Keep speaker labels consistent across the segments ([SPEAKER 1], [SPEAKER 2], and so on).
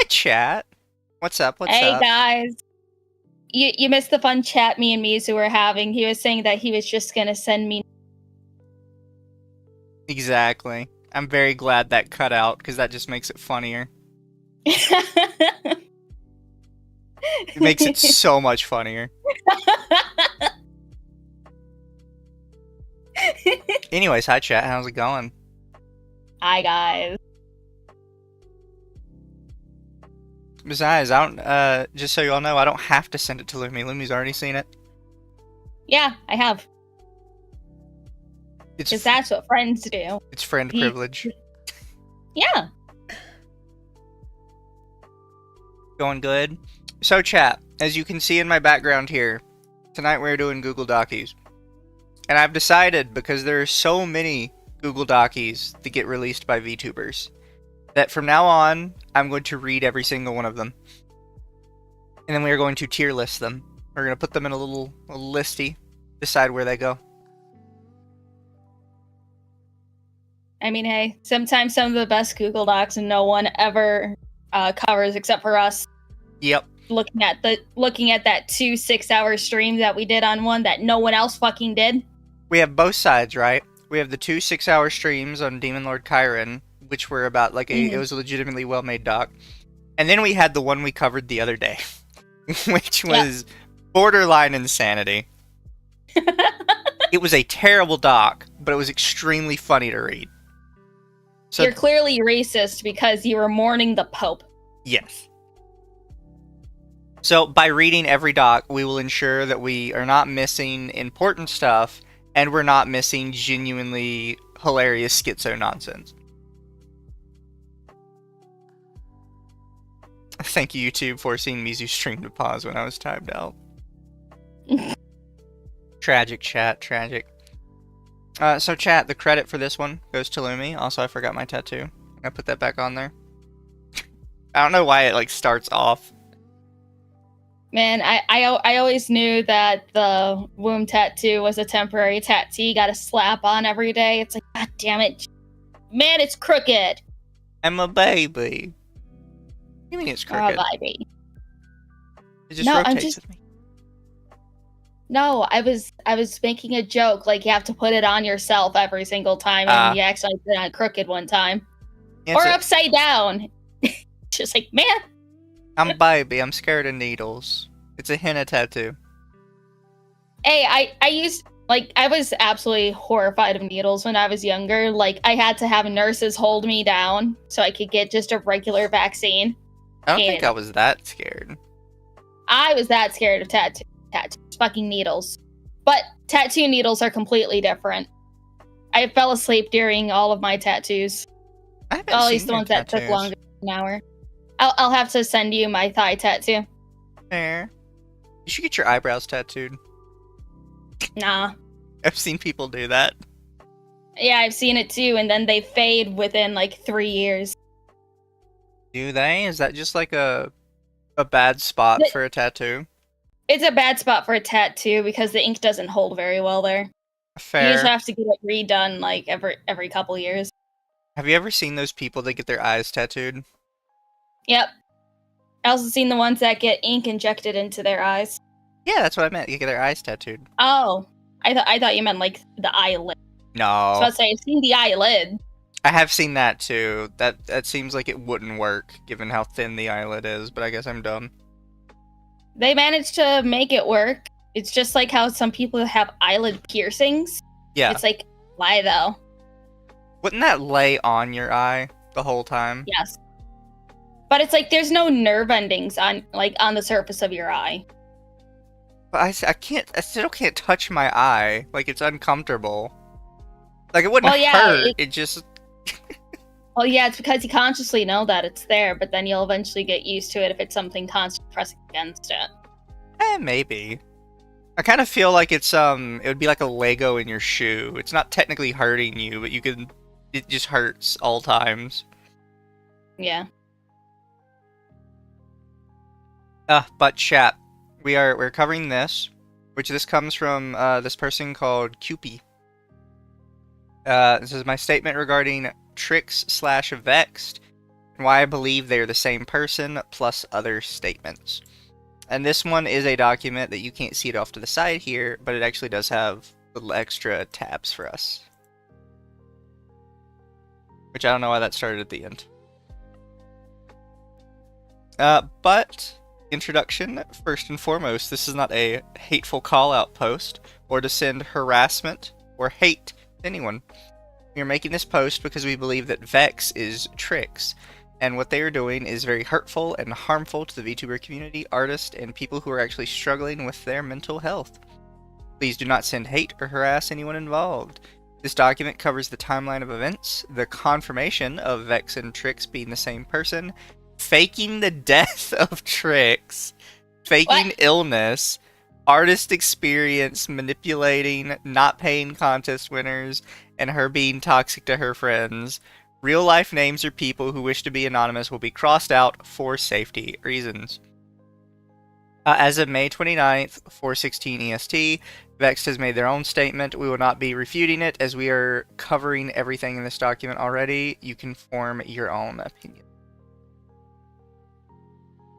[SPEAKER 1] chat. What's up? What's
[SPEAKER 2] Hey
[SPEAKER 1] up?
[SPEAKER 2] guys, you missed the fun chat me and Mizu were having. He was saying that he was just gonna send me.
[SPEAKER 1] Exactly. I'm very glad that cut out because that just makes it funnier. It makes it so much funnier. Anyways, hi chat. How's it going?
[SPEAKER 2] Hi guys.
[SPEAKER 1] Besides, I don't. Just so you all know, I don't have to send it to Lumi. Lumi's already seen it.
[SPEAKER 2] Yeah, I have. Because that's what friends do.
[SPEAKER 1] It's friend privilege.
[SPEAKER 2] Yeah.
[SPEAKER 1] Going good. So chat, as you can see in my background here, tonight we're doing Google Dockies. And I've decided, because there are so many Google Dockies that get released by VTubers, that from now on, I'm going to read every single one of them. And then we are going to tier list them. We're going to put them in a little listy, decide where they go.
[SPEAKER 2] I mean, hey, sometimes some of the best Google Docs and no one ever covers except for us.
[SPEAKER 1] Yep.
[SPEAKER 2] Looking at that 2 6-hour stream that we did on one that no one else fucking did.
[SPEAKER 1] We have both sides, right? We have the 2 6-hour streams on Demon Lord Chiron, which were about like it was a legitimately well-made doc. And then we had the one we covered the other day, which was borderline insanity. It was a terrible doc, but it was extremely funny to read. So,
[SPEAKER 2] you're clearly racist because you were mourning the Pope.
[SPEAKER 1] Yes. So by reading every doc, we will ensure that we are not missing important stuff, and we're not missing genuinely hilarious schizo nonsense. Thank you, YouTube, for seeing Mizu's stream to pause when I was timed out. Tragic, chat. Tragic. So, chat, the credit for this one goes to Lumi. Also, I forgot my tattoo. I put that back on there. I don't know why it, like, starts off.
[SPEAKER 2] Man, I always knew that the womb tattoo was a temporary tattoo you gotta slap on every day. It's like, god damn it. Man, it's crooked.
[SPEAKER 1] I'm a baby. What do you mean it's crooked?
[SPEAKER 2] Oh, baby.
[SPEAKER 1] It just rotates with me.
[SPEAKER 2] No, I was making a joke, like you have to put it on yourself every single time, and you actually put it on crooked one time. Or upside down. Just like, man.
[SPEAKER 1] I'm baby, I'm scared of needles. It's a henna tattoo.
[SPEAKER 2] Hey, I was absolutely horrified of needles when I was younger. Like, I had to have nurses hold me down so I could get just a regular vaccine.
[SPEAKER 1] I don't think I was that scared.
[SPEAKER 2] I was that scared of tattoos. Fucking needles. But tattoo needles are completely different. I fell asleep during all of my tattoos. At least the ones that took longer than an hour. I'll have to send you my thigh tattoo.
[SPEAKER 1] Fair. You should get your eyebrows tattooed.
[SPEAKER 2] Nah.
[SPEAKER 1] I've seen people do that.
[SPEAKER 2] Yeah, I've seen it too, and then they fade within like 3 years.
[SPEAKER 1] Do they? Is that just like a bad spot for a tattoo?
[SPEAKER 2] It's a bad spot for a tattoo because the ink doesn't hold very well there.
[SPEAKER 1] Fair.
[SPEAKER 2] You just have to get it redone like every couple years.
[SPEAKER 1] Have you ever seen those people that get their eyes tattooed?
[SPEAKER 2] Yep. I also seen the ones that get ink injected into their eyes.
[SPEAKER 1] Yeah, that's what I meant. You get their eyes tattooed.
[SPEAKER 2] Oh, I thought you meant like the eyelid.
[SPEAKER 1] No.
[SPEAKER 2] So I was about to say, I've seen the eyelid.
[SPEAKER 1] I have seen that too. That seems like it wouldn't work given how thin the eyelid is, but I guess I'm dumb.
[SPEAKER 2] They managed to make it work. It's just like how some people have eyelid piercings.
[SPEAKER 1] Yeah.
[SPEAKER 2] It's like, why though?
[SPEAKER 1] Wouldn't that lay on your eye the whole time?
[SPEAKER 2] Yes. But it's like there's no nerve endings on the surface of your eye.
[SPEAKER 1] But I still can't touch my eye. Like, it's uncomfortable. Like, it wouldn't hurt. It just...
[SPEAKER 2] Well, yeah, it's because you consciously know that it's there, but then you'll eventually get used to it if it's something constantly pressing against it.
[SPEAKER 1] Maybe. I kind of feel like it's, it would be like a Lego in your shoe. It's not technically hurting you, but it just hurts all times.
[SPEAKER 2] Yeah.
[SPEAKER 1] But chat, we're covering this, which this comes from, this person called Cupie. This is my statement regarding Tricks/Vexed. and why I believe they're the same person, plus other statements. And this one is a document that you can't see it off to the side here, but it actually does have little extra tabs for us. Which I don't know why that started at the end. But, introduction, first and foremost, this is not a hateful call-out post, or to send harassment or hate to anyone. We are making this post because we believe that Vex is Trix, and what they are doing is very hurtful and harmful to the VTuber community, artists, and people who are actually struggling with their mental health. Please do not send hate or harass anyone involved. This document covers the timeline of events, the confirmation of Vex and Trix being the same person, faking the death of Trix, faking illness, artist experience manipulating, not paying contest winners, and her being toxic to her friends. Real life names or people who wish to be anonymous will be crossed out for safety reasons. As of May 29th, 4:16 EST, Vex has made their own statement. We will not be refuting it as we are covering everything in this document already. You can form your own opinion.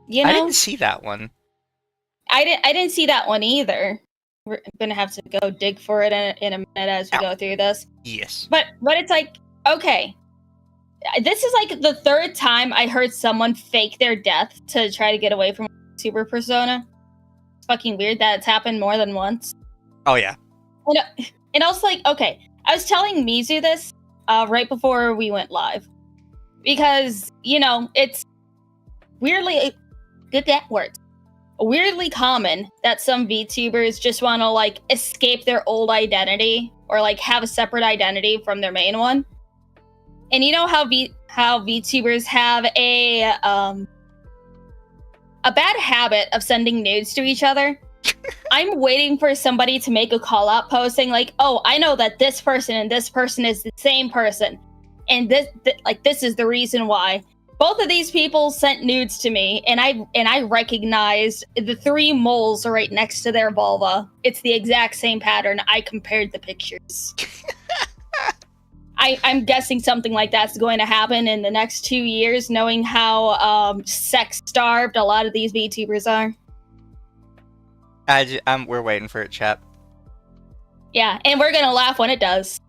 [SPEAKER 2] You know,
[SPEAKER 1] I didn't see that one.
[SPEAKER 2] I didn't see that one either. We're gonna have to go dig for it in a minute as we go through this.
[SPEAKER 1] Yes.
[SPEAKER 2] But it's like, okay, this is like the third time I heard someone fake their death to try to get away from super persona. It's fucking weird that it's happened more than once.
[SPEAKER 1] Oh yeah.
[SPEAKER 2] And I was like, okay, I was telling Mizu this right before we went live, because it's weirdly good at words. Weirdly common that some VTubers just want to like escape their old identity or like have a separate identity from their main one. And you know how VTubers have a bad habit of sending nudes to each other? I'm waiting for somebody to make a call out post saying like, "Oh, I know that this person and this person is the same person, and this is the reason why." Both of these people sent nudes to me, and I recognized the 3 moles right next to their vulva. It's the exact same pattern. I compared the pictures. I'm guessing something like that's going to happen in the next 2 years, knowing how sex-starved a lot of these VTubers are.
[SPEAKER 1] We're waiting for it, chat.
[SPEAKER 2] Yeah, and we're gonna laugh when it does.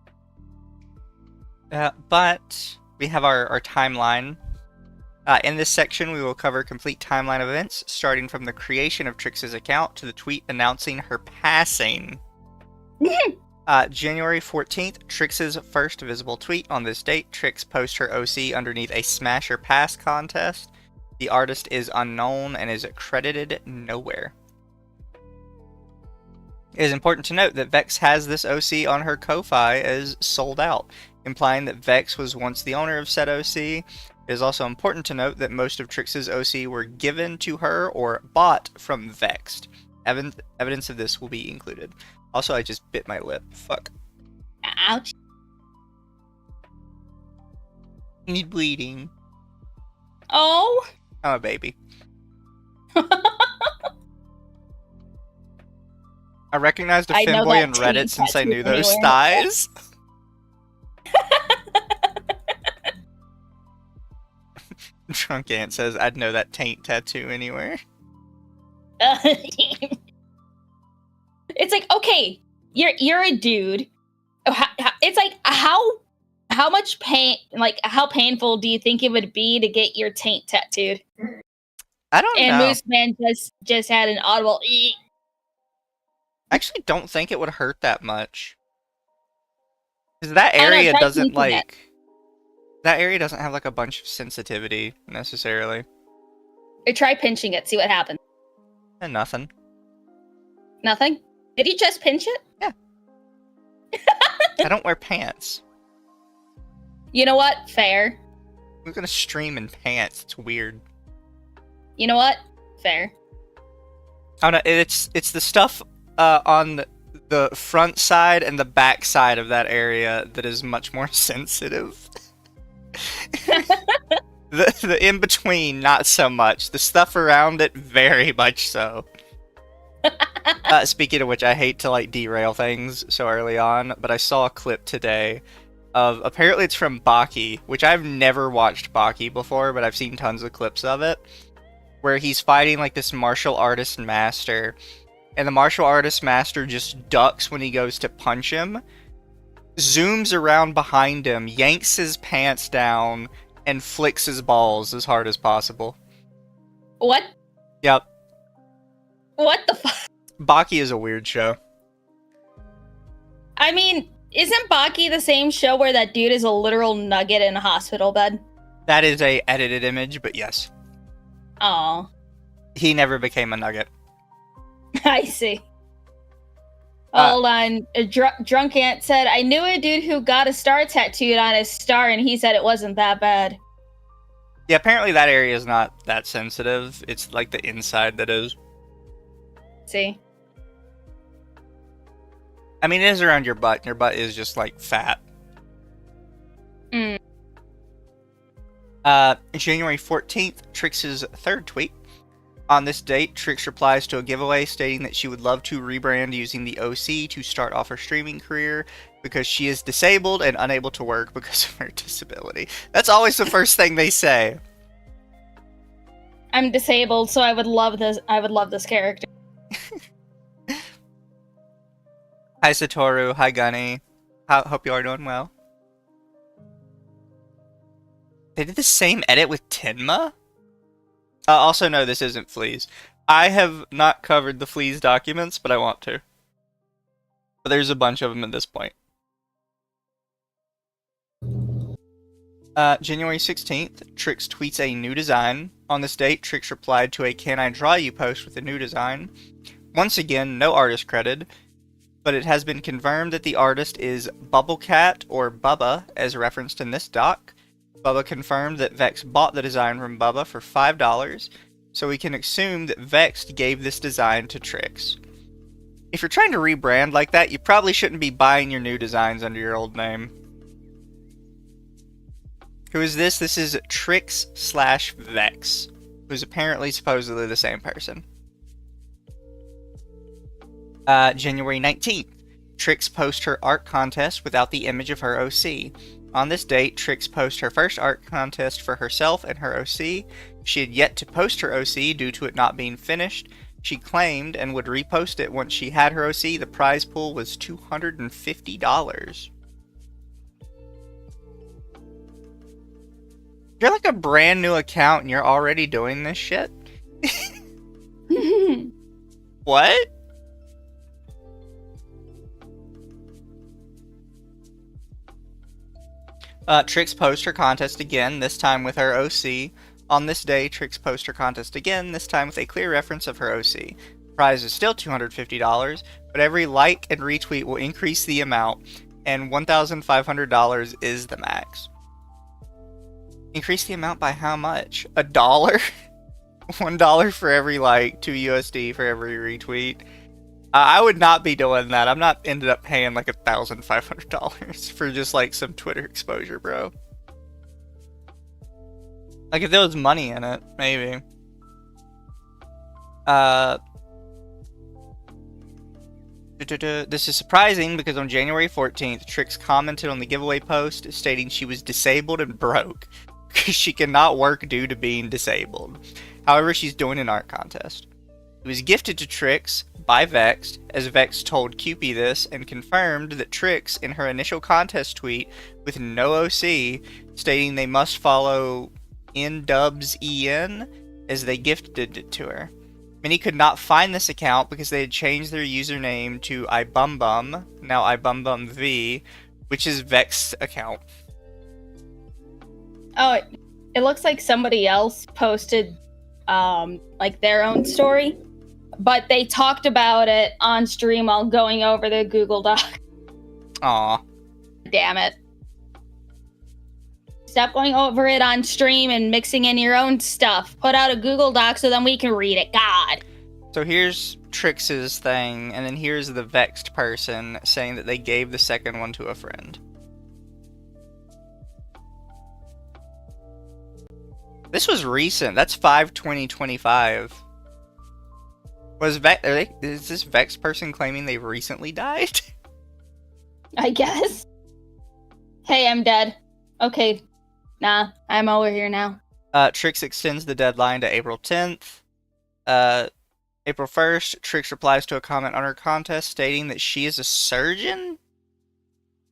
[SPEAKER 1] But we have our timeline. In this section, we will cover a complete timeline of events, starting from the creation of Trix's account to the tweet announcing her passing. January 14th, Trix's first visible tweet. On this date, Trix posts her OC underneath a Smash or Pass contest. The artist is unknown and is credited nowhere. It is important to note that Vex has this OC on her Ko-Fi as sold out, implying that Vex was once the owner of said OC. It is also important to note that most of Trix's OC were given to her or bought from Vexed. Evidence of this will be included. Also, I just bit my lip. Fuck.
[SPEAKER 2] Ouch.
[SPEAKER 1] Need bleeding.
[SPEAKER 2] Oh.
[SPEAKER 1] I'm a baby. I recognized a femboy in Reddit since I knew those thighs. Drunk Ant says, I'd know that taint tattoo anywhere.
[SPEAKER 2] It's like, okay, you're a dude. It's like, how much pain, like, how painful do you think it would be to get your taint tattooed?
[SPEAKER 1] I don't know.
[SPEAKER 2] And Moose Man just had an audible eek.
[SPEAKER 1] I actually don't think it would hurt that much. Because that area doesn't, like... That area doesn't have, like, a bunch of sensitivity, necessarily.
[SPEAKER 2] Or try pinching it, see what happens.
[SPEAKER 1] And nothing.
[SPEAKER 2] Nothing? Did you just pinch it?
[SPEAKER 1] Yeah. I don't wear pants.
[SPEAKER 2] You know what? Fair.
[SPEAKER 1] I'm gonna stream in pants. It's weird.
[SPEAKER 2] You know what? Fair.
[SPEAKER 1] Oh no, it's the stuff on the front side and the back side of that area that is much more sensitive. the in between, not so much. The stuff around it, very much so. Speaking of which, I hate to like derail things so early on, but I saw a clip today of, apparently it's from Baki, which I've never watched Baki before, but I've seen tons of clips of it, where he's fighting like this martial artist master, and the martial artist master just ducks when he goes to punch him, zooms around behind him, yanks his pants down, and flicks his balls as hard as possible.
[SPEAKER 2] What?
[SPEAKER 1] Yep.
[SPEAKER 2] What the fuck?
[SPEAKER 1] Baki is a weird show.
[SPEAKER 2] I mean, isn't Baki the same show where that dude is a literal nugget in a hospital bed?
[SPEAKER 1] That is a edited image, but yes.
[SPEAKER 2] Oh.
[SPEAKER 1] He never became a nugget.
[SPEAKER 2] I see. Hold on. Drunk Ant said, I knew a dude who got a star tattooed on his star and he said it wasn't that bad.
[SPEAKER 1] Yeah, apparently that area is not that sensitive. It's like the inside that is.
[SPEAKER 2] See?
[SPEAKER 1] I mean, it is around your butt. Your butt is just, like, fat.
[SPEAKER 2] Mm.
[SPEAKER 1] January 14th, Trix's third tweet. On this date, Trix replies to a giveaway stating that she would love to rebrand using the OC to start off her streaming career because she is disabled and unable to work because of her disability. That's always the first thing they say.
[SPEAKER 2] I'm disabled, so I would love this character.
[SPEAKER 1] Hi Satoru, hi Gunny. Hope you are doing well. They did the same edit with Tenma? Also, no, this isn't Fleas. I have not covered the Fleas documents, but I want to. But there's a bunch of them at this point. January 16th, Trix tweets a new design. On this date, Trix replied to a Can I Draw You post with a new design. Once again, no artist credit, but it has been confirmed that the artist is Bubblecat or Bubba, as referenced in this doc. Bubba confirmed that Vex bought the design from Bubba for $5, so we can assume that Vex gave this design to Trix. If you're trying to rebrand like that, you probably shouldn't be buying your new designs under your old name. Who is this? This is Trix/Vex, who's apparently supposedly the same person. January 19th, Trix posts her art contest without the image of her OC. On this date, Trix posted her first art contest for herself and her OC. She had yet to post her OC due to it not being finished. She claimed and would repost it once she had her OC. The prize pool was $250. You're like a brand new account and you're already doing this shit? What? Trix posts her contest again, this time with her OC. On this day, Trix posts her contest again, this time with a clear reference of her OC. The prize is still $250, but every like and retweet will increase the amount, and $1,500 is the max. Increase the amount by how much? $1? $1 for every like, $2 for every retweet. I would not be doing that. I'm not ended up paying like $1,500 for just like some Twitter exposure, bro. Like if there was money in it, maybe. This is surprising because on January 14th, Trix commented on the giveaway post stating she was disabled and broke because she cannot work due to being disabled. However, she's doing an art contest. It was gifted to Trix by Vex, as Vex told Cupid this and confirmed that Trix, in her initial contest tweet with no OC, stating they must follow ndubsen as they gifted it to her. Many could not find this account because they had changed their username to ibumbum, now ibumbumv, which is Vex's account.
[SPEAKER 2] Oh, it looks like somebody else posted like their own story, but they talked about it on stream while going over the Google Doc.
[SPEAKER 1] Aw.
[SPEAKER 2] Damn it. Stop going over it on stream and mixing in your own stuff. Put out a Google Doc so then we can read it. God.
[SPEAKER 1] So here's Trix's thing, and then here's the vexed person saying that they gave the second one to a friend. This was recent. That's 5/20/25. Is this vexed person claiming they recently died?
[SPEAKER 2] I guess. Hey, I'm dead. Okay. Nah, I'm over here now.
[SPEAKER 1] Trix extends the deadline to April 10th. April 1st, Trix replies to a comment on her contest stating that she is a surgeon?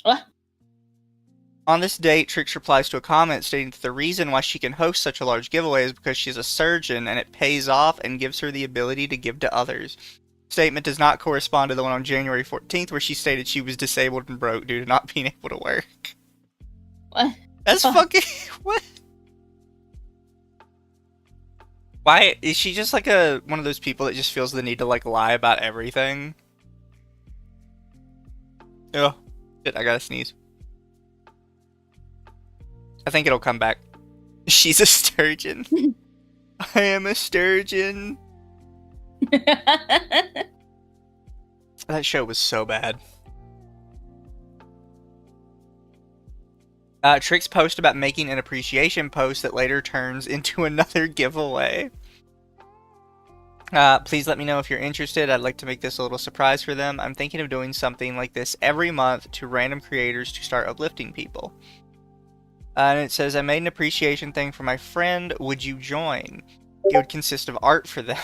[SPEAKER 2] What?
[SPEAKER 1] On this date, Trix replies to a comment stating that the reason why she can host such a large giveaway is because she's a surgeon and it pays off and gives her the ability to give to others. Statement does not correspond to the one on January 14th where she stated she was disabled and broke due to not being able to work.
[SPEAKER 2] What?
[SPEAKER 1] That's fucking... What? Why? Is she just like one of those people that just feels the need to like lie about everything? Oh, shit, I gotta sneeze. I think it'll come back. She's a sturgeon. I am a sturgeon. That show was so bad. Trix post about making an appreciation post that later turns into another giveaway. Please let me know if you're interested. I'd like to make this a little surprise for them. I'm thinking of doing something like this every month to random creators to start uplifting people. And it says, I made an appreciation thing for my friend. Would you join? It would consist of art for them.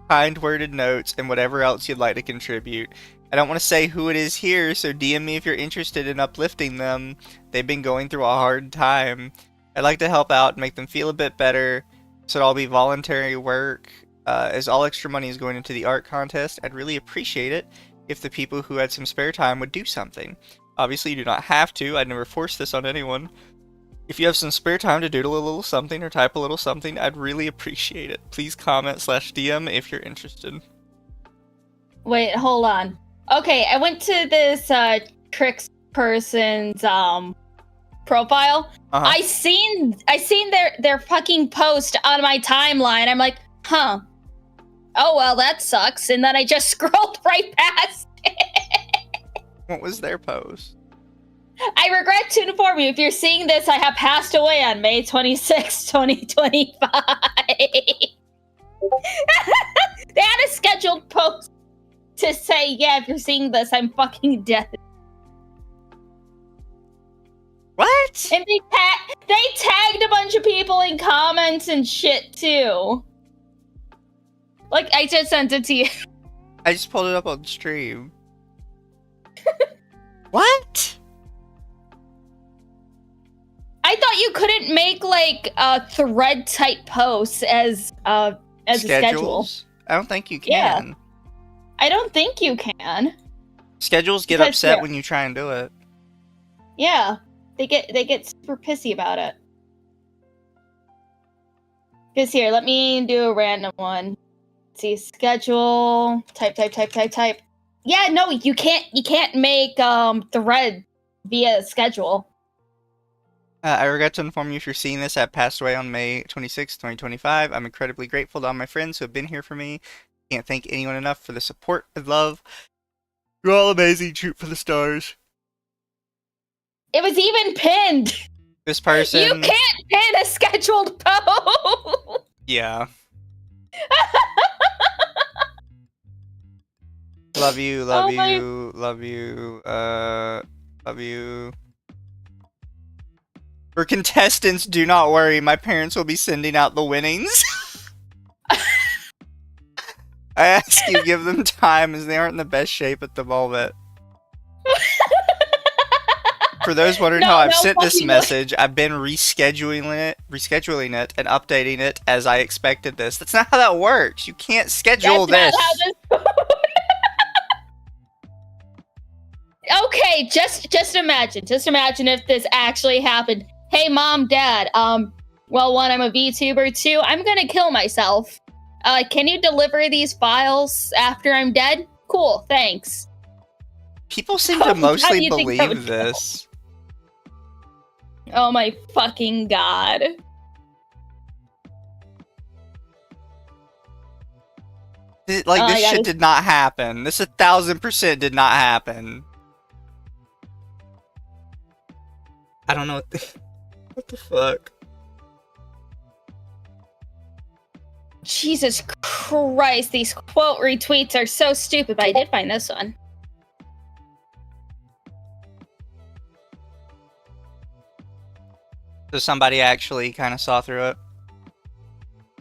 [SPEAKER 1] Kind worded notes, and whatever else you'd like to contribute. I don't want to say who it is here, so DM me if you're interested in uplifting them. They've been going through a hard time. I'd like to help out and make them feel a bit better, so it'll all be voluntary work. As all extra money is going into the art contest, I'd really appreciate it if the people who had some spare time would do something. Obviously, you do not have to. I'd never force this on anyone. If you have some spare time to doodle a little something or type a little something, I'd really appreciate it. Please comment/DM if you're interested.
[SPEAKER 2] Wait, hold on. Okay, I went to this Trix person's profile. I seen their fucking post on my timeline. I'm like, huh. Oh well, that sucks. And then I just scrolled right past it.
[SPEAKER 1] What was their post?
[SPEAKER 2] I regret to inform you, if you're seeing this, I have passed away on May 26, 2025. They had a scheduled post to say, yeah, if you're seeing this, I'm fucking dead.
[SPEAKER 1] What?
[SPEAKER 2] And they tagged a bunch of people in comments and shit, too. Like, I just sent it to you.
[SPEAKER 1] I just pulled it up on stream. What?
[SPEAKER 2] I thought you couldn't make, like, thread-type posts as a schedule.
[SPEAKER 1] I don't think you can.
[SPEAKER 2] Yeah. I don't think you can.
[SPEAKER 1] Schedules get upset when you try and do it.
[SPEAKER 2] Yeah. They get super pissy about it. Because here, let me do a random one. Let's see, schedule, type. Yeah, no, you can't make thread via schedule.
[SPEAKER 1] I regret to inform you, if you're seeing this, I passed away on May 26, 2025. I'm incredibly grateful to all my friends who have been here for me. Can't thank anyone enough for the support and love. You're all amazing. Shoot for the stars.
[SPEAKER 2] It was even pinned.
[SPEAKER 1] This person...
[SPEAKER 2] You can't pin a scheduled post.
[SPEAKER 1] Yeah. Love you. For contestants, do not worry. My parents will be sending out the winnings. I ask you give them time as they aren't in the best shape at the moment. For those wondering how I've sent this message, I've been rescheduling it and updating it as I expected this. That's not how that works. You can't schedule this.
[SPEAKER 2] Okay, just imagine if this actually happened. Hey, Mom, Dad, well, one, I'm a VTuber, two, I'm gonna kill myself. Can you deliver these files after I'm dead? Cool, thanks.
[SPEAKER 1] People seem to mostly believe this.
[SPEAKER 2] Oh my fucking god.
[SPEAKER 1] This shit did not happen. This 1000% did not happen. I don't know what the fuck.
[SPEAKER 2] Jesus Christ, these quote retweets are so stupid, but I did find this one.
[SPEAKER 1] So somebody actually kind of saw through it.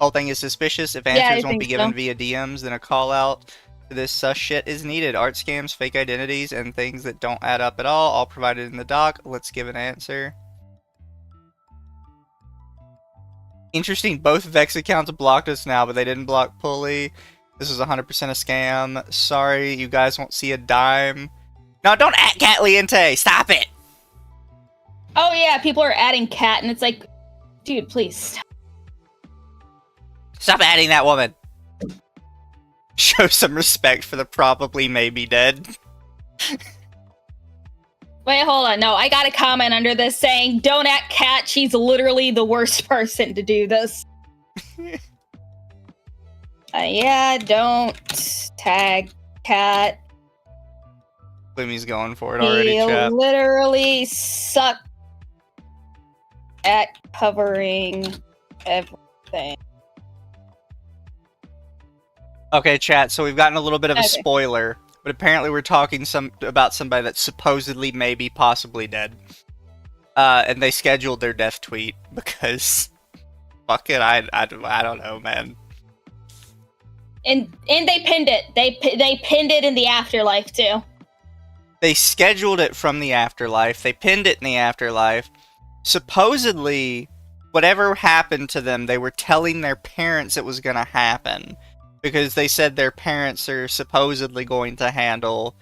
[SPEAKER 1] Whole thing is suspicious. If
[SPEAKER 2] Yeah,
[SPEAKER 1] answers
[SPEAKER 2] I
[SPEAKER 1] won't be
[SPEAKER 2] think
[SPEAKER 1] given
[SPEAKER 2] so.
[SPEAKER 1] via DMs, then a call out to this sus shit is needed. Art scams, fake identities, and things that don't add up at all provided in the doc. Let's give an answer. Interesting, both Vex accounts blocked us now, but they didn't block Pulley. This is 100% a scam. Sorry, you guys won't see a dime. No, don't at Cat Liente! Stop it!
[SPEAKER 2] Oh yeah, people are adding cat, and it's like, dude, please stop.
[SPEAKER 1] Stop adding that woman! Show some respect for the probably maybe dead.
[SPEAKER 2] Wait, hold on. No, I got a comment under this saying, don't at cat, she's literally the worst person to do this. Yeah, don't tag cat.
[SPEAKER 1] Limmy's going for it already,
[SPEAKER 2] He
[SPEAKER 1] chat.
[SPEAKER 2] literally suck at covering everything.
[SPEAKER 1] Okay, chat, so we've gotten a little bit of a
[SPEAKER 2] Okay.
[SPEAKER 1] spoiler, but apparently we're talking about somebody that's supposedly maybe possibly dead. And they scheduled their death tweet because fuck it, I don't know, man.
[SPEAKER 2] And they pinned it. They pinned it in the afterlife too.
[SPEAKER 1] They scheduled it from the afterlife. They pinned it in the afterlife. Supposedly, whatever happened to them, they were telling their parents it was going to happen. Because they said their parents are supposedly going to handle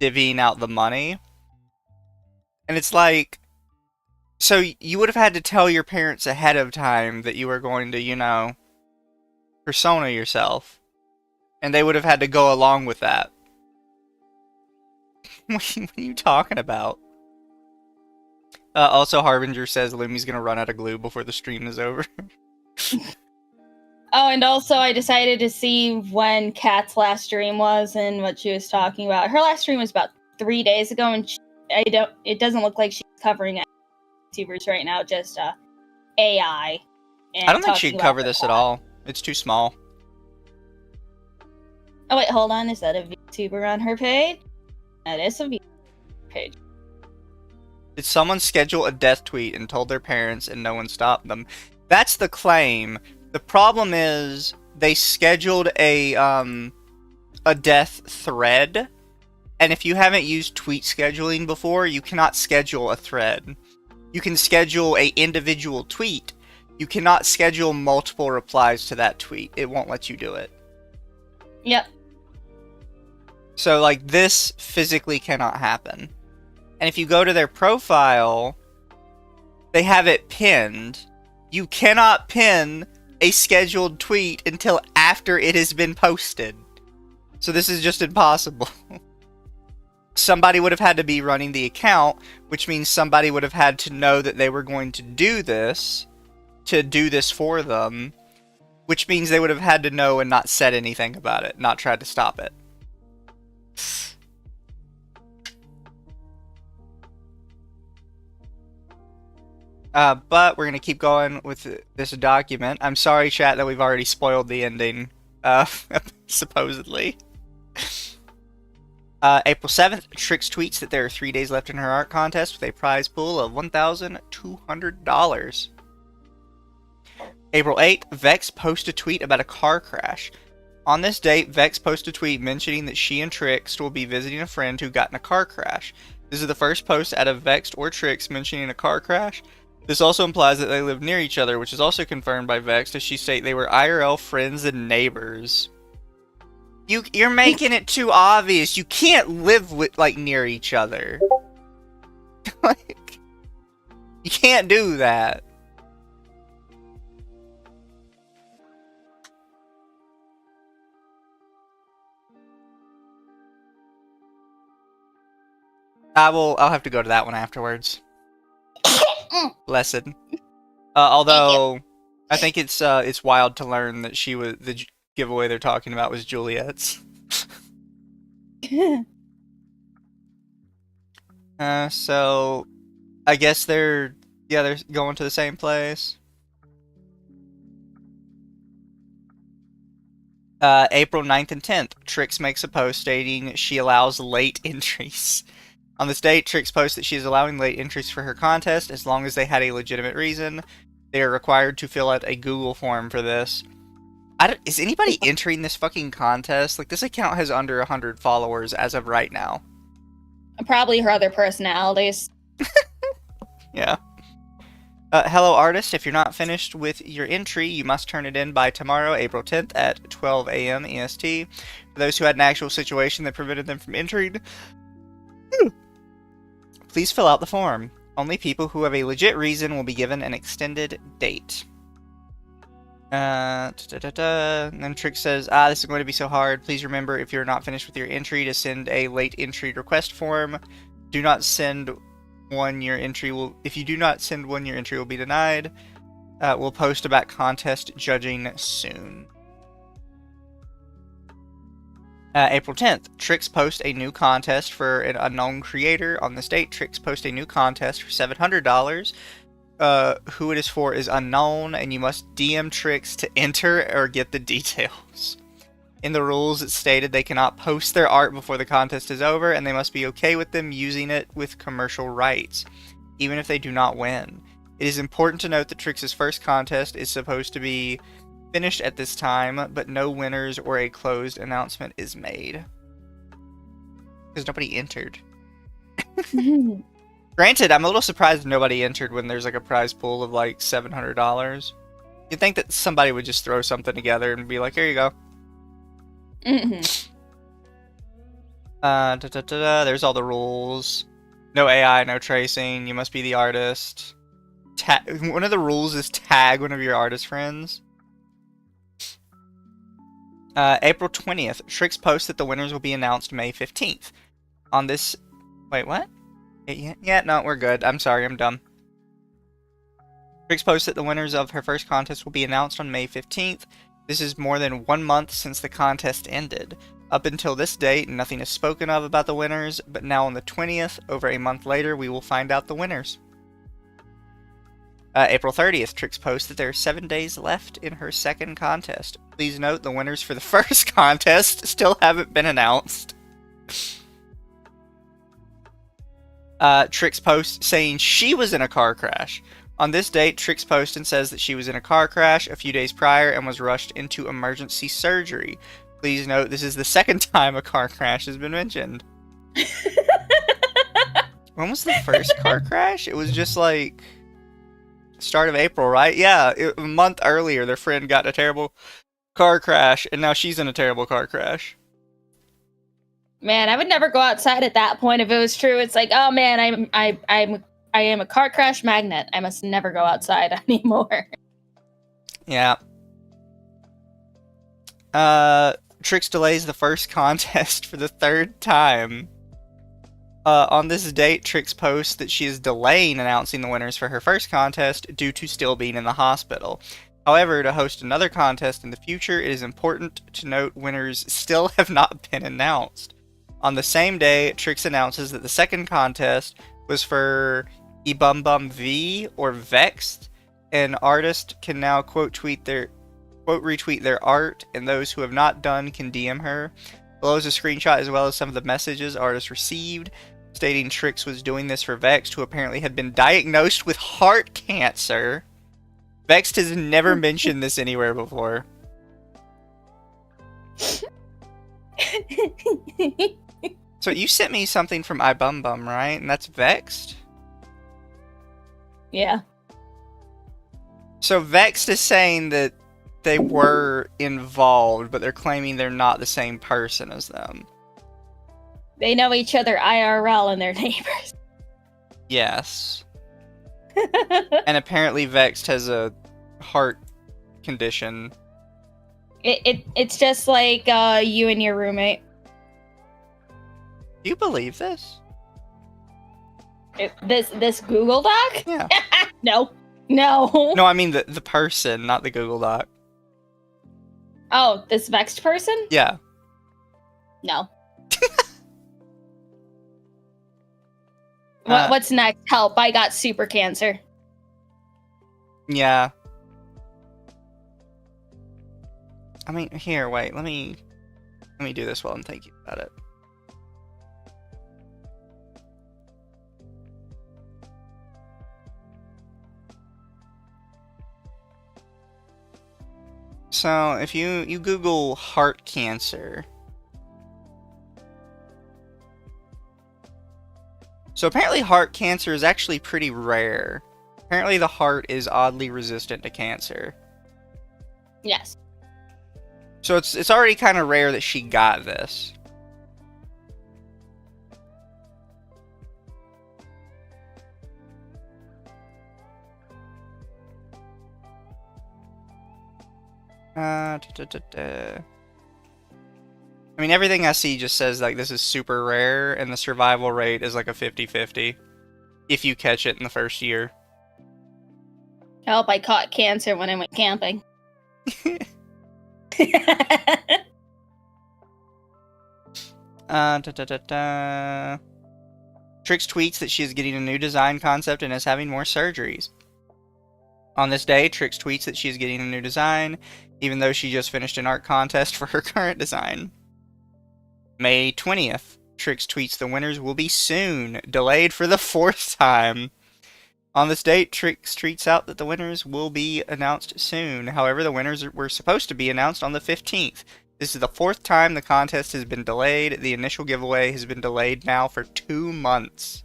[SPEAKER 1] divvying out the money. And it's like, so you would have had to tell your parents ahead of time that you were going to, you know, persona yourself. And they would have had to go along with that. What are you talking about? Also, Harbinger says Limmy's gonna run out of glue before the stream is over.
[SPEAKER 2] Oh, and also I decided to see when Kat's last stream was and what she was talking about. Her last stream was about 3 days ago, and it doesn't look like she's covering YouTubers right now, just AI.
[SPEAKER 1] I don't think she'd cover this at all. It's too small.
[SPEAKER 2] Oh wait, hold on. Is that a VTuber on her page? That is a VTuber page.
[SPEAKER 1] Did someone schedule a death tweet and told their parents and no one stopped them? That's the claim. The problem is they scheduled a death thread, and if you haven't used tweet scheduling before, you cannot schedule a thread. You can schedule a individual tweet. You cannot schedule multiple replies to that tweet. It won't let you do it.
[SPEAKER 2] Yep.
[SPEAKER 1] So, like, this physically cannot happen. And if you go to their profile, they have it pinned. You cannot pin a scheduled tweet until after it has been posted. So this is just impossible. Somebody would have had to be running the account, which means somebody would have had to know that they were going to do this for them, which means they would have had to know and not said anything about it, not tried to stop it. But we're going to keep going with this document. I'm sorry, chat, that we've already spoiled the ending, supposedly. April 7th, Trix tweets that there are 3 days left in her art contest with a prize pool of $1,200. April 8th, Vex posts a tweet about a car crash. On this date, Vex posts a tweet mentioning that she and Trix will be visiting a friend who got in a car crash. This is the first post out of Vex or Trix mentioning a car crash. This also implies that they live near each other, which is also confirmed by Vex, as she states they were IRL friends and neighbors. You're making it too obvious. You can't live with, like, near each other. Like, you can't do that. I'll have to go to that one afterwards. Lesson. Although I think it's wild to learn that she was the giveaway they're talking about was Juliet's. So I guess they're going to the same place. April 9th and 10th, Trix makes a post stating she allows late entries. On this date, Trix posts that she is allowing late entries for her contest as long as they had a legitimate reason. They are required to fill out a Google form for this. Is anybody entering this fucking contest? Like, this account has under 100 followers as of right now.
[SPEAKER 2] Probably her other personalities.
[SPEAKER 1] Yeah. Hello, artist. If you're not finished with your entry, you must turn it in by tomorrow, April 10th at 12 a.m. EST. For those who had an actual situation that prevented them from entering, please fill out the form. Only people who have a legit reason will be given an extended date. And then Trix says, this is going to be so hard. Please remember, if you're not finished with your entry, to send a late entry request form. Do not send one, your entry will... If you do not send one, your entry will be denied. We'll post about contest judging soon. April 10th, Trix posts a new contest for an unknown creator. On this date, Trix posts a new contest for $700. Who it is for is unknown, and you must DM Trix to enter or get the details. In the rules, it's stated they cannot post their art before the contest is over, and they must be okay with them using it with commercial rights, even if they do not win. It is important to note that Trix's first contest is supposed to be finished at this time, but no winners or a closed announcement is made. Because nobody entered. Granted, I'm a little surprised nobody entered when there's like a prize pool of like $700. You'd think that somebody would just throw something together and be like, here you go. There's all the rules. No AI, no tracing. You must be the artist. One of the rules is tag one of your artist friends. April 20th, Trix posts that the winners will be announced May 15th. On this... Wait, what? Yeah, no, we're good. I'm sorry, I'm dumb. Trix posts that the winners of her first contest will be announced on May 15th. This is more than 1 month since the contest ended. Up until this date, nothing is spoken of about the winners, but now on the 20th, over a month later, we will find out the winners. April 30th, Trix posts that there are 7 days left in her second contest. Please note the winners for the first contest still haven't been announced. Trix posts saying she was in a car crash. On this date, Trix posts and says that she was in a car crash a few days prior and was rushed into emergency surgery. Please note this is the second time a car crash has been mentioned. When was the first car crash? It was just like... start of April, right? Yeah, a month earlier, their friend got in a terrible car crash, and now she's in a terrible car crash.
[SPEAKER 2] Man, I would never go outside at that point if it was true. It's like, oh man, I am a car crash magnet. I must never go outside anymore.
[SPEAKER 1] Yeah. Trix delays the first contest for the third time. On this date, Trix posts that she is delaying announcing the winners for her first contest due to still being in the hospital. However, to host another contest in the future, it is important to note winners still have not been announced. On the same day, Trix announces that the second contest was for Ebumbum V or Vexed. An artist can now quote retweet their art, and those who have not done can DM her. Below is a screenshot as well as some of the messages artists received, stating Trix was doing this for Vexed, who apparently had been diagnosed with heart cancer. Vexed has never mentioned this anywhere before. So you sent me something from iBumbum, right? And that's Vexed?
[SPEAKER 2] Yeah.
[SPEAKER 1] So Vexed is saying that they were involved, but they're claiming they're not the same person as them.
[SPEAKER 2] They know each other IRL and they're neighbors.
[SPEAKER 1] Yes. And apparently Vexed has a heart condition.
[SPEAKER 2] It's just like you and your roommate.
[SPEAKER 1] Do you believe this?
[SPEAKER 2] This Google Doc?
[SPEAKER 1] Yeah.
[SPEAKER 2] No. No,
[SPEAKER 1] I mean the person, not the Google Doc.
[SPEAKER 2] Oh, this Vexed person?
[SPEAKER 1] Yeah.
[SPEAKER 2] No. What's next? Help, I got super cancer.
[SPEAKER 1] Yeah. I mean, here, wait, let me do this while I'm thinking about it. So if you Google heart cancer. So apparently heart cancer is actually pretty rare. Apparently the heart is oddly resistant to cancer.
[SPEAKER 2] Yes.
[SPEAKER 1] So it's already kind of rare that she got this. I mean, everything I see just says like this is super rare, and the survival rate is like a 50-50 if you catch it in the first year.
[SPEAKER 2] Help, I caught cancer when I went camping.
[SPEAKER 1] Trix tweets that she is getting a new design concept and is having more surgeries. On this day, Trix tweets that she is getting a new design, even though she just finished an art contest for her current design. May 20th, Trix tweets the winners will be soon, delayed for the 4th time. On this date, Trix tweets out that the winners will be announced soon. However, the winners were supposed to be announced on the 15th. This is the 4th time the contest has been delayed. The initial giveaway has been delayed now for 2 months.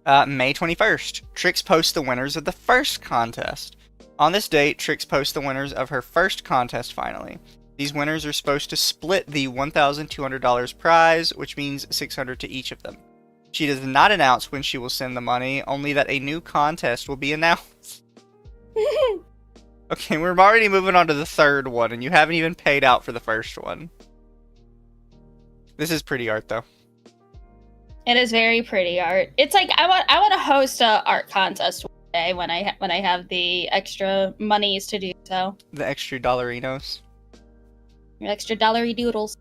[SPEAKER 1] May 21st, Trix posts the winners of the first contest. On this date, Trix posts the winners of her first contest finally. These winners are supposed to split the $1,200 prize, which means $600 to each of them. She does not announce when she will send the money, only that a new contest will be announced. Okay, we're already moving on to the third one, and you haven't even paid out for the first one. This is pretty art, though.
[SPEAKER 2] It is very pretty art. It's like I want to host a art contest one day when I have the extra monies to do so.
[SPEAKER 1] The extra dollarinos.
[SPEAKER 2] Extra dollary doodles.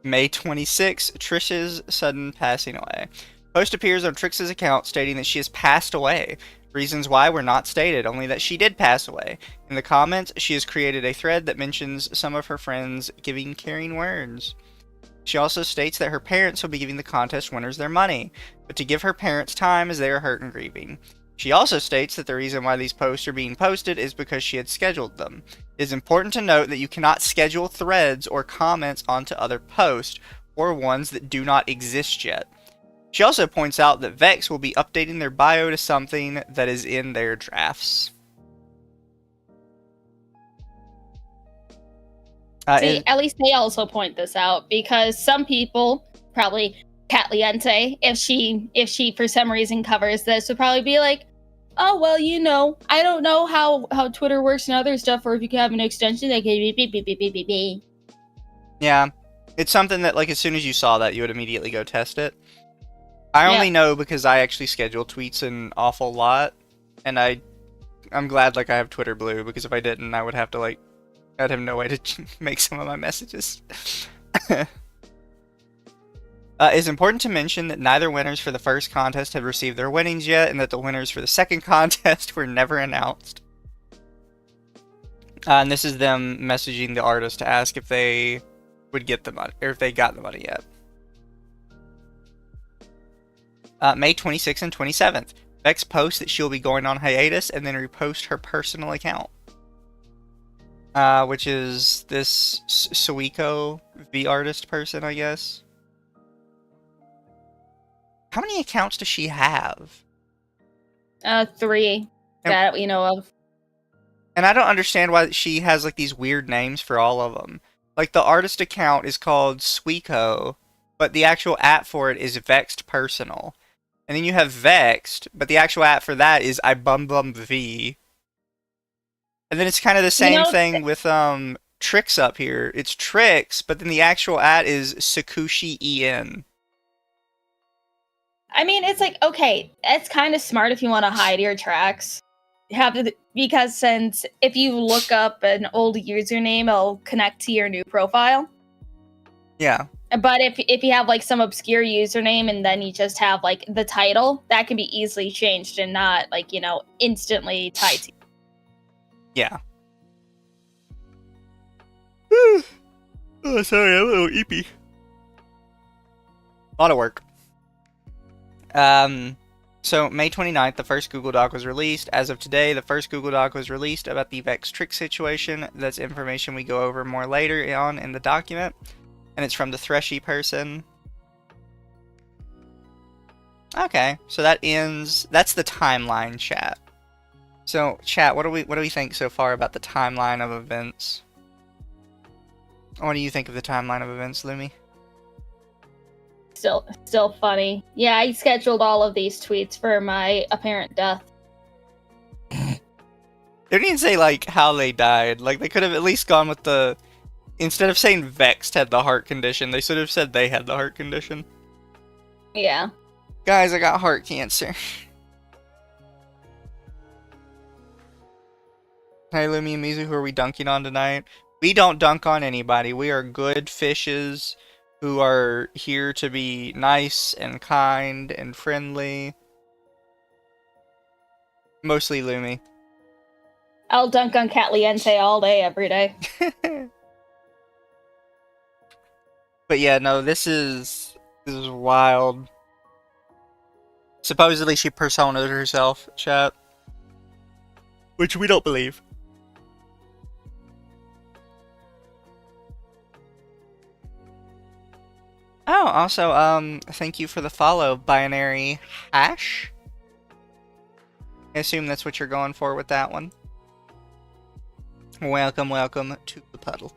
[SPEAKER 1] May 26, Trish's sudden passing away. Post appears on Trix's account stating that she has passed away. Reasons why were not stated, only that she did pass away. In the comments, she has created a thread that mentions some of her friends giving caring words. She also states that her parents will be giving the contest winners their money, but to give her parents time as they are hurt and grieving. She also states that the reason why these posts are being posted is because she had scheduled them. It is important to note that you cannot schedule threads or comments onto other posts, or ones that do not exist yet. She also points out that Vex will be updating their bio to something that is in their drafts.
[SPEAKER 2] See, at least they also point this out, because some people, probably Catliente, if she for some reason covers this, would probably be like, oh, well, I don't know how Twitter works and other stuff, or if you can have an extension that can beep, beep, beep, beep, beep, beep, beep.
[SPEAKER 1] Yeah, it's something that, like, as soon as you saw that, you would immediately go test it. I only know because I actually schedule tweets an awful lot, and I'm glad, like, I have Twitter Blue, because if I didn't, I would have to, like, I'd have no way to make some of my messages. It's important to mention that neither winners for the first contest have received their winnings yet, and that the winners for the second contest were never announced. And this is them messaging the artist to ask if they would get the money, or if they got the money yet. May 26th and 27th. Vex posts that she'll be going on hiatus and then repost her personal account. Which is this Suiko V artist person, I guess. How many accounts does she have?
[SPEAKER 2] 3 that we know of.
[SPEAKER 1] And I don't understand why she has like these weird names for all of them. Like the artist account is called Suiko, but the actual @ for it is Vexed Personal. And then you have Vexed, but the actual @ for that is IBumBumV. And then it's kind of the same thing with Trix up here. It's Trix, but then the actual @ is Sakushi En.
[SPEAKER 2] I mean, it's like, okay, it's kind of smart if you want to hide your tracks. Because since if you look up an old username, it'll connect to your new profile.
[SPEAKER 1] Yeah.
[SPEAKER 2] But if you have like some obscure username and then you just have like the title, that can be easily changed and not like, instantly tied to you.
[SPEAKER 1] Yeah. Oh, sorry, I'm a little eepy. A lot of work. So, May 29th, the first Google Doc was released. As of today, the first Google Doc was released about the Vex trick situation. That's information we go over more later on in the document. And it's from the Threshy person. Okay, so that ends... That's the timeline, chat. So, chat, what do we think so far about the timeline of events? What do you think of the timeline of events, Lumi?
[SPEAKER 2] Still funny. Yeah, I scheduled all of these tweets for my apparent death.
[SPEAKER 1] They didn't even say, like, how they died. Like, they could have at least gone with the... Instead of saying Vexed had the heart condition, they should have said they had the heart condition.
[SPEAKER 2] Yeah.
[SPEAKER 1] Guys, I got heart cancer. Hey, Lumi and Mizu, who are we dunking on tonight? We don't dunk on anybody. We are good fishes who are here to be nice and kind and friendly. Mostly Lumi.
[SPEAKER 2] I'll dunk on Catliente all day, every day.
[SPEAKER 1] But yeah, no, this is wild. Supposedly she personaed herself, chat. Which we don't believe. Oh, also, thank you for the follow, Binary Hash. I assume that's what you're going for with that one. Welcome to the puddle.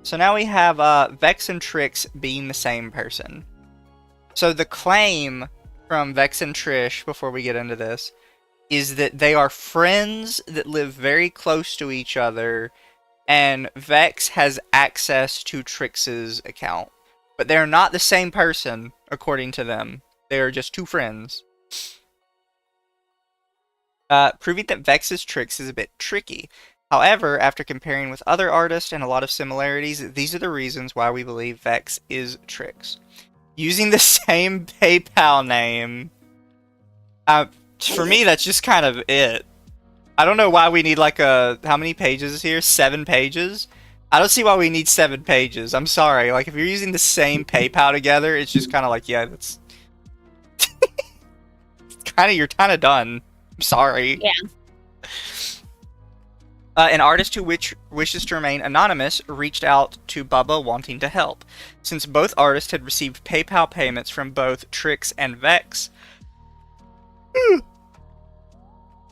[SPEAKER 1] So now we have, Vex and Trix being the same person. So the claim from Vex and Trish, before we get into this, is that they are friends that live very close to each other, and Vex has access to Trix's account. But they're not the same person, according to them. They are just two friends. Proving that Vex is Trix is a bit tricky. However, after comparing with other artists and a lot of similarities, these are the reasons why we believe Vex is Trix. Using the same PayPal name, for me, that's just kind of it. I don't know why we need like how many pages is here? 7 pages? I don't see why we need 7 pages. I'm sorry. Like, if you're using the same PayPal together, it's just kind of like, yeah, that's... you're kind of done. I'm sorry.
[SPEAKER 2] Yeah.
[SPEAKER 1] An artist who wishes to remain anonymous reached out to Bubba wanting to help. Since both artists had received PayPal payments from both Trix and Vex...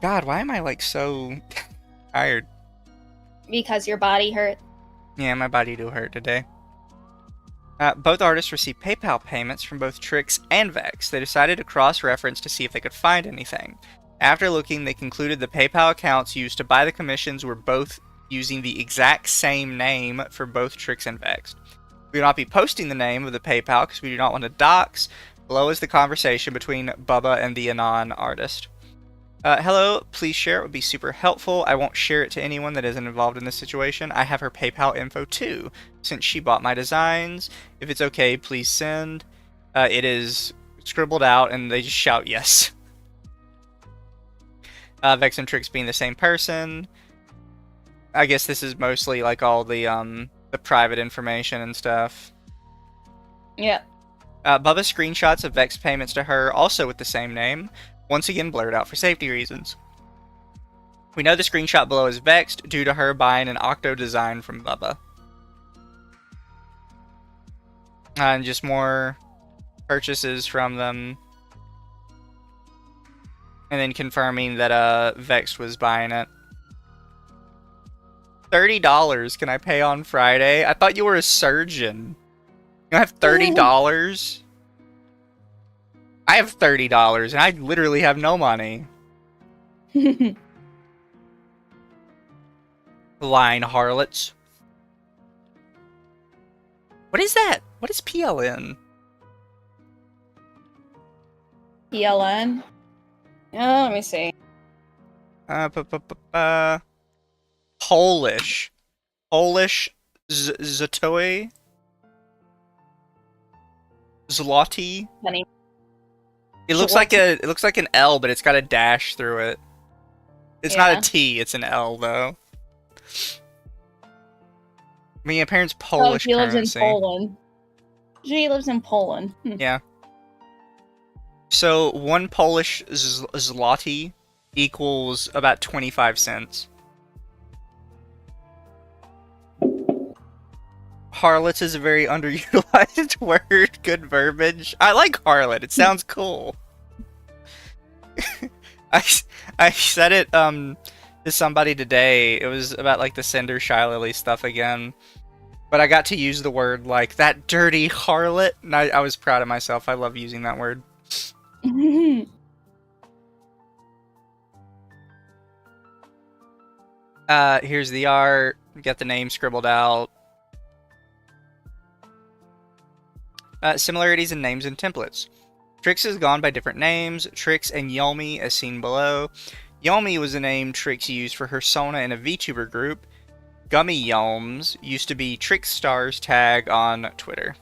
[SPEAKER 1] God, why am I, like, so tired?
[SPEAKER 2] Because your body hurt.
[SPEAKER 1] Yeah, my body do hurt today. Both artists received PayPal payments from both Trix and Vex. They decided to cross-reference to see if they could find anything. After looking, they concluded the PayPal accounts used to buy the commissions were both using the exact same name for both Trix and Vex. We will not be posting the name of the PayPal because we do not want to dox. Below is the conversation between Bubba and the Anon artist. Hello, please share, it would be super helpful. I won't share it to anyone that isn't involved in this situation. I have her PayPal info too, since she bought my designs. If it's okay, please send. It is scribbled out and they just shout yes. Vex and Trix being the same person. I guess this is mostly like all the private information and stuff.
[SPEAKER 2] Yeah.
[SPEAKER 1] Bubba screenshots of Vex payments to her, also with the same name, once again blurred out for safety reasons. We know the screenshot below is Vexed due to her buying an Octo design from Bubba. And just more purchases from them. And then confirming that Vexed was buying it. $30 can I pay on Friday? I thought you were a surgeon. You don't have $30? I have $30 and I literally have no money. Lying harlots. What is that? What is PLN?
[SPEAKER 2] PLN? Let me see.
[SPEAKER 1] Polish. Polish Zatoy. Zloty.
[SPEAKER 2] Money.
[SPEAKER 1] It looks like an L, but it's got a dash through it. It's not a T, it's an L though. I mean, my parents' Polish
[SPEAKER 2] she
[SPEAKER 1] currency.
[SPEAKER 2] lives in Poland. She lives in Poland.
[SPEAKER 1] Yeah. So 1 Polish zloty equals about 25 cents. Harlot is a very underutilized word. Good verbiage. I like harlot. It sounds cool. I, I said it to somebody today. It was about like the Cinder Shylily stuff again. But I got to use the word like that dirty harlot, and I was proud of myself. I love using that word. Here's the art. Get the name scribbled out. Similarities in names and templates. Trix has gone by different names. Trix and Yomi, as seen below. Yomi was a name Trix used for her Sona in a VTuber group. Gummy Yelms used to be Trixstar's tag on Twitter.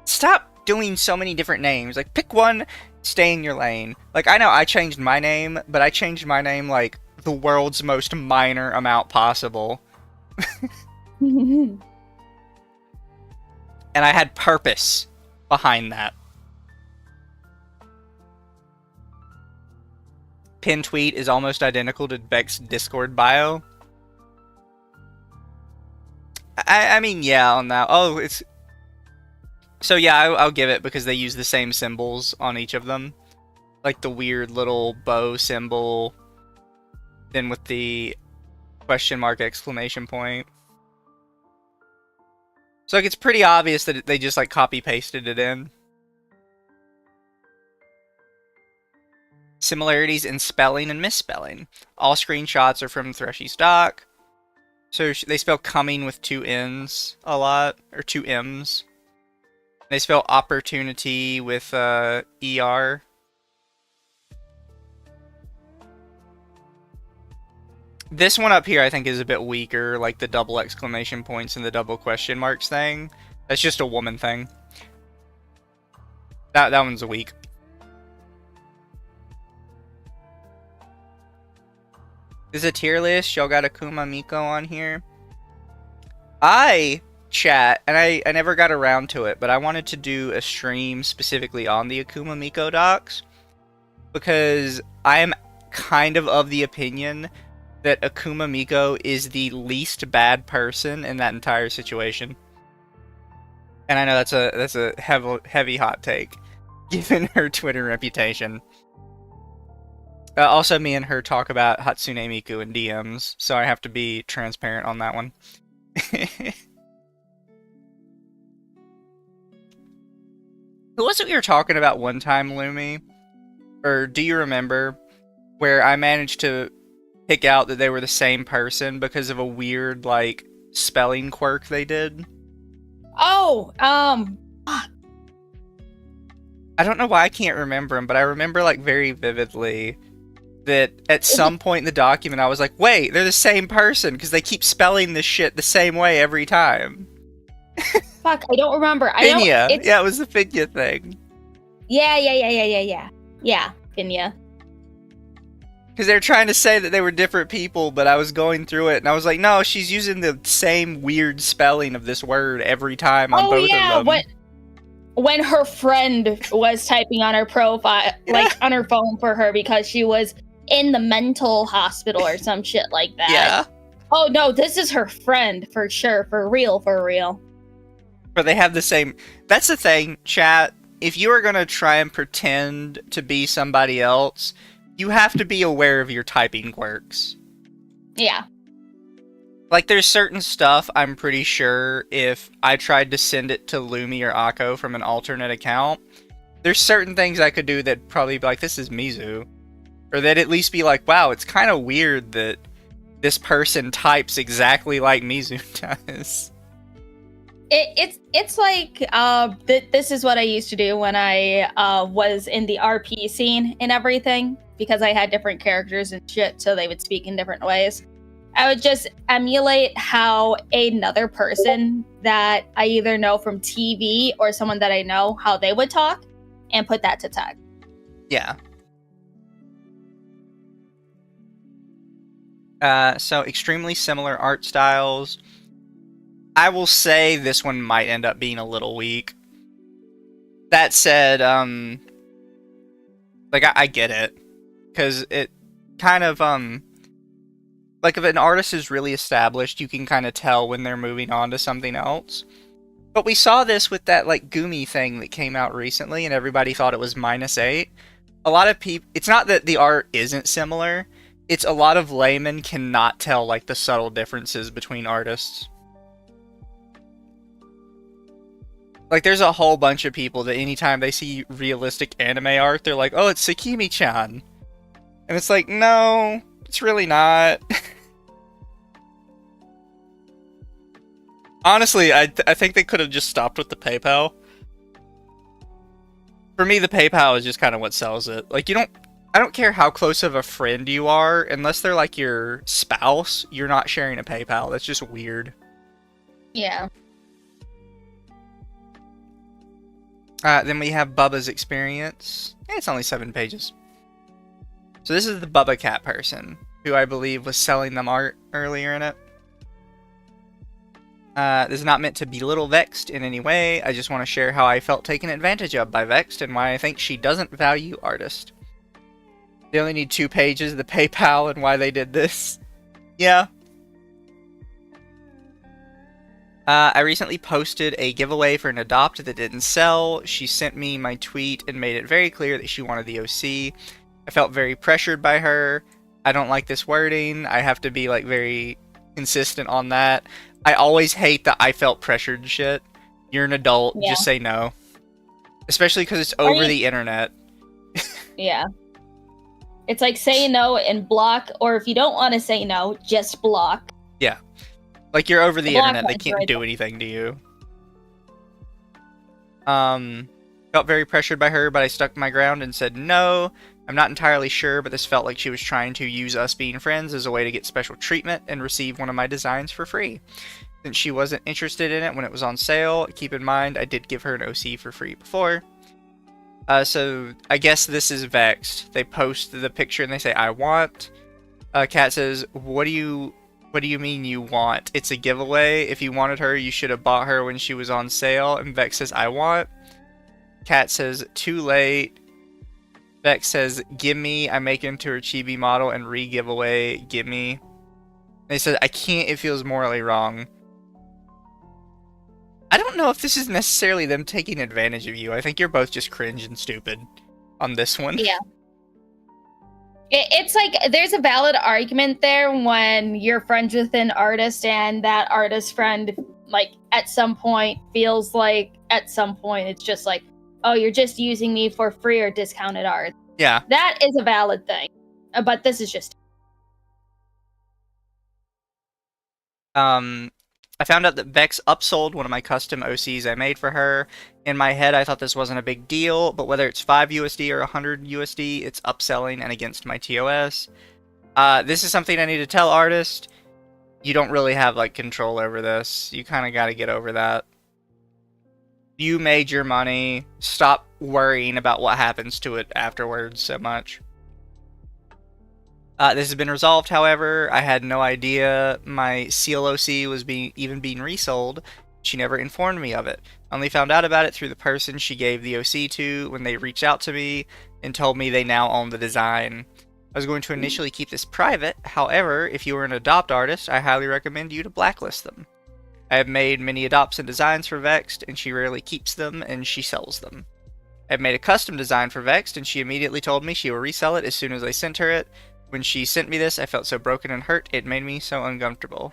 [SPEAKER 1] Stop doing so many different names. Like, pick one, stay in your lane. Like, I know I changed my name, but I changed my name, like, the world's most minor amount possible. And I had purpose behind that. Pin tweet is almost identical to Beck's Discord bio. I mean, yeah, on that. Oh, it's... So yeah, I'll give it because they use the same symbols on each of them. Like the weird little bow symbol. Then with the question mark exclamation point. So like, it's pretty obvious that they just like copy pasted it in. Similarities in spelling and misspelling. All screenshots are from Threshy's doc. So they spell coming with 2 N's a lot, or 2 M's. They spell opportunity with ER. This one up here I think is a bit weaker, like the double exclamation points and the double question marks thing. That's just a woman thing. That one's weak. This is a tier list. Y'all got Akuma Miko on here. Chat, and I never got around to it, but I wanted to do a stream specifically on the Akuma Miko docs. Because I am kind of the opinion that Akuma Miko is the least bad person in that entire situation. And I know that's a heavy hot take, given her Twitter reputation. Also, me and her talk about Hatsune Miku in DMs, so I have to be transparent on that one. Who was it we were talking about one time, Lumi? Or do you remember where I managed to pick out that they were the same person because of a weird, like, spelling quirk they did?
[SPEAKER 2] Oh,
[SPEAKER 1] I don't know why I can't remember them, but I remember, like, very vividly that at some point in the document I was like, wait, they're the same person, because they keep spelling this shit the same way every time.
[SPEAKER 2] Fuck, I don't remember.
[SPEAKER 1] Pinya. Yeah, it was the Pinya thing.
[SPEAKER 2] Yeah, Pinya.
[SPEAKER 1] Because they're trying to say that they were different people, but I was going through it, and I was like, no, she's using the same weird spelling of this word every time on both of them.
[SPEAKER 2] When her friend was typing on her profile, like, on her phone for her because she was in the mental hospital or some shit like that.
[SPEAKER 1] Yeah.
[SPEAKER 2] Oh, no, this is her friend, for sure, for real.
[SPEAKER 1] But they have the same... That's the thing, chat. If you are going to try and pretend to be somebody else, you have to be aware of your typing quirks.
[SPEAKER 2] Yeah.
[SPEAKER 1] Like, there's certain stuff I'm pretty sure if I tried to send it to Lumi or Akko from an alternate account, there's certain things I could do that'd probably be like, this is Mizu. Or they'd at least be like, wow, it's kind of weird that this person types exactly like Mizu does.
[SPEAKER 2] It's like, this is what I used to do when I was in the RP scene and everything, because I had different characters and shit, so they would speak in different ways. I would just emulate how another person that I either know from TV or someone that I know, how they would talk, and put that to text.
[SPEAKER 1] Yeah. So extremely similar art styles. I will say this one might end up being a little weak. That said, like I get it, because it kind of like if an artist is really established, you can kind of tell when they're moving on to something else. But we saw this with that like Gumi thing that came out recently, and everybody thought it was -8. A lot of people, it's not that the art isn't similar, it's a lot of laymen cannot tell like the subtle differences between artists. Like there's a whole bunch of people that anytime they see realistic anime art, they're like, oh, it's Sakimi-chan. And it's like, no, it's really not. Honestly, I think they could have just stopped with the PayPal. For me, the PayPal is just kind of what sells it. Like, I don't care how close of a friend you are, unless they're like your spouse, you're not sharing a PayPal. That's just weird.
[SPEAKER 2] Yeah.
[SPEAKER 1] Then we have Bubba's experience. It's only 7 pages. So this is the Bubba cat person, who I believe was selling them art earlier in it. This is not meant to belittle Vexed in any way. I just want to share how I felt taken advantage of by Vexed and why I think she doesn't value artists. They only need 2 pages, the PayPal and why they did this. Yeah. I recently posted a giveaway for an adopt that didn't sell. She sent me my tweet and made it very clear that she wanted the OC. I felt very pressured by her. I don't like this wording. I have to be like very consistent on that. I always hate that I felt pressured shit. You're an adult, just say no. Especially because it's over the internet.
[SPEAKER 2] Yeah. It's like say no and block, or if you don't want to say no, just block.
[SPEAKER 1] Yeah. Like you're over the internet, they can't do anything to you. Felt very pressured by her, but I stuck my ground and said no. I'm not entirely sure, but this felt like she was trying to use us being friends as a way to get special treatment and receive one of my designs for free. Since she wasn't interested in it when it was on sale, keep in mind I did give her an OC for free before. So I guess this is Vexed. They post the picture and they say, I want. Cat says, what do you mean you want? It's a giveaway. If you wanted her, you should have bought her when she was on sale. And Vex says, I want. Cat says, too late. Vex says, gimme. I make into her chibi model and re-giveaway. Gimme. They said, I can't. It feels morally wrong. I don't know if this is necessarily them taking advantage of you. I think you're both just cringe and stupid on this one.
[SPEAKER 2] Yeah. It's like there's a valid argument there when you're friends with an artist and that artist friend, like, at some point feels like at some point it's just like, oh, you're just using me for free or discounted art.
[SPEAKER 1] Yeah.
[SPEAKER 2] That is a valid thing. But this is just...
[SPEAKER 1] I found out that Vex upsold one of my custom OCs I made for her. In my head, I thought this wasn't a big deal, but whether it's 5 USD or 100 USD, it's upselling and against my TOS. This is something I need to tell artists. You don't really have, like, control over this. You kind of got to get over that. You made your money. Stop worrying about what happens to it afterwards so much. This has been resolved, however. I had no idea my Seal OC was even being resold. She never informed me of it. Only found out about it through the person she gave the OC to when they reached out to me and told me they now own the design. I was going to initially keep this private. However, if you are an adopt artist, I highly recommend you to blacklist them. I have made many adopts and designs for Vexed, and she rarely keeps them, and she sells them. I have made a custom design for Vexed, and she immediately told me she will resell it as soon as I sent her it. When she sent me this, I felt so broken and hurt, it made me so uncomfortable.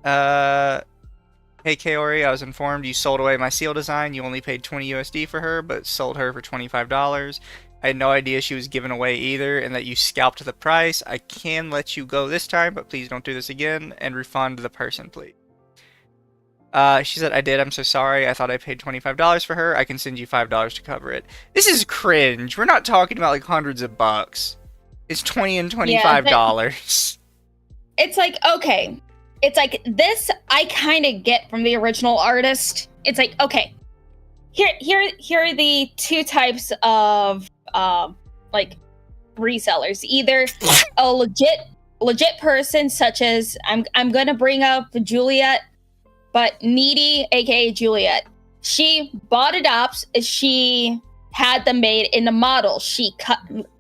[SPEAKER 1] Hey Kaori, I was informed you sold away my seal design. You only paid 20 USD for her, but sold her for $25. I had no idea she was given away either, and that you scalped the price. I can let you go this time, but please don't do this again, and refund the person, please. She said, I did, I'm so sorry. I thought I paid $25 for her. I can send you $5 to cover it. This is cringe. We're not talking about like hundreds of bucks. It's $20 and $25.
[SPEAKER 2] It's like, okay. It's like, this I kind of get from the original artist. It's like, okay. Here are the 2 types of, like, resellers. Either a legit person, such as, I'm gonna bring up Juliet, but needy, aka Juliet. She bought adopts. She had them made into models.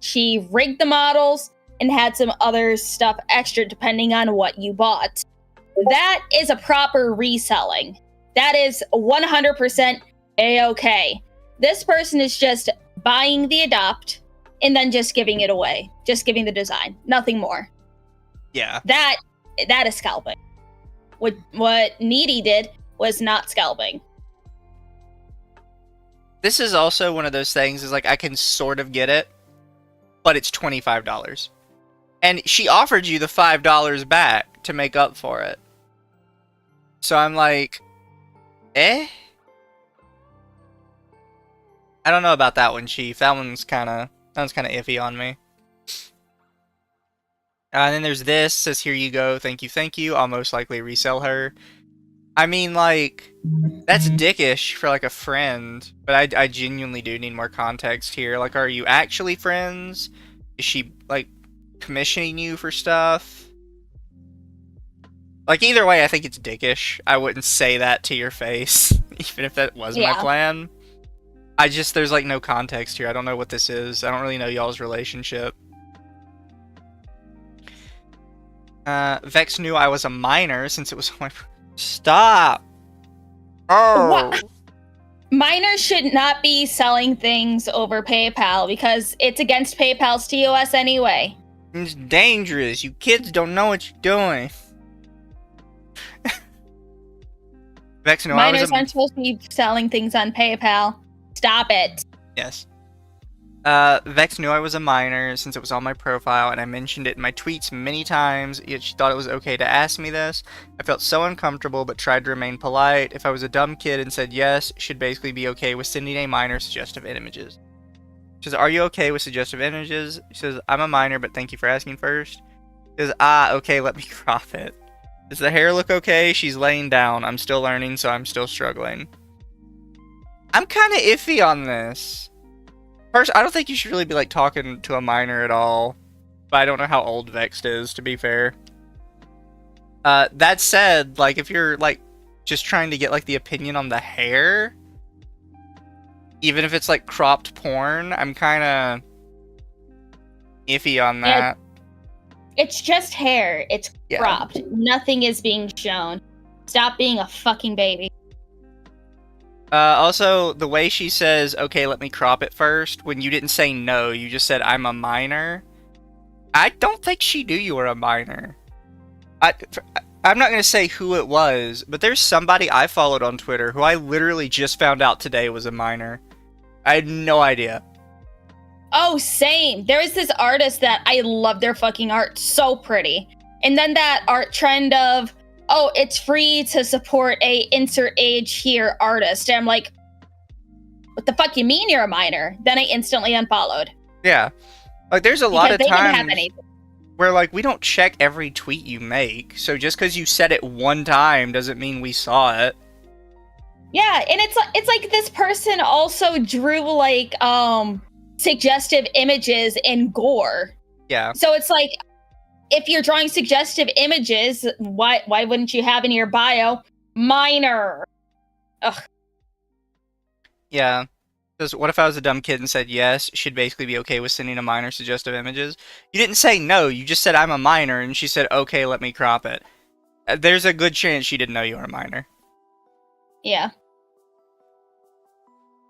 [SPEAKER 2] She rigged the models and had some other stuff extra depending on what you bought. That is a proper reselling. That is 100% a-okay. This person is just buying the adopt and then just giving it away. Just giving the design. Nothing more.
[SPEAKER 1] Yeah.
[SPEAKER 2] That is scalping. What Needy did was not scalping.
[SPEAKER 1] This is also one of those things, is like, I can sort of get it, but it's $25. And she offered you the $5 back to make up for it. So I'm like, I don't know about that one, Chief. That one's kind of iffy on me. And then there's this, says, here you go, thank you, I'll most likely resell her. I mean, like, that's dickish for, like, a friend, but I genuinely do need more context here. Like, are you actually friends? Is she, like, commissioning you for stuff? Like, either way, I think it's dickish. I wouldn't say that to your face, even if that was my plan. There's, like, no context here. I don't know what this is. I don't really know y'all's relationship. Vex knew I was a minor since it was my... Stop! Oh!
[SPEAKER 2] What? Minors should not be selling things over PayPal because it's against PayPal's TOS anyway.
[SPEAKER 1] It's dangerous. You kids don't know what you're doing. Vex knew
[SPEAKER 2] Minors aren't supposed to be selling things on PayPal. Stop it.
[SPEAKER 1] Yes. Vex knew I was a minor since it was on my profile, and I mentioned it in my tweets many times, yet she thought it was okay to ask me this. I felt so uncomfortable, but tried to remain polite. If I was a dumb kid and said yes, she'd basically be okay with sending a minor suggestive images. She says, are you okay with suggestive images? She says, I'm a minor, but thank you for asking first. She says, okay, let me crop it. Does the hair look okay? She's laying down. I'm still learning, so I'm still struggling. I'm kind of iffy on this. First, I don't think you should really be, like, talking to a minor at all. But I don't know how old Vexed is, to be fair. That said, like, if you're, like, just trying to get, like, the opinion on the hair, even if it's, like, cropped porn, I'm kind of iffy on that.
[SPEAKER 2] It's just hair. It's cropped. Yeah. Nothing is being shown. Stop being a fucking baby.
[SPEAKER 1] Also, the way she says, okay, let me crop it first, when you didn't say no, you just said, I'm a minor. I don't think she knew you were a minor. I'm not going to say who it was, but there's somebody I followed on Twitter who I literally just found out today was a minor. I had no idea.
[SPEAKER 2] Oh, same. There was this artist that I love their fucking art. So pretty. And then that art trend of, oh, it's free to support a insert age here artist. And I'm like, what the fuck you mean you're a minor? Then I instantly unfollowed.
[SPEAKER 1] Yeah. Like, there's a lot of times where, like, we don't check every tweet you make. So just because you said it one time doesn't mean we saw it.
[SPEAKER 2] Yeah, and it's like this person also drew, like, suggestive images and gore.
[SPEAKER 1] Yeah.
[SPEAKER 2] So it's like, if you're drawing suggestive images, why wouldn't you have in your bio minor? Ugh.
[SPEAKER 1] Yeah. Because what if I was a dumb kid and said yes, she'd basically be okay with sending a minor suggestive images? You didn't say no, you just said I'm a minor, and she said, okay, let me crop it. There's a good chance she didn't know you were a minor.
[SPEAKER 2] Yeah.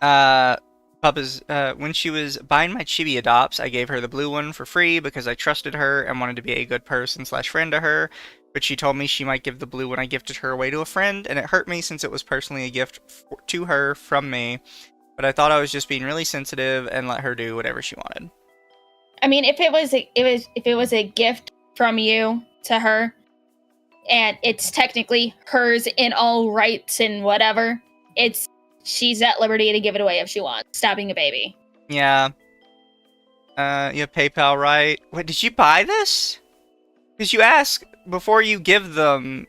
[SPEAKER 1] Bubba's, when she was buying my chibi adopts, I gave her the blue one for free because I trusted her and wanted to be a good person / friend to her, but she told me she might give the blue one I gifted her away to a friend, and it hurt me since it was personally a gift to her from me, but I thought I was just being really sensitive and let her do whatever she wanted.
[SPEAKER 2] I mean, if it was a gift from you to her, and it's technically hers in all rights and whatever, she's at liberty to give it away if she wants. Stop being a baby.
[SPEAKER 1] Yeah. You have PayPal, right? Wait, did you buy this? Because you ask before you give them,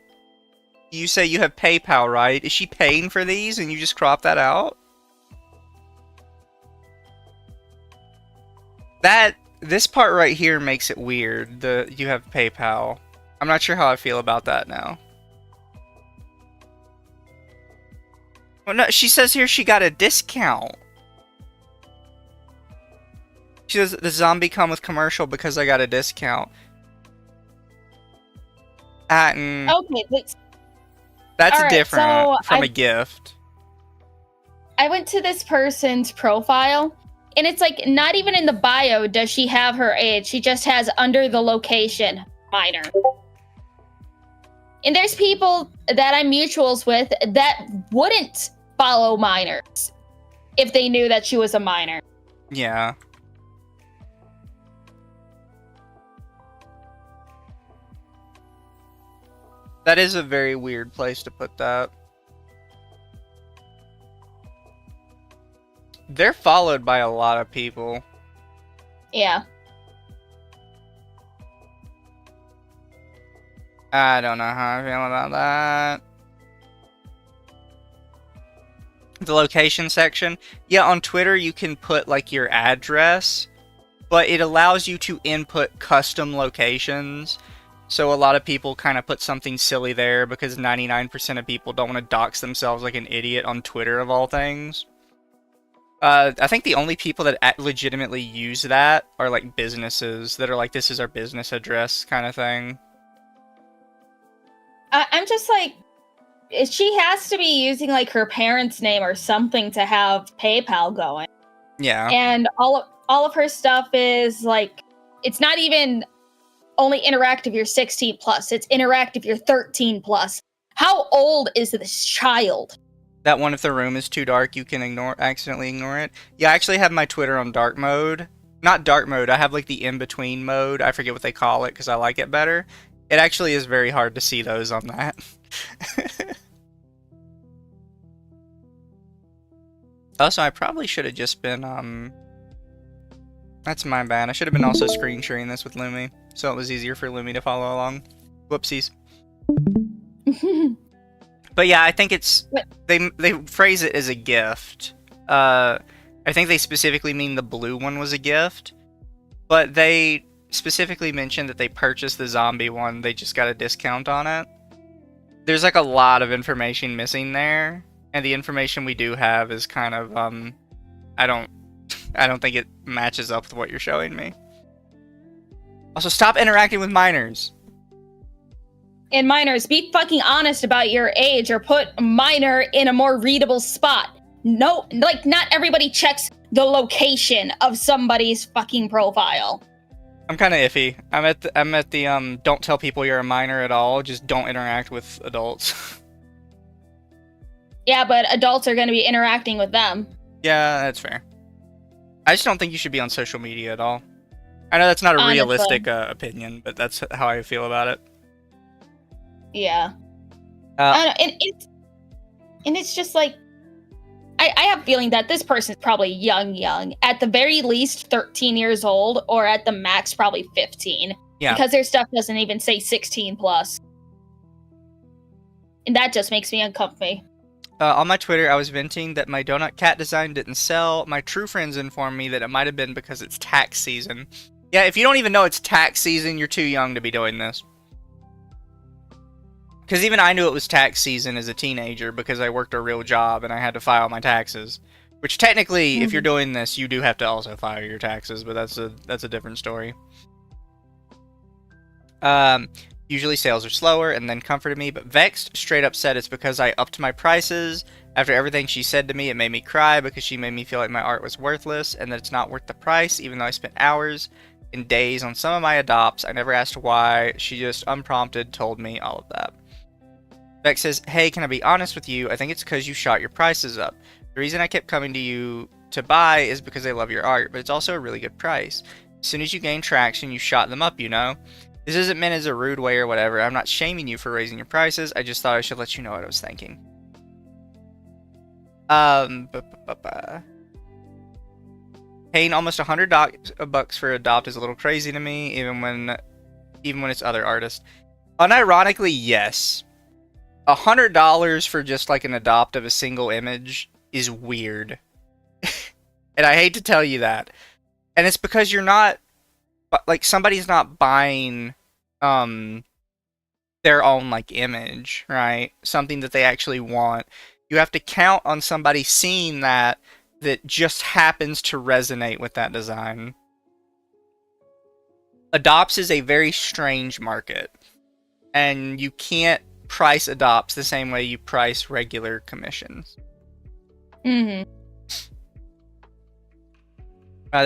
[SPEAKER 1] you say you have PayPal, right? Is she paying for these and you just crop that out? This part right here makes it weird. You have PayPal. I'm not sure how I feel about that now. Well, no, she says here she got a discount. She says the zombie come with commercial because I got a discount.
[SPEAKER 2] Okay,
[SPEAKER 1] that's
[SPEAKER 2] right,
[SPEAKER 1] different
[SPEAKER 2] so
[SPEAKER 1] from a gift.
[SPEAKER 2] I went to this person's profile, and it's like not even in the bio does she have her age. She just has under the location minor. And there's people that I'm mutuals with that wouldn't follow minors if they knew that she was a minor.
[SPEAKER 1] Yeah. That is a very weird place to put that. They're followed by a lot of people.
[SPEAKER 2] Yeah.
[SPEAKER 1] I don't know how I feel about that. The location section. Yeah, on Twitter you can put like your address, but it allows you to input custom locations. So a lot of people kind of put something silly there because 99% of people don't want to dox themselves like an idiot on Twitter of all things. I think the only people that legitimately use that are like businesses that are like, this is our business address kind of thing.
[SPEAKER 2] I'm just like, she has to be using like her parents' name or something to have PayPal going.
[SPEAKER 1] Yeah.
[SPEAKER 2] And all of her stuff is like, it's not even only interact if you're 16 plus. It's interact if you're 13 plus. How old is this child?
[SPEAKER 1] That one, if the room is too dark, you can accidentally ignore it. Yeah, I actually have my Twitter on dark mode. Not dark mode, I have like the in-between mode. I forget what they call it because I like it better. It actually is very hard to see those on that. Also, I probably should have just been, that's my bad. I should have been also screen sharing this with Lumi, so it was easier for Lumi to follow along. Whoopsies. But yeah, I think it's... They phrase it as a gift. I think they specifically mean the blue one was a gift. But they specifically mentioned that they purchased the zombie one. They just got a discount on it. There's like a lot of information missing there. And the information we do have is kind of... I don't think it matches up with what you're showing me. Also, stop interacting with minors.
[SPEAKER 2] And minors, be fucking honest about your age or put minor in a more readable spot. No, like, not everybody checks the location of somebody's fucking profile.
[SPEAKER 1] I'm kind of iffy. I'm at the don't tell people you're a minor at all. Just don't interact with adults.
[SPEAKER 2] Yeah, but adults are going to be interacting with them.
[SPEAKER 1] Yeah, that's fair. I just don't think you should be on social media at all. I know that's not a realistic opinion, but that's how I feel about it.
[SPEAKER 2] Yeah. And it's just like, I have a feeling that this person's probably young. At the very least, 13 years old, or at the max, probably 15.
[SPEAKER 1] Yeah.
[SPEAKER 2] Because their stuff doesn't even say 16 plus. And that just makes me uncomfy.
[SPEAKER 1] On my Twitter, I was venting that my donut cat design didn't sell. My true friends informed me that it might have been because it's tax season. Yeah, if you don't even know it's tax season, you're too young to be doing this. Because even I knew it was tax season as a teenager because I worked a real job and I had to file my taxes. Which technically, if you're doing this, you do have to also file your taxes, but that's a different story. Usually sales are slower and then comforted me, but Vexed straight up said it's because I upped my prices. After everything she said to me, it made me cry because she made me feel like my art was worthless and that it's not worth the price, even though I spent hours and days on some of my adopts. I never asked why. She just unprompted told me all of that. Vex says, hey, can I be honest with you? I think it's because you shot your prices up. The reason I kept coming to you to buy is because I love your art, but it's also a really good price. As soon as you gain traction, you shot them up, you know? This isn't meant as a rude way or whatever. I'm not shaming you for raising your prices. I just thought I should let you know what I was thinking. Paying almost $100 for Adopt is a little crazy to me, even when it's other artists. Unironically, yes. $100 for just like an adopt of a single image is weird. And I hate to tell you that. And it's because you're not, like, somebody's not buying their own like image, right? Something that they actually want. You have to count on somebody seeing that just happens to resonate with that design. Adopts is a very strange market, and you can't price adopts the same way you price regular commissions. They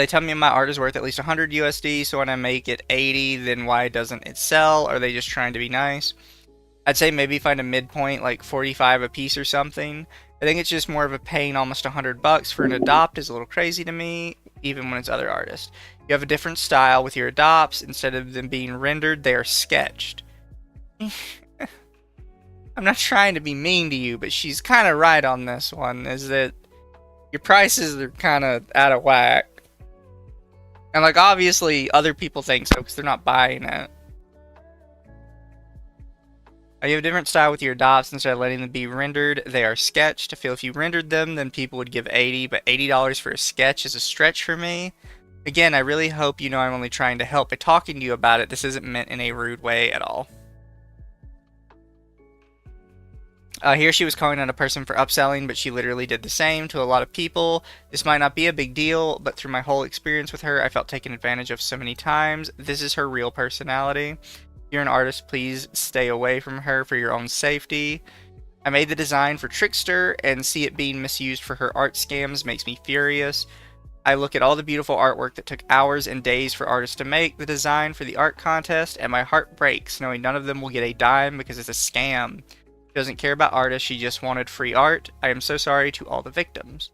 [SPEAKER 1] tell me my art is worth at least 100 USD, so when I make it 80, then why doesn't it sell? Are they just trying to be nice? I'd say maybe find a midpoint, like 45 a piece or something. I think it's just more of a paying almost $100 for an adopt is a little crazy to me, even when it's other artists. You have a different style with your adopts. Instead of them being rendered, they are sketched. I'm not trying to be mean to you, but she's kind of right on this one, is that your prices are kind of out of whack. And, like, obviously, other people think so because they're not buying it. You have a different style with your adopts. Instead of letting them be rendered, they are sketched. I feel if you rendered them, then people would give 80, but $80 for a sketch is a stretch for me. Again, I really hope you know I'm only trying to help by talking to you about it. This isn't meant in a rude way at all. Here she was calling out a person for upselling, but she literally did the same to a lot of people. This might not be a big deal, but through my whole experience with her, I felt taken advantage of so many times. This is her real personality. If you're an artist, please stay away from her for your own safety. I made the design for Trickster, and see it being misused for her art scams makes me furious. I look at all the beautiful artwork that took hours and days for artists to make the design for the art contest, and my heart breaks knowing none of them will get a dime because it's a scam. She doesn't care about artists, she just wanted free art. I am so sorry to all the victims.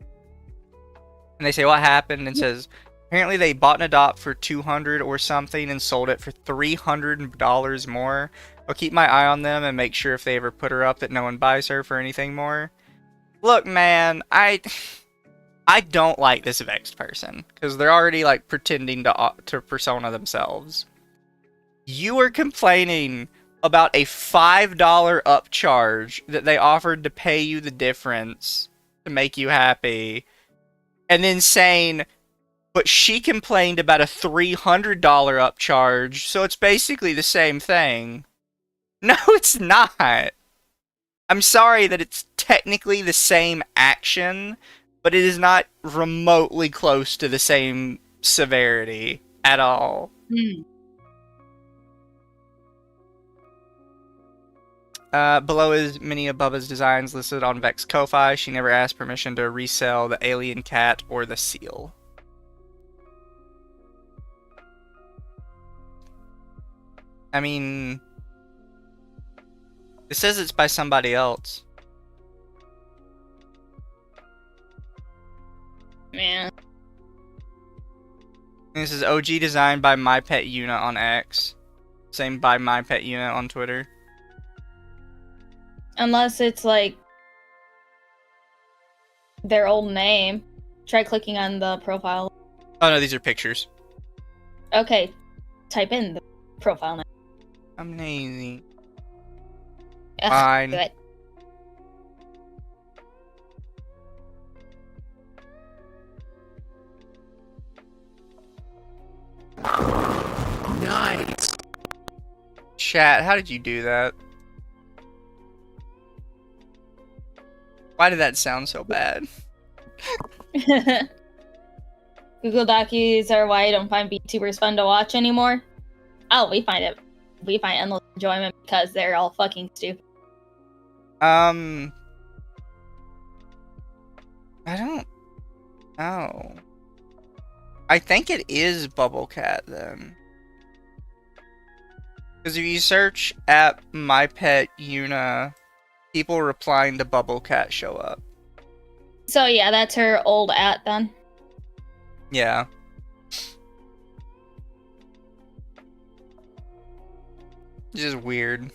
[SPEAKER 1] And they say what happened, and says, apparently they bought an adopt for $200 or something and sold it for $300 more. I'll keep my eye on them and make sure if they ever put her up that no one buys her for anything more. Look, man, I don't like this vexed person, because they're already, like, pretending to persona themselves. You are complaining about a $5 upcharge that they offered to pay you the difference to make you happy, and then saying, but she complained about a $300 upcharge, so it's basically the same thing. No, it's not. I'm sorry that it's technically the same action, but it is not remotely close to the same severity at all. Below is many of Bubba's designs listed on Vex Ko-Fi. She never asked permission to resell the alien cat or the seal. I mean, it says it's by somebody else.
[SPEAKER 2] Man.
[SPEAKER 1] This is OG designed by My Pet Yuna on X. Same by My Pet Yuna on Twitter.
[SPEAKER 2] Unless it's like their old name. Try clicking on the profile.
[SPEAKER 1] Oh no, these are pictures.
[SPEAKER 2] Okay, type in the profile name.
[SPEAKER 1] Amazing.
[SPEAKER 2] Ugh,
[SPEAKER 1] Fine.
[SPEAKER 2] Good.
[SPEAKER 3] Nice.
[SPEAKER 1] Chat, how did you do that? Why did that sound so bad?
[SPEAKER 2] Google Dockies are why I don't find VTubers fun to watch anymore. Oh, we find endless enjoyment because they're all fucking stupid.
[SPEAKER 1] I don't know. I think it is Bubble Cat then. Because if you search at My Pet Yuna, people replying to Bubble Cat show up.
[SPEAKER 2] So yeah, that's her old @ then.
[SPEAKER 1] Yeah. It's just weird.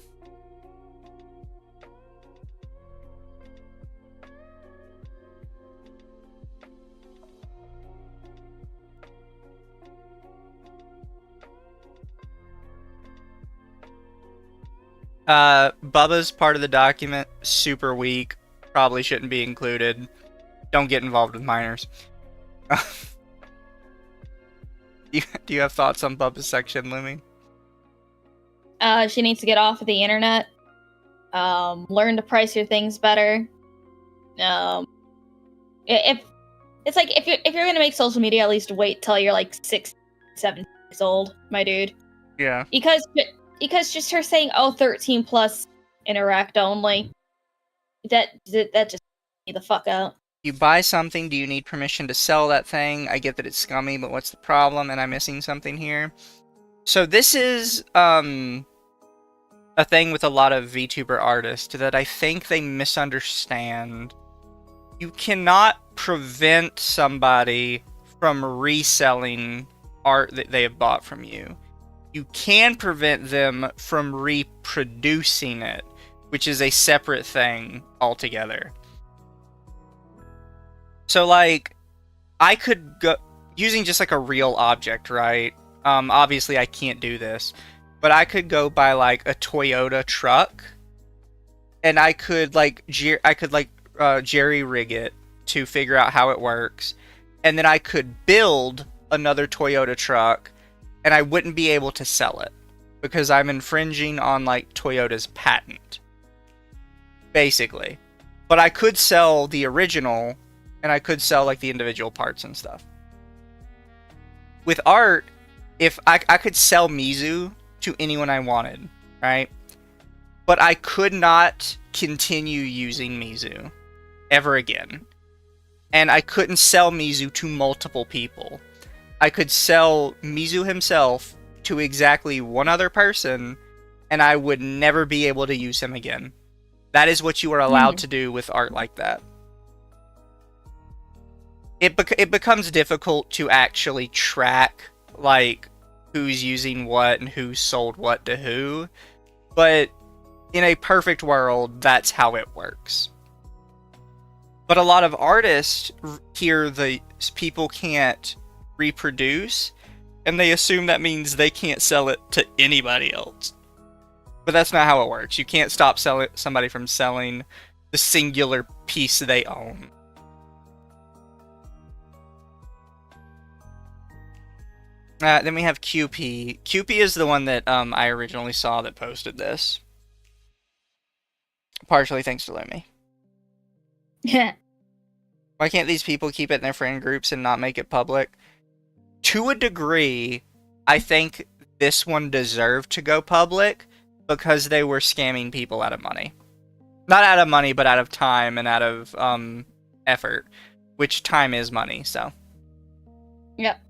[SPEAKER 1] Bubba's part of the document, super weak, probably shouldn't be included. Don't get involved with minors. Do you have thoughts on Bubba's section, Lumi?
[SPEAKER 2] She needs to get off of the internet. Learn to price your things better. If it's like if you're gonna make social media, at least wait till you're like 6, 7 years old, my dude.
[SPEAKER 1] Yeah.
[SPEAKER 2] Because just her saying 13 plus interact only, that just me the fuck out.
[SPEAKER 1] You buy something, do you need permission to sell that thing? I get that it's scummy, but what's the problem? And I'm missing something here. So this is a thing with a lot of VTuber artists that I think they misunderstand. You cannot prevent somebody from reselling art that they have bought from you. You can prevent them from reproducing it, which is a separate thing altogether. So, like, I could go using just like a real object, right? Obviously I can't do this, but I could go buy like a Toyota truck, and I could jerry rig it to figure out how it works, and then I could build another Toyota truck, and I wouldn't be able to sell it because I'm infringing on like Toyota's patent, basically. But I could sell the original, and I could sell like the individual parts and stuff. With art, if I could sell Mizu to anyone I wanted, right? But I could not continue using Mizu ever again. And I couldn't sell Mizu to multiple people. I could sell Mizu himself to exactly one other person, and I would never be able to use him again. That is what you are allowed to do with art like that. It becomes difficult to actually track, like, who's using what and who sold what to who, but in a perfect world, that's how it works. But a lot of artists hear the people can't reproduce, and they assume that means they can't sell it to anybody else. But that's not how it works. You can't stop somebody from selling the singular piece they own. Then we have QP. QP is the one that I originally saw that posted this. Partially thanks to Lumi.
[SPEAKER 2] Yeah.
[SPEAKER 1] Why can't these people keep it in their friend groups and not make it public? To a degree, I think this one deserved to go public because they were scamming people out of money. Not out of money, but out of time and out of effort, which time is money, so.
[SPEAKER 2] Yep.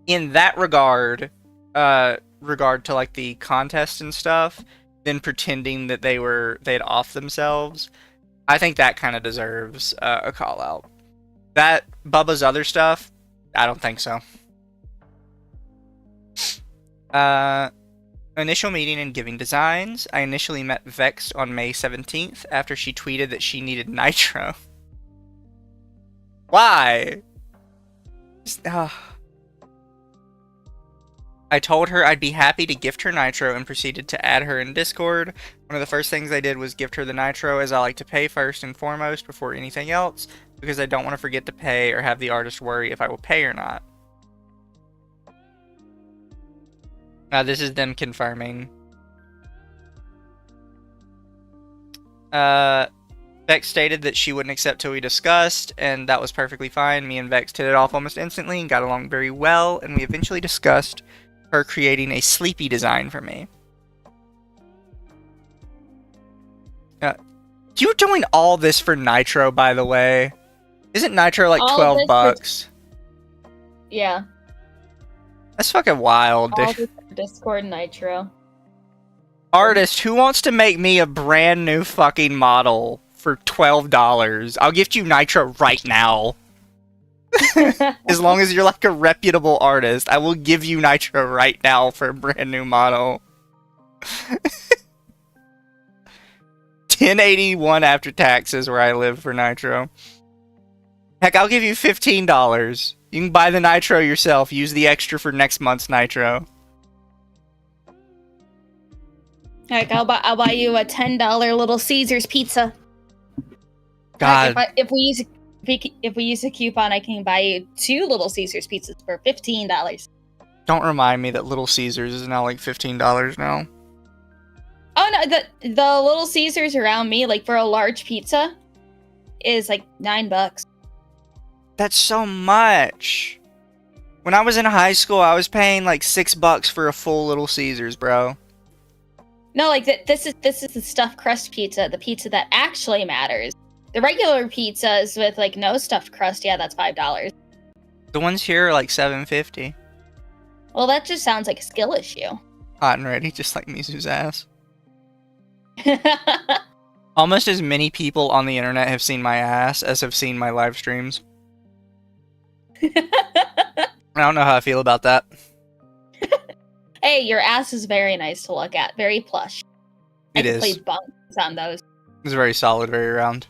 [SPEAKER 1] In that regard to like the contest and stuff, then pretending that they'd off themselves, I think that kind of deserves a call out. That Bubba's other stuff, I don't think so. Initial meeting and giving designs. I initially met Vexed on May 17th after she tweeted that she needed nitro. Why? I told her I'd be happy to gift her nitro and proceeded to add her in Discord. One of the first things I did was gift her the nitro, as I like to pay first and foremost before anything else, because I don't want to forget to pay or have the artist worry if I will pay or not. This is them confirming. Vex stated that she wouldn't accept till we discussed, and that was perfectly fine. Me and Vex hit it off almost instantly and got along very well, and we eventually discussed her creating a sleepy design for me. You're doing all this for Nitro, by the way. Isn't Nitro like all $12?
[SPEAKER 2] Yeah.
[SPEAKER 1] That's fucking wild.
[SPEAKER 2] All this for Discord Nitro.
[SPEAKER 1] Artist, who wants to make me a brand new fucking model for $12? I'll gift you Nitro right now. As long as you're like a reputable artist, I will give you Nitro right now for a brand new model. 1081 after taxes where I live for Nitro. Heck, I'll give you $15. You can buy the Nitro yourself. Use the extra for next month's Nitro.
[SPEAKER 2] Heck, I'll buy you a $10 Little Caesars pizza.
[SPEAKER 1] God.
[SPEAKER 2] If we use a coupon, I can buy you 2 Little Caesars pizzas for $15.
[SPEAKER 1] Don't remind me that Little Caesars is now like $15 now.
[SPEAKER 2] Oh no, the Little Caesars around me, like for a large pizza, is like $9.
[SPEAKER 1] That's so much. When I was in high school, I was paying like $6 for a full Little Caesars, bro.
[SPEAKER 2] No, like this is the stuffed crust pizza, the pizza that actually matters. The regular pizzas with like no stuffed crust, yeah, that's $5.
[SPEAKER 1] The ones here are like $7.50.
[SPEAKER 2] Well, that just sounds like a skill issue.
[SPEAKER 1] Hot and ready, just like Mizu's ass. Almost as many people on the internet have seen my ass as have seen my live streams. I don't know how I feel about that.
[SPEAKER 2] Hey, your ass is very nice to look at. Very plush.
[SPEAKER 1] It
[SPEAKER 2] I
[SPEAKER 1] is.
[SPEAKER 2] played bunks on those.
[SPEAKER 1] It's very solid, very round.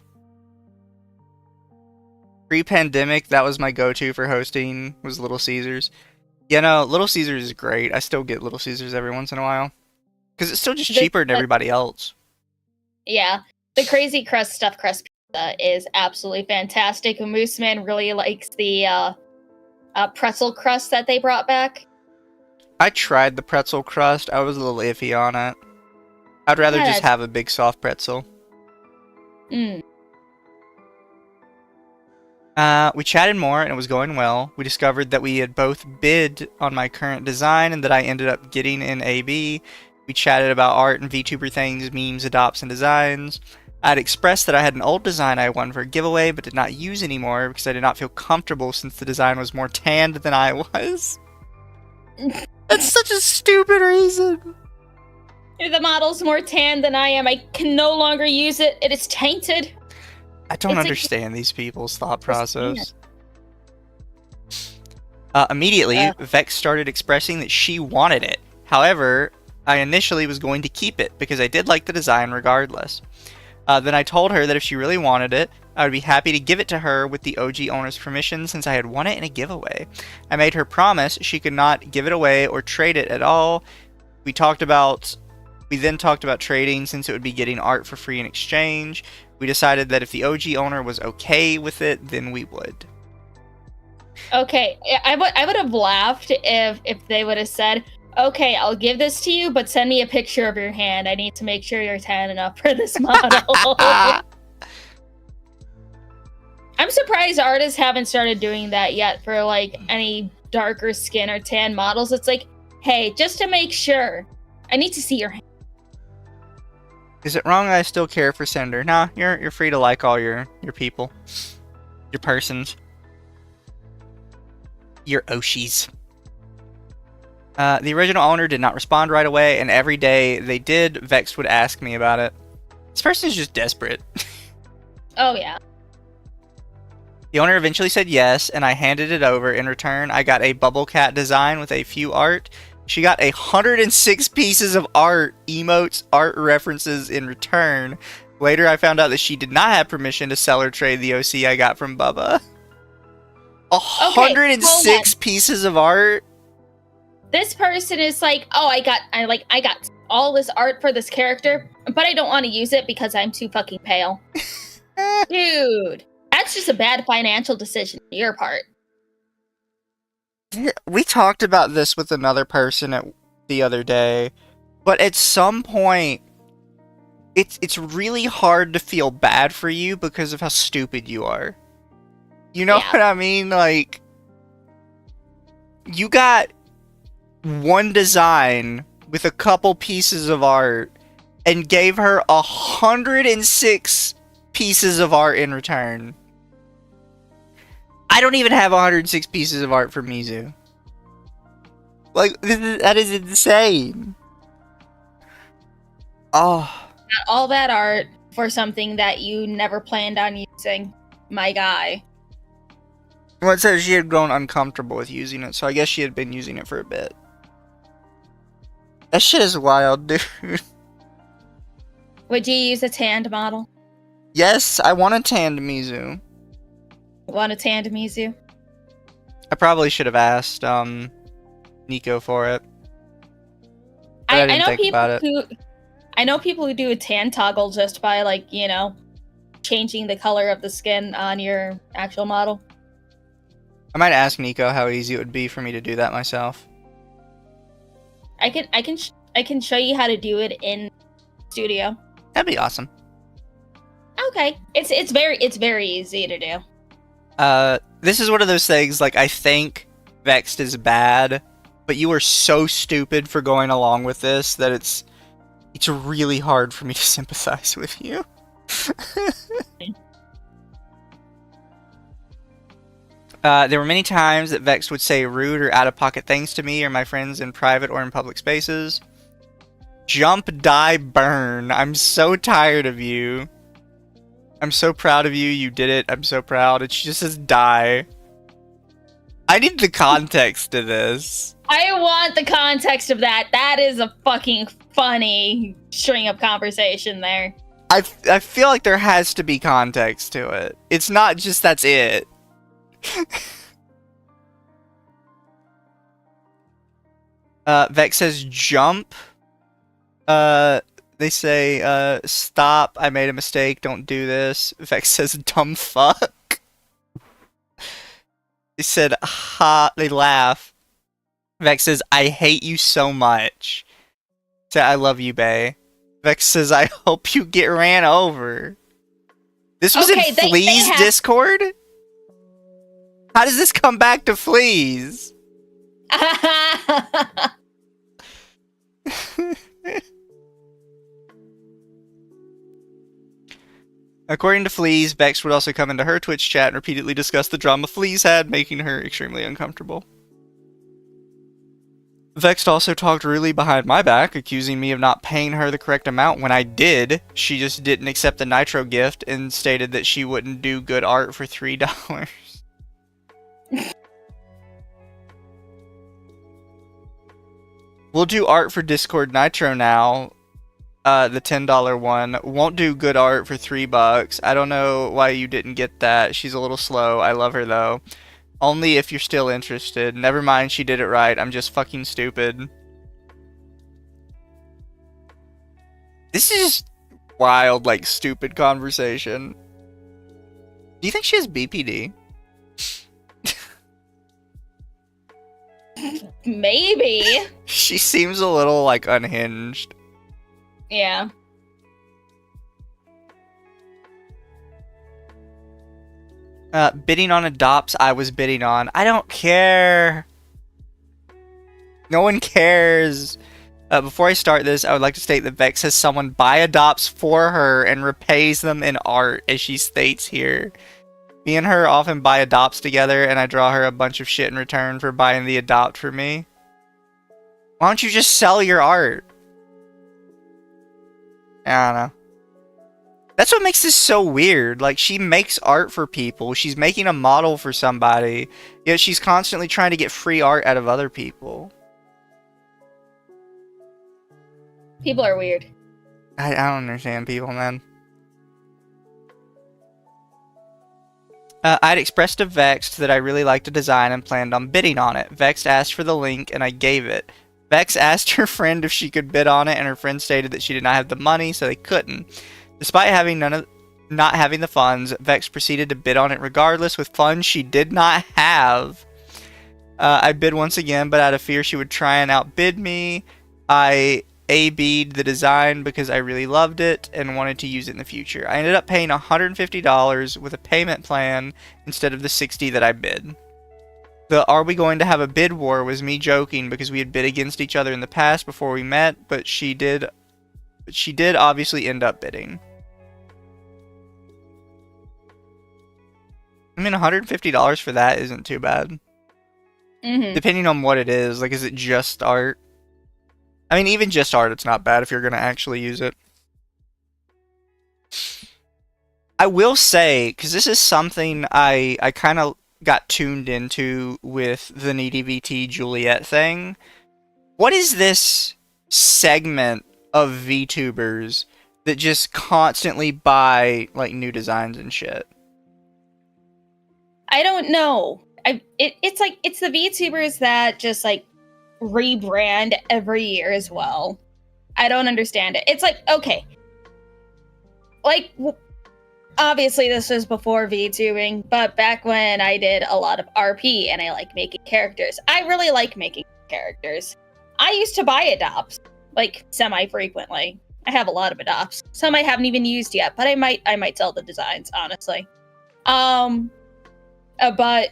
[SPEAKER 1] Pre-pandemic, that was my go-to for hosting, was Little Caesars. You know, Little Caesars is great. I still get Little Caesars every once in a while. Because it's still just cheaper than everybody else.
[SPEAKER 2] Yeah. The Crazy Crust Stuffed Crust Pizza is absolutely fantastic. Mooseman really likes the pretzel crust that they brought back.
[SPEAKER 1] I tried the pretzel crust. I was a little iffy on it. I'd rather just have a big soft pretzel.
[SPEAKER 2] Mm.
[SPEAKER 1] We chatted more and it was going well. We discovered that we had both bid on my current design and that I ended up getting in AB. We chatted about art and VTuber things, memes, adopts, and designs. I had expressed that I had an old design I won for a giveaway but did not use anymore because I did not feel comfortable since the design was more tanned than I was. That's such a stupid reason.
[SPEAKER 2] The model's more tan than I am. I can no longer use it. It is tainted.
[SPEAKER 1] I don't understand these people's thought process. Immediately, Vex started expressing that she wanted it. However, I initially was going to keep it because I did like the design regardless. Then I told her that if she really wanted it, I would be happy to give it to her with the OG owner's permission since I had won it in a giveaway. I made her promise she could not give it away or trade it at all. We then talked about trading since it would be getting art for free in exchange. We decided that if the OG owner was okay with it, then we would.
[SPEAKER 2] Okay, I would have laughed if they would have said, okay, I'll give this to you, but send me a picture of your hand. I need to make sure you're tan enough for this model. I'm surprised artists haven't started doing that yet for like any darker skin or tan models. It's like, hey, just to make sure, I need to see your hand.
[SPEAKER 1] Is it wrong that I still care for Cinder? Nah, you're free to like all your people. Your persons. Your Oshis. The original owner did not respond right away, and every day they did, Vex would ask me about it. This person is just desperate.
[SPEAKER 2] Oh, yeah.
[SPEAKER 1] The owner eventually said yes, and I handed it over. In return, I got a bubble cat design with a few art. She got 106 pieces of art, emotes, art references in return. Later, I found out that she did not have permission to sell or trade the OC I got from Bubba. 106 pieces of art?
[SPEAKER 2] This person is like, oh, I got all this art for this character, but I don't want to use it because I'm too fucking pale. Dude, that's just a bad financial decision on your part.
[SPEAKER 1] We talked about this with another person the other day, but at some point, it's really hard to feel bad for you because of how stupid you are. You know what I mean? Like, you got one design with a couple pieces of art and gave her 106 pieces of art in return. I don't even have 106 pieces of art for Mizu. Like, that is insane. Oh.
[SPEAKER 2] Got all that art for something that you never planned on using, my guy.
[SPEAKER 1] Well, it says she had grown uncomfortable with using it, so I guess she had been using it for a bit. That shit is wild, dude.
[SPEAKER 2] Would you use a tanned model?
[SPEAKER 1] Yes, I want a tanned Mizu.
[SPEAKER 2] Want a tanned Mizu?
[SPEAKER 1] I probably should have asked Nico for it.
[SPEAKER 2] I know people who do a tan toggle just by, like, you know, changing the color of the skin on your actual model.
[SPEAKER 1] I might ask Nico how easy it would be for me to do that myself.
[SPEAKER 2] I can show you how to do it in Studio.
[SPEAKER 1] That'd be awesome.
[SPEAKER 2] Okay, it's very easy to do.
[SPEAKER 1] This is one of those things, like, I think Vexed is bad, but you are so stupid for going along with this that it's really hard for me to sympathize with you. There were many times that Vexed would say rude or out-of-pocket things to me or my friends in private or in public spaces. Jump, die, burn. I'm so tired of you. I'm so proud of you. You did it. I'm so proud. And she just says die. I need the context to this.
[SPEAKER 2] I want the context of that. That is a fucking funny string of conversation there.
[SPEAKER 1] I feel like there has to be context to it. It's not just that's it. Vex says jump. They say, stop, I made a mistake, don't do this. Vex says dumb fuck. They said, ha, they laugh. Vex says, I hate you so much. Say, I love you, bae. Vex says, I hope you get ran over. This was in Flea's Discord? How does this come back to Flea's? According to Fleas, Vex would also come into her Twitch chat and repeatedly discuss the drama Fleas had, making her extremely uncomfortable. Vex also talked rudely behind my back, accusing me of not paying her the correct amount when I did. She just didn't accept the Nitro gift and stated that she wouldn't do good art for $3. We'll do art for Discord Nitro now. The $10 one. Won't do good art for $3. I don't know why you didn't get that. She's a little slow. I love her though. Only if you're still interested. Never mind, she did it right. I'm just fucking stupid. This is wild, like, stupid conversation. Do you think she has BPD?
[SPEAKER 2] Maybe.
[SPEAKER 1] She seems a little, like, unhinged.
[SPEAKER 2] Yeah.
[SPEAKER 1] Bidding on adopts I was bidding on. I don't care. No one cares. Before I start this, I would like to state that Vex has someone buy adopts for her and repays them in art, as she states here. Me and her often buy adopts together, and I draw her a bunch of shit in return for buying the adopt for me. Why don't you just sell your art? I don't know. That's what makes this so weird. Like, she makes art for people. She's making a model for somebody. Yet she's constantly trying to get free art out of other people.
[SPEAKER 2] People are weird.
[SPEAKER 1] I don't understand people, man. I'd expressed to Vexed that I really liked the design and planned on bidding on it. Vexed asked for the link, and I gave it. Vex asked her friend if she could bid on it, and her friend stated that she did not have the money, so they couldn't. Despite having not having the funds, Vex proceeded to bid on it regardless, with funds she did not have. I bid once again, but out of fear she would try and outbid me, I A-B'd the design because I really loved it and wanted to use it in the future. I ended up paying $150 with a payment plan instead of the $60 that I bid. The "are we going to have a bid war" was me joking because we had bid against each other in the past before we met, but she did obviously end up bidding. I mean, $150 for that isn't too bad.
[SPEAKER 2] Mm-hmm.
[SPEAKER 1] Depending on what it is. Like, is it just art? I mean, even just art, it's not bad if you're going to actually use it. I will say, because this is something I kind of got tuned into with the Needy VT Juliet thing. What is this segment of VTubers that just constantly buy, like, new designs and shit?
[SPEAKER 2] I don't know. It's like, it's the VTubers that just, like, rebrand every year as well. I don't understand it. It's like, okay. Like, obviously this was before VTubing, but back when I did a lot of RP and I like making characters. I really like making characters. I used to buy adopts, like, semi-frequently. I have a lot of adopts. Some I haven't even used yet, but I might sell the designs, honestly. But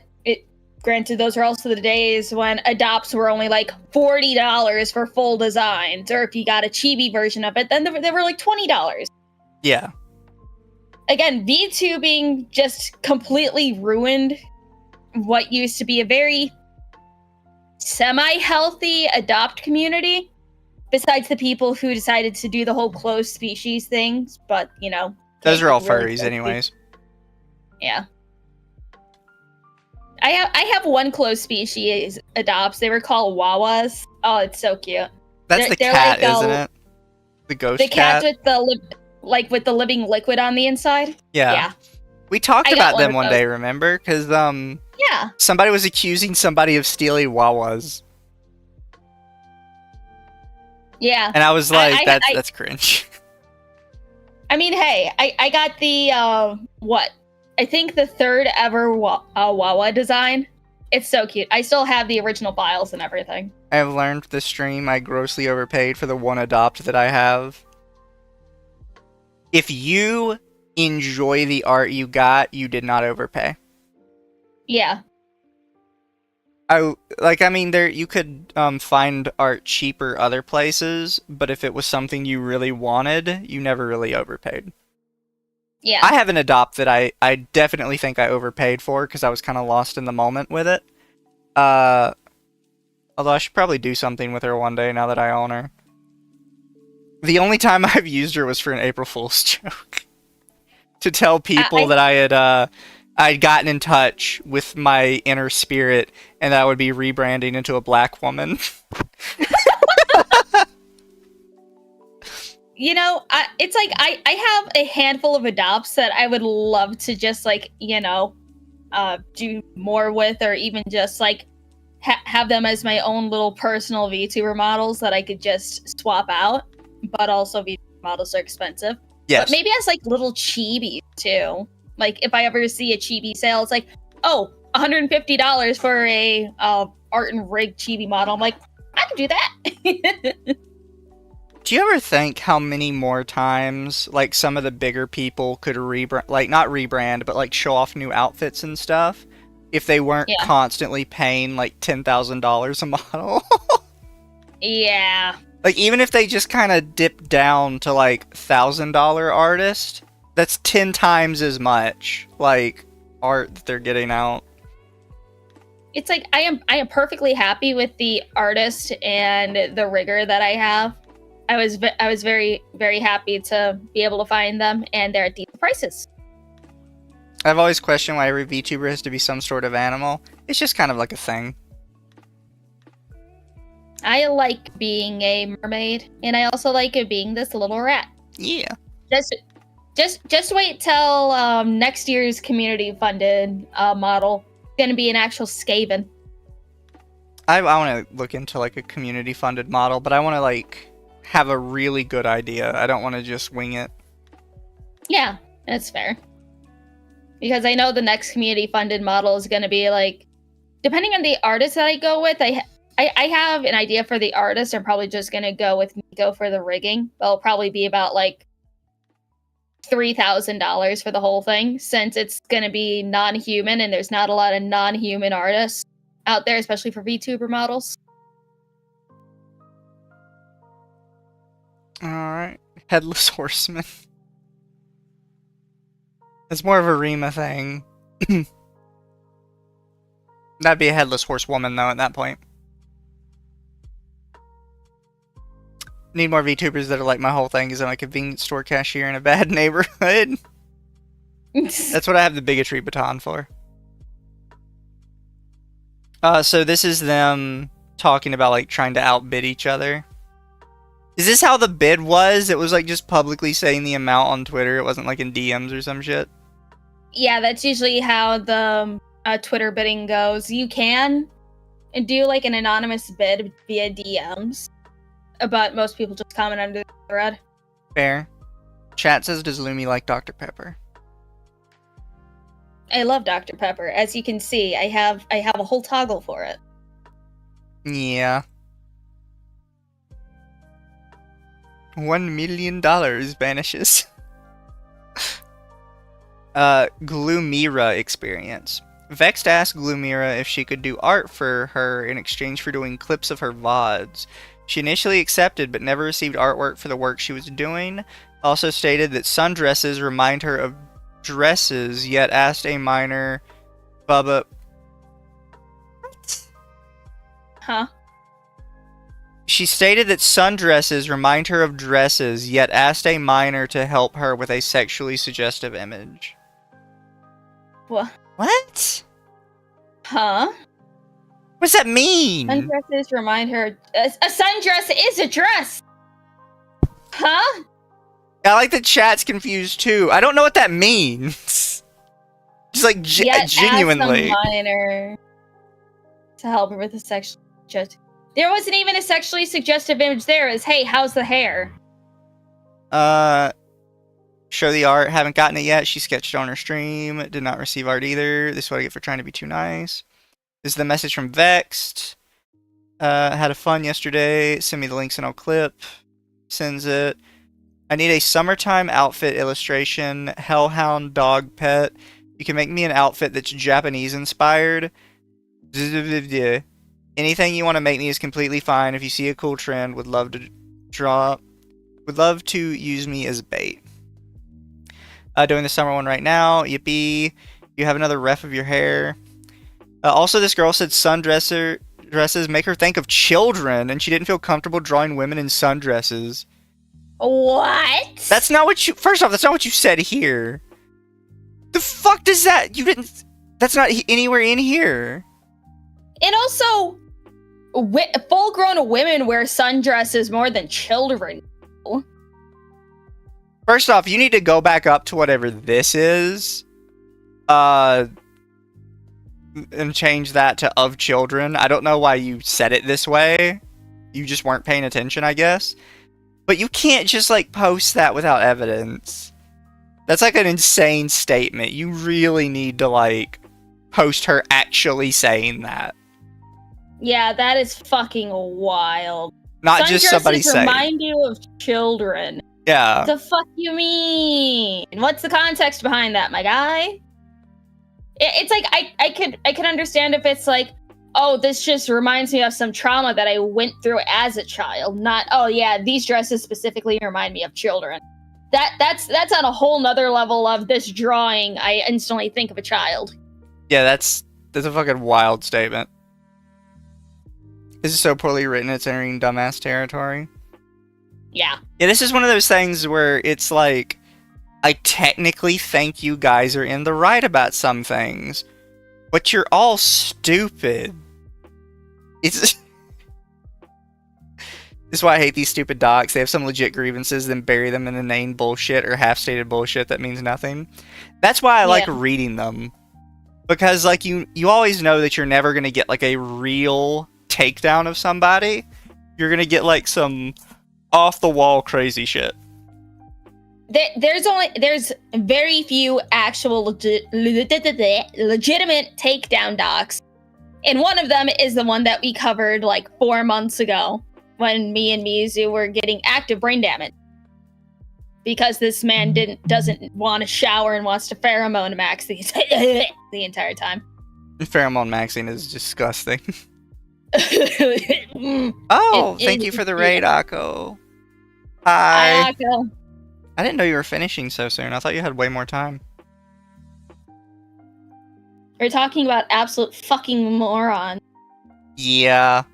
[SPEAKER 2] granted, those are also the days when adopts were only like $40 for full designs, or if you got a chibi version of it, then they were like $20.
[SPEAKER 1] Yeah.
[SPEAKER 2] Again, VTubing just completely ruined what used to be a very semi-healthy adopt community. Besides the people who decided to do the whole closed species things, but you know,
[SPEAKER 1] those are all furries, anyways.
[SPEAKER 2] Yeah. I have one closed species adopts. They were called Wawas. Oh, it's so cute.
[SPEAKER 1] That's the cat, like, isn't it? The ghost cat?
[SPEAKER 2] The cat with the living liquid on the inside?
[SPEAKER 1] Yeah. We talked about them one day, remember? Because,
[SPEAKER 2] yeah.
[SPEAKER 1] somebody was accusing somebody of stealing Wawas.
[SPEAKER 2] Yeah.
[SPEAKER 1] And I was like, that's cringe.
[SPEAKER 2] I mean, hey, I got the, I think the third ever Wawa design. It's so cute. I still have the original files and everything.
[SPEAKER 1] I have learned this stream I grossly overpaid for the one adopt that I have. If you enjoy the art you got, you did not overpay.
[SPEAKER 2] Yeah.
[SPEAKER 1] You could find art cheaper other places, but if it was something you really wanted, you never really overpaid.
[SPEAKER 2] Yeah.
[SPEAKER 1] I have an adopt that I definitely think I overpaid for because I was kind of lost in the moment with it. Although I should probably do something with her one day now that I own her. The only time I've used her was for an April Fool's joke. To tell people that I'd gotten in touch with my inner spirit and that I would be rebranding into a black woman.
[SPEAKER 2] You know, it's like I have a handful of adopts that I would love to just like, you know, do more with, or even just like have them as my own little personal VTuber models that I could just swap out. But also VTuber models are expensive.
[SPEAKER 1] Yes.
[SPEAKER 2] But maybe as like little chibis too. Like if I ever see a chibi sale, it's like, oh, $150 for a art and rig chibi model. I'm like, I can do that.
[SPEAKER 1] Do you ever think how many more times, like, some of the bigger people could not rebrand, but, like, show off new outfits and stuff, if they weren't constantly paying, like, $10,000 a model?
[SPEAKER 2] Yeah.
[SPEAKER 1] Like, even if they just kind of dip down to, like, $1,000 artist, that's 10 times as much, like, art that they're getting out.
[SPEAKER 2] It's like, I am perfectly happy with the artist and the rigger that I have. I was very, very happy to be able to find them, and they're at decent prices.
[SPEAKER 1] I've always questioned why every VTuber has to be some sort of animal. It's just kind of like a thing.
[SPEAKER 2] I like being a mermaid, and I also like it being this little rat.
[SPEAKER 1] Yeah.
[SPEAKER 2] Just wait till next year's community-funded model is going to be an actual Skaven.
[SPEAKER 1] I want to look into, like, a community-funded model, but I want to, like, have a really good idea. I don't want to just wing it. Yeah,
[SPEAKER 2] that's fair. Because I know the next community-funded model is going to be, like, depending on the artist that I go with, I have an idea for the artist. I'm probably just going to go with Nico for the rigging. It'll probably be about, like, $3,000 for the whole thing, since it's going to be non-human, and there's not a lot of non-human artists out there, especially for VTuber models.
[SPEAKER 1] Alright. Headless Horseman. It's more of a Rima thing. That'd be a Headless Horsewoman, though, at that point. Need more VTubers that are like my whole thing is I'm a convenience store cashier in a bad neighborhood. That's what I have the bigotry baton for. So this is them talking about, like, trying to outbid each other. Is this how the bid was? It was, like, just publicly saying the amount on Twitter. It wasn't, like, in DMs or some shit?
[SPEAKER 2] Yeah, that's usually how the Twitter bidding goes. You can do, like, an anonymous bid via DMs, but most people just comment under the thread.
[SPEAKER 1] Fair. Chat says, does Lumi like Dr. Pepper?
[SPEAKER 2] I love Dr. Pepper. As you can see, I have a whole toggle for it.
[SPEAKER 1] Yeah. $1 million vanishes. Gloomira experience. Vexed asked Gloomira if she could do art for her in exchange for doing clips of her VODs. She initially accepted, but never received artwork for the work she was doing. Also stated that sundresses remind her of dresses, yet asked a minor Bubba... What?
[SPEAKER 2] Huh?
[SPEAKER 1] She stated that sundresses remind her of dresses, yet asked a minor to help her with a sexually suggestive image.
[SPEAKER 2] What?
[SPEAKER 1] What?
[SPEAKER 2] Huh?
[SPEAKER 1] What does that mean?
[SPEAKER 2] Sundresses remind her... A sundress is a dress! Huh?
[SPEAKER 1] I like that chat's confused too. I don't know what that means. Just like genuinely.
[SPEAKER 2] Ask a minor to help her with a sexually suggestive... There wasn't even a sexually suggestive image there. It was, hey, how's the hair?
[SPEAKER 1] Show the art. Haven't gotten it yet. She sketched on her stream. Did not receive art either. This is what I get for trying to be too nice. This is the message from Vexed. Had a fun yesterday. Send me the links and I'll clip. Sends it. I need a summertime outfit illustration. Hellhound dog pet. You can make me an outfit that's Japanese inspired. Anything you want to make me is completely fine. If you see a cool trend, would love to draw. Would love to use me as bait. Doing the summer one right now. Yippee. You have another ref of your hair. Also, this girl said sundresses make her think of children, and she didn't feel comfortable drawing women in sundresses.
[SPEAKER 2] What?
[SPEAKER 1] That's not what you... First off, that's not what you said here. The fuck does that... You didn't... That's not anywhere in here.
[SPEAKER 2] And also, full-grown women wear sundresses more than children.
[SPEAKER 1] First off, you need to go back up to whatever this is. And change that to of children. I don't know why you said it this way. You just weren't paying attention, I guess. But you can't just, like, post that without evidence. That's, like, an insane statement. You really need to, like, post her actually saying that.
[SPEAKER 2] Yeah, that is fucking wild.
[SPEAKER 1] Not just somebody saying.
[SPEAKER 2] Remind you of children.
[SPEAKER 1] Yeah.
[SPEAKER 2] What the fuck you mean? What's the context behind that, my guy? It's like, I could understand if it's like, oh, this just reminds me of some trauma that I went through as a child. Not, oh yeah, these dresses specifically remind me of children. That's on a whole nother level of this drawing. I instantly think of a child.
[SPEAKER 1] Yeah, that's a fucking wild statement. This is so poorly written, it's entering dumbass territory.
[SPEAKER 2] Yeah.
[SPEAKER 1] Yeah, this is one of those things where it's like, I technically think you guys are in the right about some things, but you're all stupid. It's... This is why I hate these stupid docs. They have some legit grievances, then bury them in inane bullshit or half-stated bullshit that means nothing. That's why I like reading them. Because, like, you always know that you're never going to get, like, a real takedown of somebody. You're going to get, like, some off-the-wall crazy shit.
[SPEAKER 2] There's very few actual legitimate takedown docs. And one of them is the one that we covered, like, 4 months ago. When me and Mizu were getting active brain damage. Because this man doesn't want to shower and wants to pheromone max the entire time.
[SPEAKER 1] Pheromone maxing is disgusting. Thank you for the raid, Akko. Hi.
[SPEAKER 2] Akko.
[SPEAKER 1] I didn't know you were finishing so soon. I thought you had way more time.
[SPEAKER 2] We're talking about absolute fucking moron.
[SPEAKER 1] Yeah.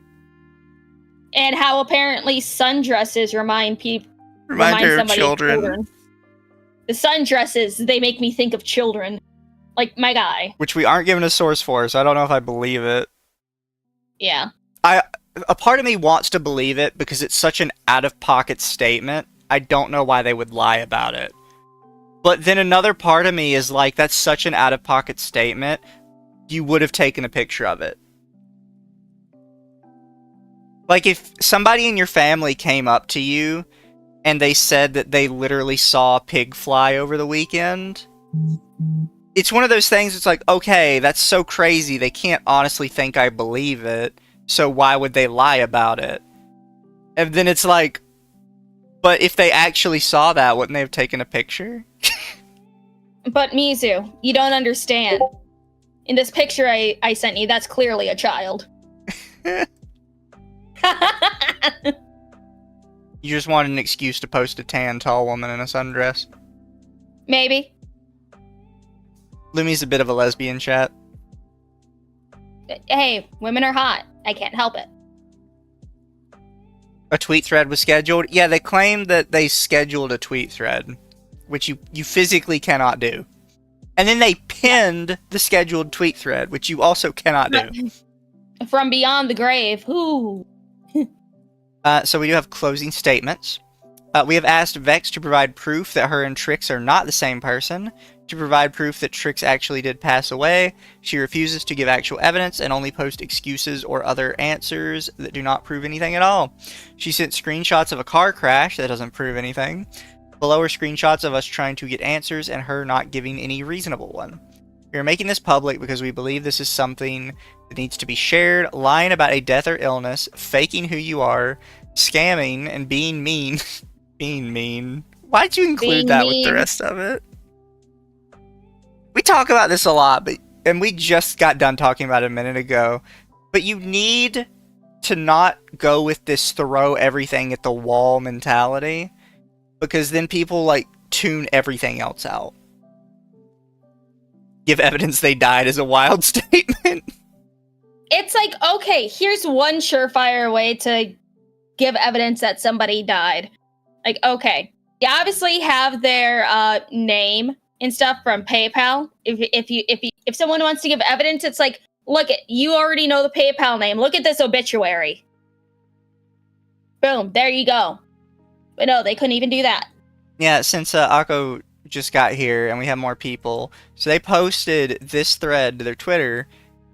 [SPEAKER 2] And how apparently sundresses remind her of children. The sundresses, they make me think of children. Like, my guy.
[SPEAKER 1] Which we aren't given a source for, so I don't know if I believe it.
[SPEAKER 2] Yeah.
[SPEAKER 1] A part of me wants to believe it because it's such an out-of-pocket statement. I don't know why they would lie about it. But then another part of me is like, that's such an out-of-pocket statement. You would have taken a picture of it. Like, if somebody in your family came up to you and they said that they literally saw a pig fly over the weekend, it's one of those things, it's like, okay, that's so crazy, they can't honestly think I believe it, so why would they lie about it? And then it's like, But if they actually saw that, wouldn't they have taken a picture?
[SPEAKER 2] But Mizu, you don't understand. In this picture I sent you, that's clearly a child.
[SPEAKER 1] You just wanted an excuse to post a tan, tall woman in a sundress.
[SPEAKER 2] Maybe.
[SPEAKER 1] Lumi's a bit of a lesbian, chat.
[SPEAKER 2] Hey, women are hot. I can't help it.
[SPEAKER 1] A tweet thread was scheduled? Yeah, they claimed that they scheduled a tweet thread, which you physically cannot do. And then they pinned the scheduled tweet thread, which you also cannot do.
[SPEAKER 2] From beyond the grave. Ooh.
[SPEAKER 1] So we do have closing statements. We have asked Vex to provide proof that her and Trix are not the same person, to provide proof that Trix actually did pass away. She refuses to give actual evidence and only post excuses or other answers that do not prove anything at all. She sent screenshots of a car crash that doesn't prove anything. Below are screenshots of us trying to get answers and her not giving any reasonable one. We are making this public because we believe this is something that needs to be shared. Lying about a death or illness, faking who you are, scamming, and being mean. Being mean. Why'd you include that with the rest of it? We talk about this a lot, and we just got done talking about it a minute ago. But you need to not go with this throw everything at the wall mentality, because then people like tune everything else out. Give evidence they died is a wild statement.
[SPEAKER 2] It's like, okay, here's one surefire way to give evidence that somebody died. Like, okay, you obviously have their name and stuff from PayPal. If someone wants to give evidence, it's like, look, you already know the PayPal name. Look at this obituary. Boom, there you go. But no, they couldn't even do that.
[SPEAKER 1] Yeah, since Akko just got here and we have more people, so they posted this thread to their Twitter,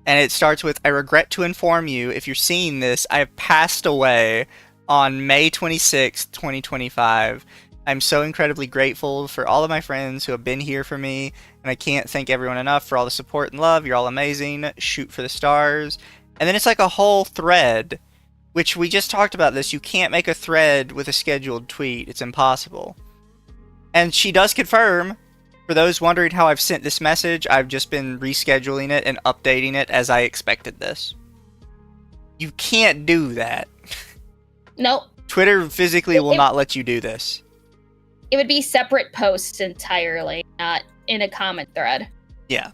[SPEAKER 1] and it starts with, "I regret to inform you, if you're seeing this, I have passed away on May 26th, 2025. I'm so incredibly grateful for all of my friends who have been here for me, and I can't thank everyone enough for all the support and love. You're all amazing. Shoot for the stars." And then it's like a whole thread, which we just talked about this. You can't make a thread with a scheduled tweet. It's impossible. And she does confirm, for those wondering how I've sent this message, I've just been rescheduling it and updating it as I expected this. You can't do that.
[SPEAKER 2] Nope.
[SPEAKER 1] Twitter physically will not let you do this.
[SPEAKER 2] It would be separate posts entirely, not in a comment thread.
[SPEAKER 1] Yeah.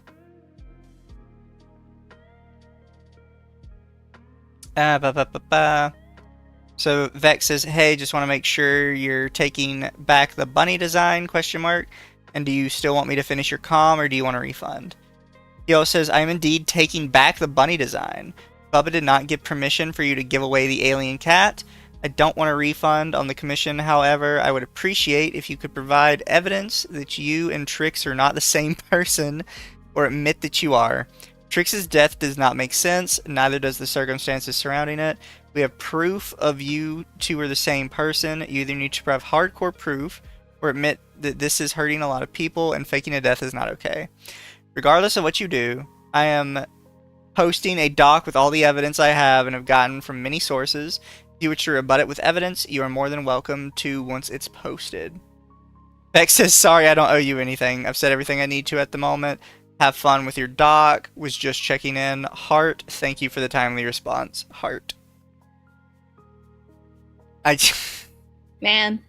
[SPEAKER 1] So Vex says, "Hey, just want to make sure you're taking back the bunny design, ? And do you still want me to finish your comm, or do you want a refund?" He also says, "I am indeed taking back the bunny design. Bubba did not give permission for you to give away the alien cat. I don't want a refund on the commission. However, I would appreciate if you could provide evidence that you and Trix are not the same person, or admit that you are. Trix's death does not make sense, neither does the circumstances surrounding it. We have proof of you two are the same person. You either need to provide hardcore proof, or admit that this is hurting a lot of people, and faking a death is not okay. Regardless of what you do, I am posting a doc with all the evidence I have and have gotten from many sources. If you wish to rebut it with evidence, you are more than welcome to once it's posted." Beck says, "Sorry, I don't owe you anything. I've said everything I need to at the moment. Have fun with your doc. Was just checking in. Heart, thank you for the timely response. Heart."
[SPEAKER 2] Man.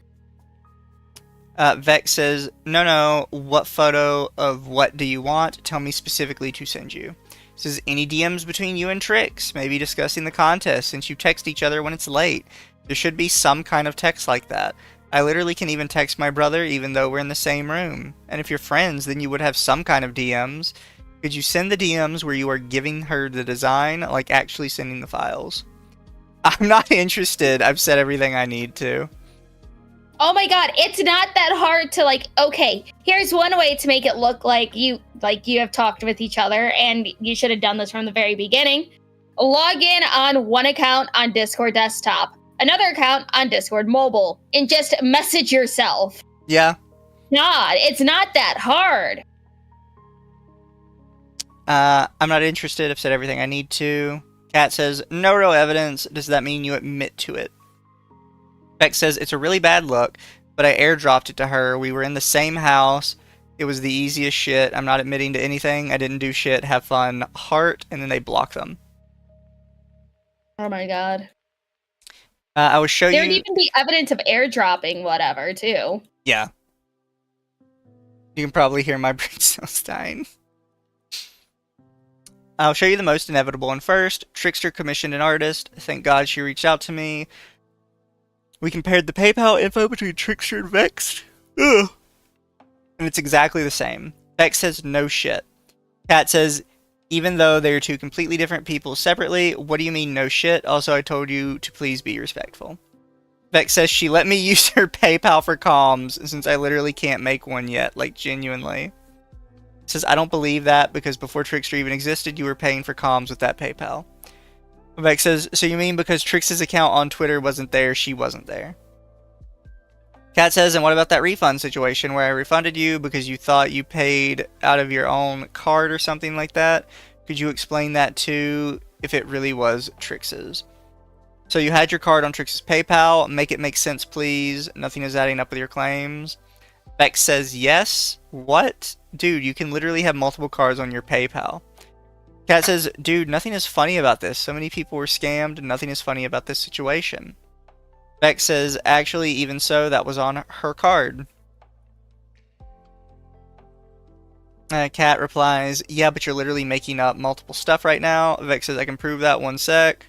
[SPEAKER 1] Vex says, no, what photo of what do you want? Tell me specifically to send you. Says, any DMs between you and Trix? Maybe discussing the contest since you text each other when it's late. There should be some kind of text like that. I literally can even text my brother even though we're in the same room. And if you're friends, then you would have some kind of DMs. Could you send the DMs where you are giving her the design, like actually sending the files? I'm not interested. I've said everything I need to.
[SPEAKER 2] Oh my god, it's not that hard to okay, here's one way to make it look like you have talked with each other, and you should have done this from the very beginning. Log in on one account on Discord desktop, another account on Discord mobile, and just message yourself.
[SPEAKER 1] Yeah.
[SPEAKER 2] God, it's not that hard.
[SPEAKER 1] I'm not interested. I've said everything I need to. Kat says, no real evidence. Does that mean you admit to it? Beck says, it's a really bad look, but I airdropped it to her. We were in the same house. It was the easiest shit. I'm not admitting to anything. I didn't do shit. Have fun. Heart. And then they block them.
[SPEAKER 2] Oh my god.
[SPEAKER 1] I will show you...
[SPEAKER 2] There'd even be evidence of airdropping whatever, too.
[SPEAKER 1] Yeah. You can probably hear my brain cells dying. I'll show you the most inevitable one first. Trickster commissioned an artist. Thank God she reached out to me. We compared the PayPal info between Trickster and Vex. Ugh. And it's exactly the same. Vex says, no shit. Kat says, even though they are two completely different people separately, what do you mean no shit? Also, I told you to please be respectful. Vex says she let me use her PayPal for comms since I literally can't make one yet, like genuinely. Says, I don't believe that because before Trickster even existed, you were paying for comms with that PayPal. Vex says, so you mean because Trix's account on Twitter wasn't there, she wasn't there? Kat says, and what about that refund situation where I refunded you because you thought you paid out of your own card or something like that? Could you explain that too if it really was Trix's? So you had your card on Trix's PayPal. Make it make sense, please. Nothing is adding up with your claims. Bex says, yes. What? Dude, you can literally have multiple cards on your PayPal. Kat says, dude, nothing is funny about this. So many people were scammed. Nothing is funny about this situation. Bex says, actually, even so, that was on her card. Kat replies, yeah, but you're literally making up multiple stuff right now. Vex says, I can prove that. One sec.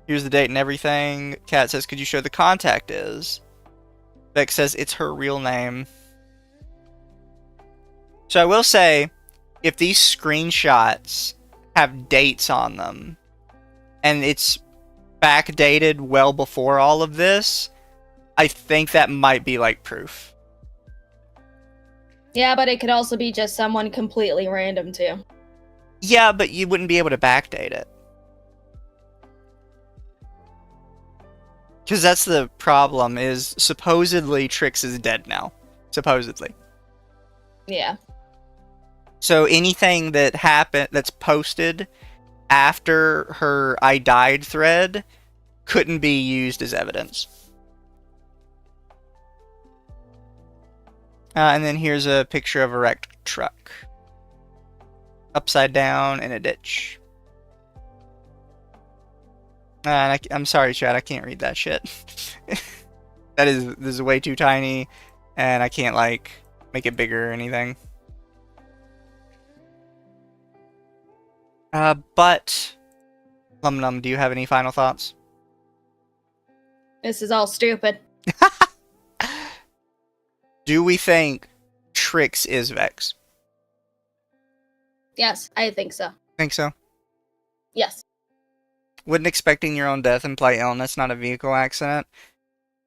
[SPEAKER 1] Here's the date and everything. Kat says, could you show the contact is? Vex says, it's her real name. So I will say, if these screenshots have dates on them, and it's backdated well before all of this, I think that might be like proof.
[SPEAKER 2] Yeah, but it could also be just someone completely random too.
[SPEAKER 1] Yeah, but you wouldn't be able to backdate it. Because that's the problem, is supposedly Trix is dead now. Supposedly.
[SPEAKER 2] Yeah.
[SPEAKER 1] So anything that happened, that's posted after her I died thread, couldn't be used as evidence. And then here's a picture of a wrecked truck. Upside down in a ditch. And I'm sorry, chat, I can't read that shit. This is way too tiny, and I can't, like, make it bigger or anything. But, Lum Num, do you have any final thoughts?
[SPEAKER 2] This is all stupid.
[SPEAKER 1] Do we think Trix is Vex?
[SPEAKER 2] Yes, I think so.
[SPEAKER 1] Think so?
[SPEAKER 2] Yes.
[SPEAKER 1] Wouldn't expecting your own death imply illness, not a vehicle accident?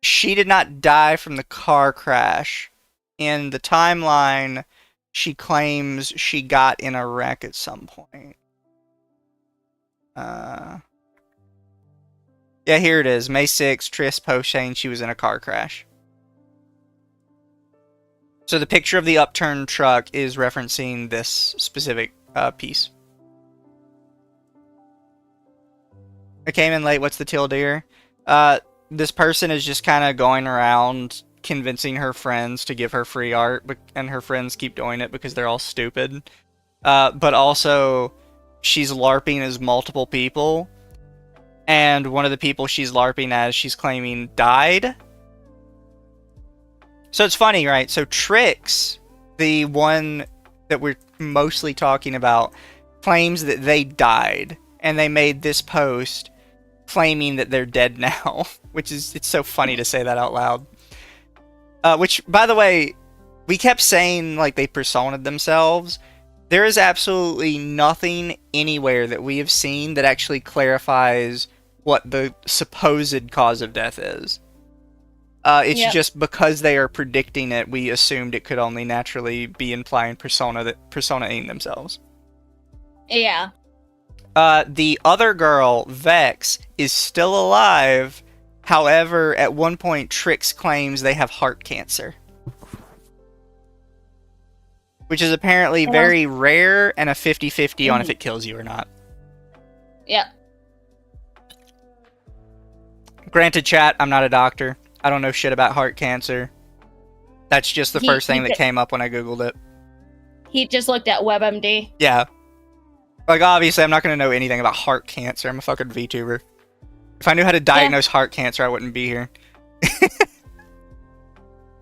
[SPEAKER 1] She did not die from the car crash. In the timeline, she claims she got in a wreck at some point. Yeah, here it is. May 6th, Tris post saying she was in a car crash. So the picture of the upturned truck is referencing this specific piece. I came in late. What's the deal, dear? This person is just kind of going around convincing her friends to give her free art, and her friends keep doing it because they're all stupid. But also, she's LARPing as multiple people, and one of the people she's LARPing as, she's claiming died. So it's funny, right? So Trix, the one that we're mostly talking about, claims that they died, and they made this post claiming that they're dead now, which is, it's so funny to say that out loud. Which, by the way, we kept saying, like, they personaed themselves. There is absolutely nothing anywhere that we have seen that actually clarifies what the supposed cause of death is. It's just because they are predicting it, we assumed it could only naturally be implying personaing themselves.
[SPEAKER 2] Yeah.
[SPEAKER 1] The other girl, Vex, is still alive. However, at one point, Trix claims they have heart cancer. Which is apparently very rare and a 50-50 on if it kills you or not.
[SPEAKER 2] Yeah.
[SPEAKER 1] Granted, chat, I'm not a doctor. I don't know shit about heart cancer. That's just the first thing that came up when I Googled it.
[SPEAKER 2] He just looked at WebMD.
[SPEAKER 1] Yeah. Like, obviously, I'm not going to know anything about heart cancer. I'm a fucking VTuber. If I knew how to diagnose heart cancer, I wouldn't be here.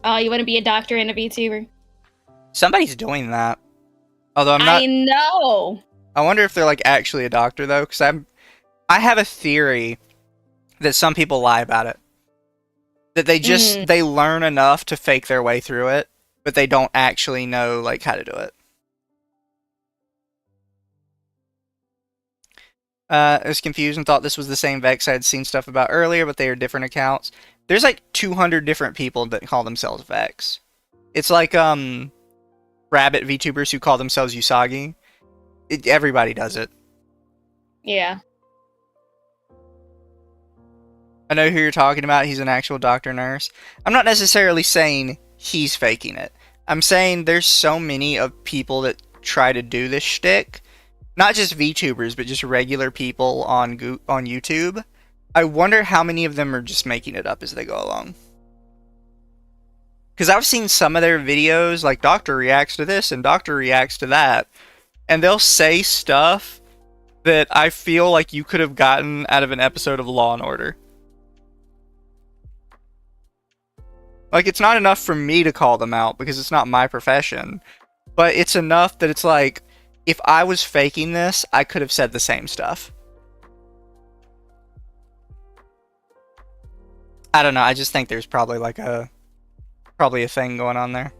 [SPEAKER 2] Oh, you want to be a doctor and a VTuber?
[SPEAKER 1] Somebody's doing that. Although I'm not...
[SPEAKER 2] I know!
[SPEAKER 1] I wonder if they're, like, actually a doctor, though, because I have a theory that some people lie about it. That they just... They learn enough to fake their way through it, but they don't actually know, like, how to do it. I was confused and thought this was the same Vex I had seen stuff about earlier, but they are different accounts. There's like 200 different people that call themselves Vex. It's like rabbit VTubers who call themselves Usagi. Everybody does it.
[SPEAKER 2] Yeah.
[SPEAKER 1] I know who you're talking about. He's an actual doctor nurse. I'm not necessarily saying he's faking it. I'm saying there's so many of people that try to do this shtick. Not just VTubers, but just regular people on YouTube. I wonder how many of them are just making it up as they go along. Because I've seen some of their videos, like Doctor reacts to this and Doctor reacts to that. And they'll say stuff that I feel like you could have gotten out of an episode of Law & Order. Like, it's not enough for me to call them out because it's not my profession. But it's enough that it's like, if I was faking this, I could have said the same stuff. I don't know, I just think there's probably like a thing going on there.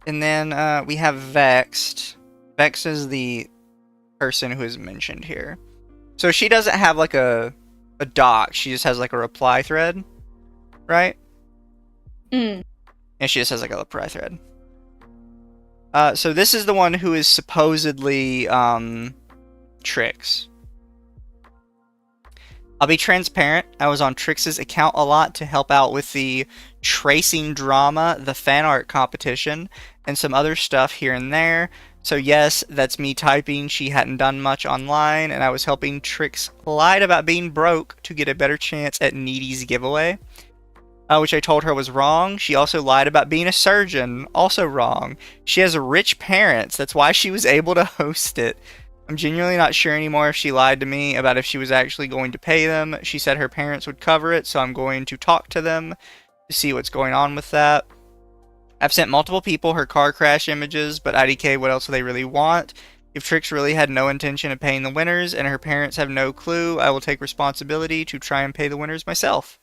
[SPEAKER 1] And then we have Vexed. Vex is the person who is mentioned here. So she doesn't have like a doc, she just has like a reply thread, right? And she just has like a reply thread. So this is the one who is supposedly, Trix. I'll be transparent, I was on Trix's account a lot to help out with the tracing drama, the fan art competition, and some other stuff here and there. So yes, that's me typing, she hadn't done much online, and I was helping Trix lied about being broke to get a better chance at Needy's giveaway. Which I told her was wrong. She also lied about being a surgeon, also wrong. She has rich parents, that's why she was able to host it. I'm genuinely not sure anymore if she lied to me about if she was actually going to pay them. She said her parents would cover it, so I'm going to talk to them to see what's going on with that. I've sent multiple people her car crash images, but IDK, what else do they really want? If Trix really had no intention of paying the winners and her parents have no clue, I will take responsibility to try and pay the winners myself.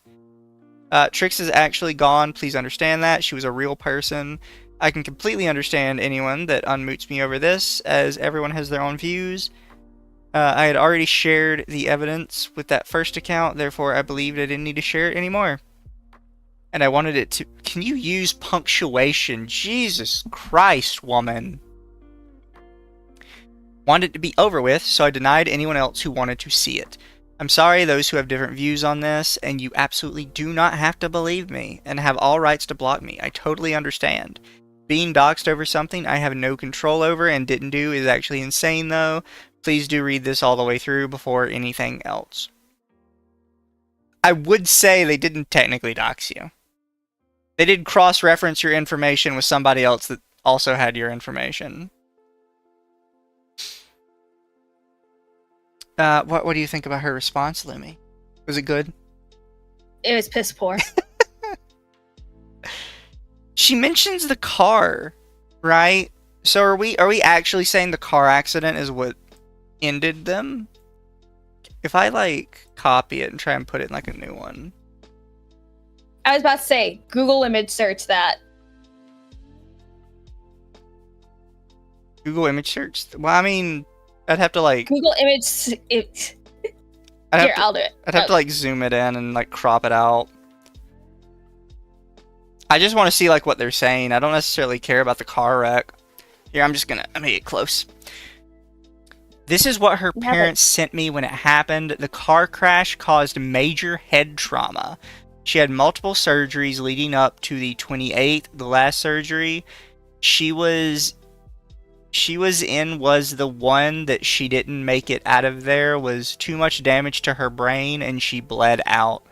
[SPEAKER 1] Trix is actually gone, please understand that. She was a real person. I can completely understand anyone that unmutes me over this, as everyone has their own views. I had already shared the evidence with that first account, therefore I believed I didn't need to share it anymore. And I wanted it to... Can you use punctuation? Jesus Christ, woman. Wanted it to be over with, so I denied anyone else who wanted to see it. I'm sorry those who have different views on this, and you absolutely do not have to believe me, and have all rights to block me. I totally understand. Being doxxed over something I have no control over and didn't do is actually insane, though. Please do read this all the way through before anything else. I would say they didn't technically dox you. They did cross-reference your information with somebody else that also had your information. What do you think about her response, Lumi? Was it good?
[SPEAKER 2] It was piss poor.
[SPEAKER 1] She mentions the car, right? So are we actually saying the car accident is what ended them? If I like copy it and try and put it in like a new one.
[SPEAKER 2] I was about to say, Google image search that.
[SPEAKER 1] Google image search? Well, I mean, I'd have to like...
[SPEAKER 2] Google image... I'll do it.
[SPEAKER 1] I'd have to like zoom it in and like crop it out. I just want to see like what they're saying. I don't necessarily care about the car wreck. Here, I'm gonna make it close. This is what her parents sent me when it happened. The car crash caused major head trauma. She had multiple surgeries leading up to the 28th, the last surgery. She was she was in was the one that she didn't make it out of there, was too much damage to her brain and she bled out.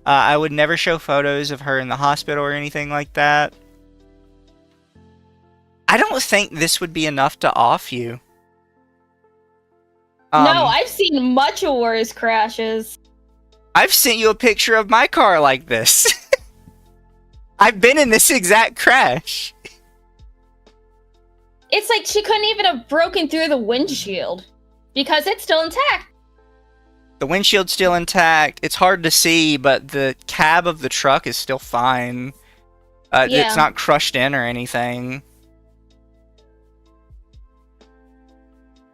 [SPEAKER 1] I would never show photos of her in the hospital or anything like that. I don't think this would be enough to off you.
[SPEAKER 2] No, I've seen much worse crashes.
[SPEAKER 1] I've sent you a picture of my car like this. I've been in this exact crash.
[SPEAKER 2] It's like she couldn't even have broken through the windshield because it's still intact.
[SPEAKER 1] The windshield's still intact. It's hard to see, but the cab of the truck is still fine. It's not crushed in or anything.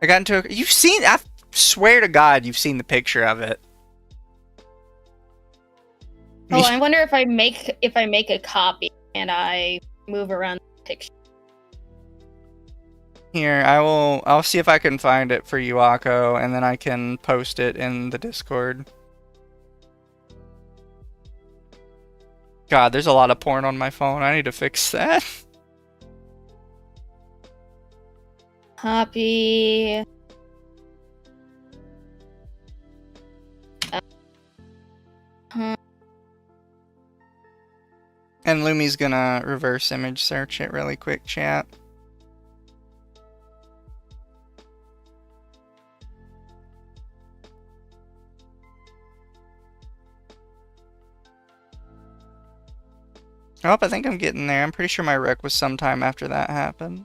[SPEAKER 1] I got into a... You've seen... I swear to God you've seen the picture of it.
[SPEAKER 2] Oh, I wonder if I make a copy and I move around the picture.
[SPEAKER 1] Here, I'll see if I can find it for you, Akko, and then I can post it in the Discord. God, there's a lot of porn on my phone. I need to fix that.
[SPEAKER 2] Copy.
[SPEAKER 1] And Lumi's gonna reverse image search it really quick, chat. Oh, I think I'm getting there. I'm pretty sure my wreck was sometime after that happened.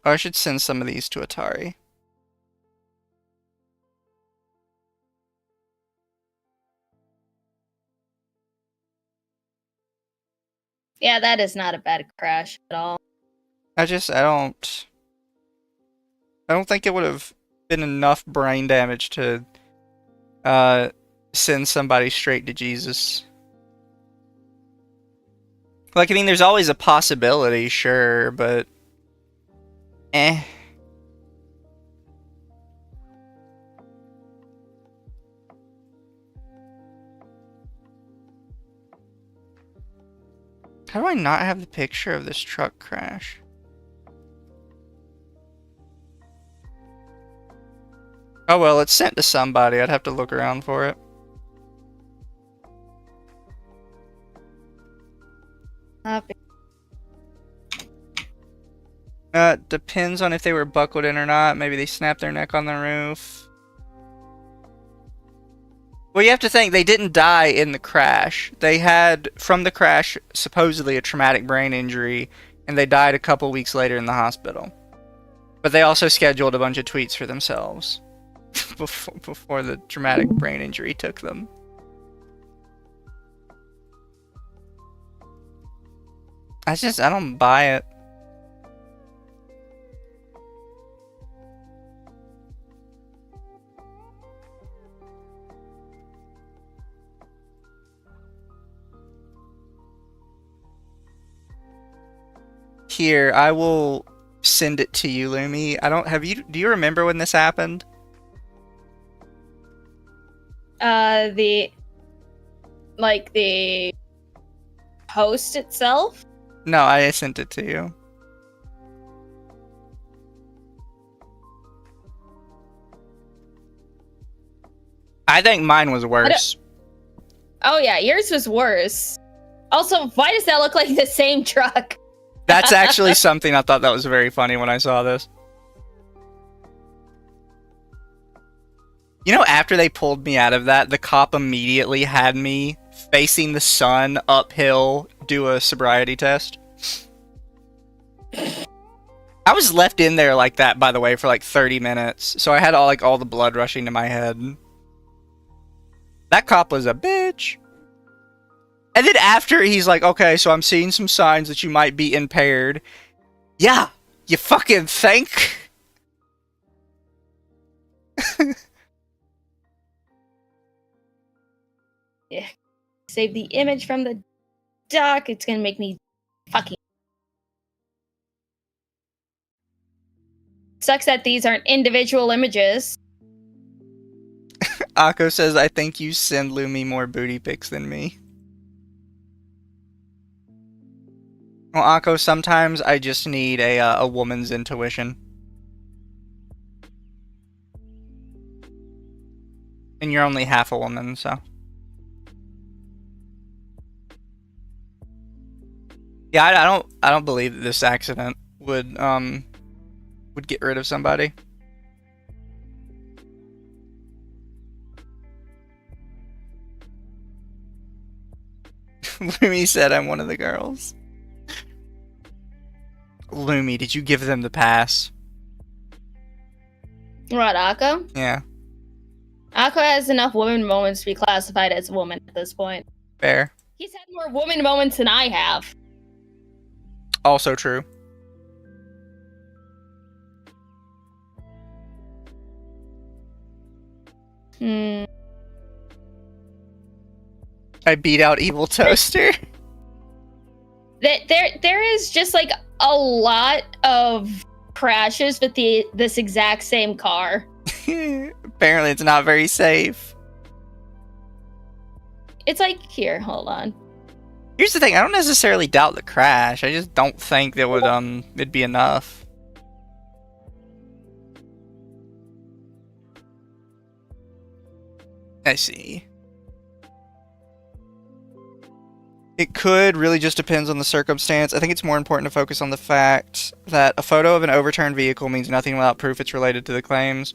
[SPEAKER 1] Oh, I should send some of these to Atari.
[SPEAKER 2] Yeah, that is not a bad crash at all.
[SPEAKER 1] I don't think it would have been enough brain damage to send somebody straight to Jesus. Like, I mean, there's always a possibility, sure, but eh. How do I not have the picture of this truck crash? Oh well, it's sent to somebody. I'd have to look around for it. Depends on if they were buckled in or not. Maybe they snapped their neck on the roof. Well, you have to think, they didn't die in the crash. They had, from the crash, supposedly a traumatic brain injury, and they died a couple weeks later in the hospital. But they also scheduled a bunch of tweets for themselves before the traumatic brain injury took them. I don't buy it. Here, I will send it to you, Lumi. Do you remember when this happened?
[SPEAKER 2] The post itself?
[SPEAKER 1] No, I sent it to you. I think mine was worse.
[SPEAKER 2] Oh yeah, yours was worse. Also, why does that look like the same truck?
[SPEAKER 1] That's actually something I thought that was very funny when I saw this. You know, after they pulled me out of that, the cop immediately had me facing the sun uphill do a sobriety test. I was left in there like that, by the way, for like 30 minutes. So I had all the blood rushing to my head. That cop was a bitch. And then after, he's like, okay, so I'm seeing some signs that you might be impaired. Yeah, you fucking think?
[SPEAKER 2] Yeah. Save the image from the doc. It's gonna make me fucking... Sucks that these aren't individual images.
[SPEAKER 1] Akko says, I think you send Lumi more booty pics than me. Well, Akko, sometimes I just need a woman's intuition. And you're only half a woman, so. Yeah, I don't believe that this accident would get rid of somebody. Lumi said I'm one of the girls. Lumi, did you give them the pass?
[SPEAKER 2] What, Akko?
[SPEAKER 1] Yeah.
[SPEAKER 2] Akko has enough woman moments to be classified as a woman at this point.
[SPEAKER 1] Fair.
[SPEAKER 2] He's had more woman moments than I have.
[SPEAKER 1] Also true. I beat out Evil Toaster.
[SPEAKER 2] There is just like a lot of crashes with this exact same car.
[SPEAKER 1] Apparently it's not very safe.
[SPEAKER 2] It's like, here, hold on.
[SPEAKER 1] Here's the thing, I don't necessarily doubt the crash. I just don't think that would it'd be enough. I see. It could, really just depends on the circumstance. I think it's more important to focus on the fact that a photo of an overturned vehicle means nothing without proof it's related to the claims.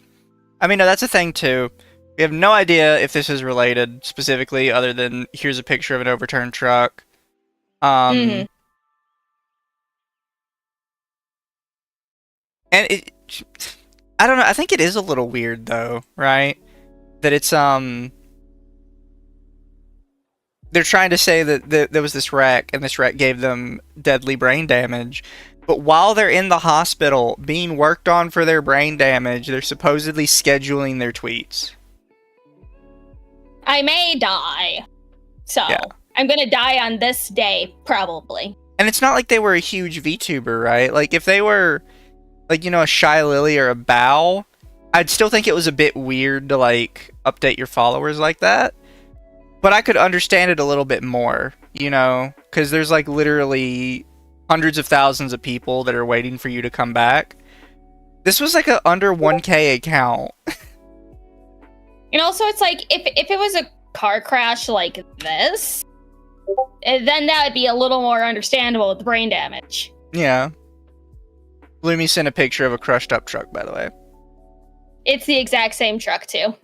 [SPEAKER 1] I mean, no, that's a thing too. We have no idea if this is related specifically, other than here's a picture of an overturned truck. And it, I don't know, I think it is a little weird though, right? That it's, they're trying to say that there was this wreck, and this wreck gave them deadly brain damage. But while they're in the hospital being worked on for their brain damage, they're supposedly scheduling their tweets.
[SPEAKER 2] I may die. So, yeah. I'm gonna die on this day, probably.
[SPEAKER 1] And it's not like they were a huge VTuber, right? Like, if they were, like, you know, a Shy Lily or a Bow, I'd still think it was a bit weird to, like, update your followers like that. But I could understand it a little bit more, you know? Because there's, like, literally hundreds of thousands of people that are waiting for you to come back. This was, like, a under 1K account.
[SPEAKER 2] And also, it's like, if it was a car crash like this, then that would be a little more understandable with the brain damage.
[SPEAKER 1] Yeah. Lumi sent a picture of a crushed up truck, by the way.
[SPEAKER 2] It's the exact same truck, too.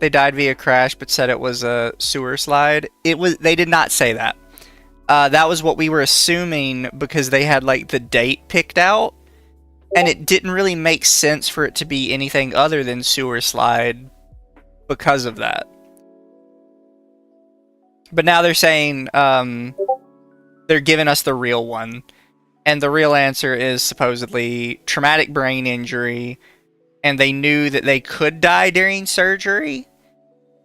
[SPEAKER 1] They died via crash, but said it was a sewer slide. They did not say that. That was what we were assuming because they had, like, the date picked out. And it didn't really make sense for it to be anything other than sewer slide because of that. But now they're saying, they're giving us the real one. And the real answer is supposedly traumatic brain injury. And they knew that they could die during surgery.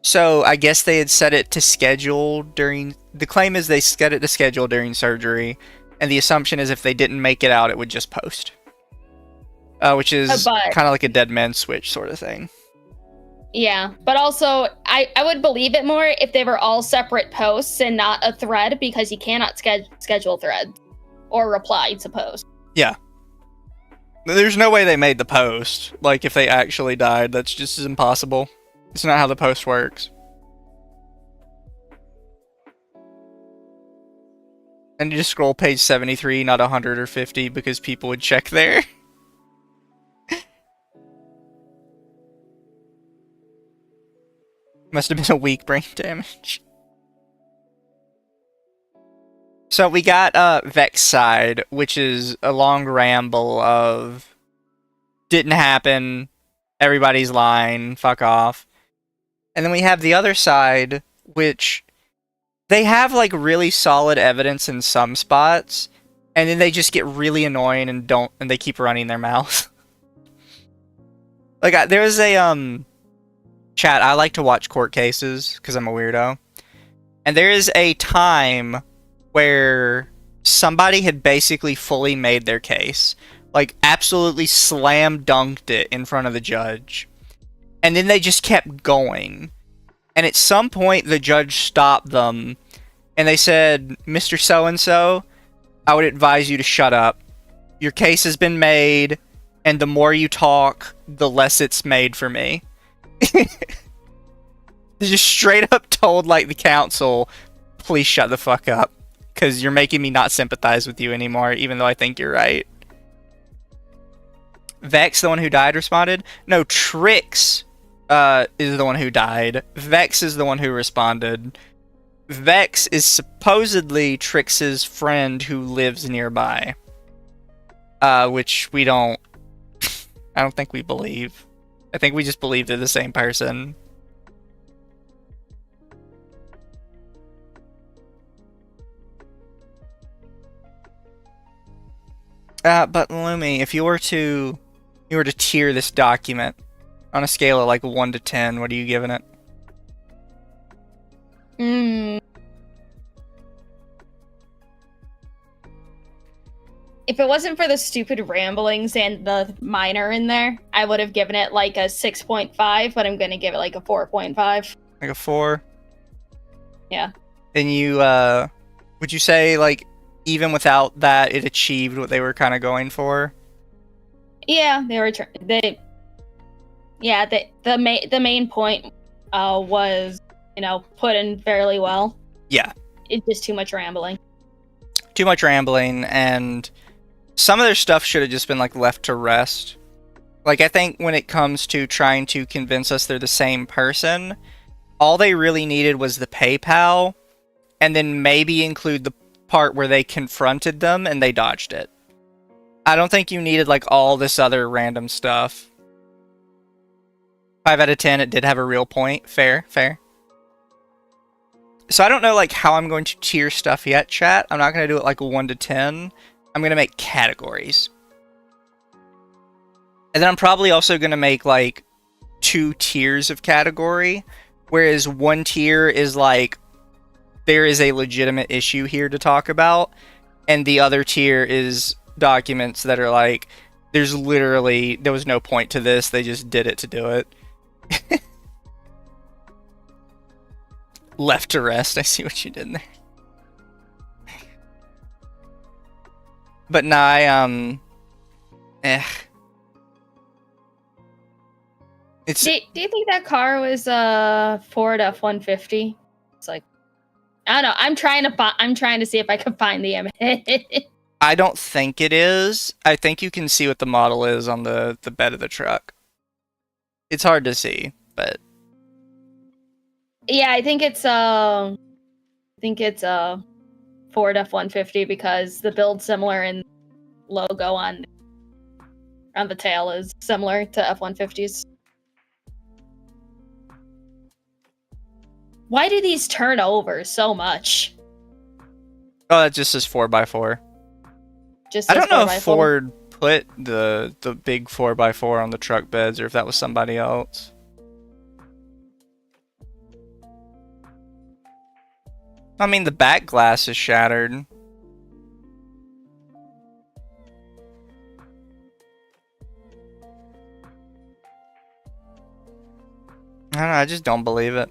[SPEAKER 1] So I guess they had set it to schedule during... The claim is they set it to schedule during surgery. And the assumption is if they didn't make it out, it would just post. Which is kind of like a dead man switch sort of thing.
[SPEAKER 2] Yeah, but also, I would believe it more if they were all separate posts and not a thread, because you cannot schedule threads or reply to posts.
[SPEAKER 1] Yeah. There's no way they made the post. Like, if they actually died, that's just as impossible. It's not how the post works. And you just scroll page 73, not 100 or 50, because people would check there. Must have been a weak brain damage. So we got Vex's side, which is a long ramble of didn't happen, everybody's lying, fuck off. And then we have the other side, which they have like really solid evidence in some spots, and then they just get really annoying and they keep running their mouth. Like there was a chat, I like to watch court cases because I'm a weirdo. And there is a time where somebody had basically fully made their case. Like, absolutely slam dunked it in front of the judge. And then they just kept going. And at some point, the judge stopped them, and they said, Mr. So-and-so, I would advise you to shut up. Your case has been made, and the more you talk, the less it's made for me. They just straight up told, like, the counsel, please shut the fuck up, because you're making me not sympathize with you anymore, even though I think you're right. Vex, the one who died, responded. No, Trix is the one who died. Vex is the one who responded. Vex is supposedly Trix's friend who lives nearby. Which we don't... I don't think we believe. I think we just believe they're the same person. But Lumi, if you were to tier this document on a scale of like 1 to 10, what are you giving it?
[SPEAKER 2] If it wasn't for the stupid ramblings and the minor in there, I would have given it like a 6.5, but I'm gonna give it like a 4.5.
[SPEAKER 1] Like a 4?
[SPEAKER 2] Yeah.
[SPEAKER 1] And you, would you say, like, even without that, it achieved what they were kind of going for?
[SPEAKER 2] Yeah, they were. The main point was, put in fairly well.
[SPEAKER 1] Yeah.
[SPEAKER 2] It's just too much rambling.
[SPEAKER 1] Too much rambling, and some of their stuff should have just been, like, left to rest. Like, I think when it comes to trying to convince us they're the same person, all they really needed was the PayPal, and then maybe include the part where they confronted them and they dodged it. I don't think you needed, like, all this other random stuff. 5 out of 10, it did have a real point. Fair. So I don't know, like, how I'm going to tier stuff yet, chat. I'm not going to do it, like, 1 to 10. I'm going to make categories. And then I'm probably also going to make, like, 2 tiers of category. Whereas 1 tier is, like, there is a legitimate issue here to talk about. And the other tier is documents that are, like, there was no point to this. They just did it to do it. Left to rest. I see what you did there. But nah, It's.
[SPEAKER 2] Do you think that car was Ford F-150? It's like, I don't know. I'm trying to see if I can find the image.
[SPEAKER 1] I don't think it is. I think you can see what the model is on the bed of the truck. It's hard to see, but
[SPEAKER 2] yeah, I think it's a Ford F-150 because the build's similar and logo on the tail is similar to F-150s. Why do these turn over so much?
[SPEAKER 1] oh, it just says 4x4. I don't know if Ford put the big 4x4 on the truck beds or if that was somebody else. I mean, the back glass is shattered. I don't know, I just don't believe it.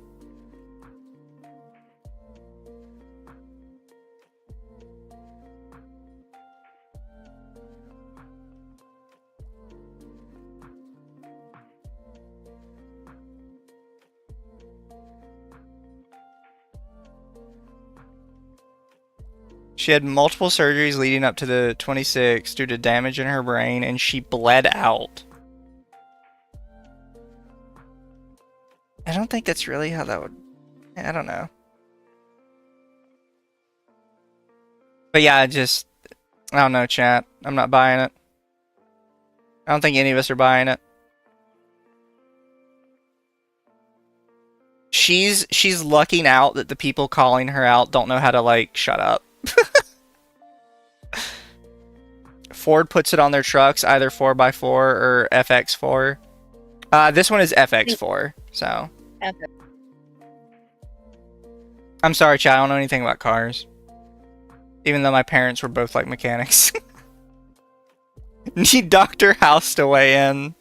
[SPEAKER 1] She had multiple surgeries leading up to the 26th due to damage in her brain, and she bled out. I don't think that's really how that would... I don't know. But yeah, I don't know, chat. I'm not buying it. I don't think any of us are buying it. She's lucking out that the people calling her out don't know how to, like, shut up. Ford puts it on their trucks, either 4x4 or FX4. This one is FX4, so. I'm sorry, chat, I don't know anything about cars. Even though my parents were both, like, mechanics. Need Dr. House to weigh in.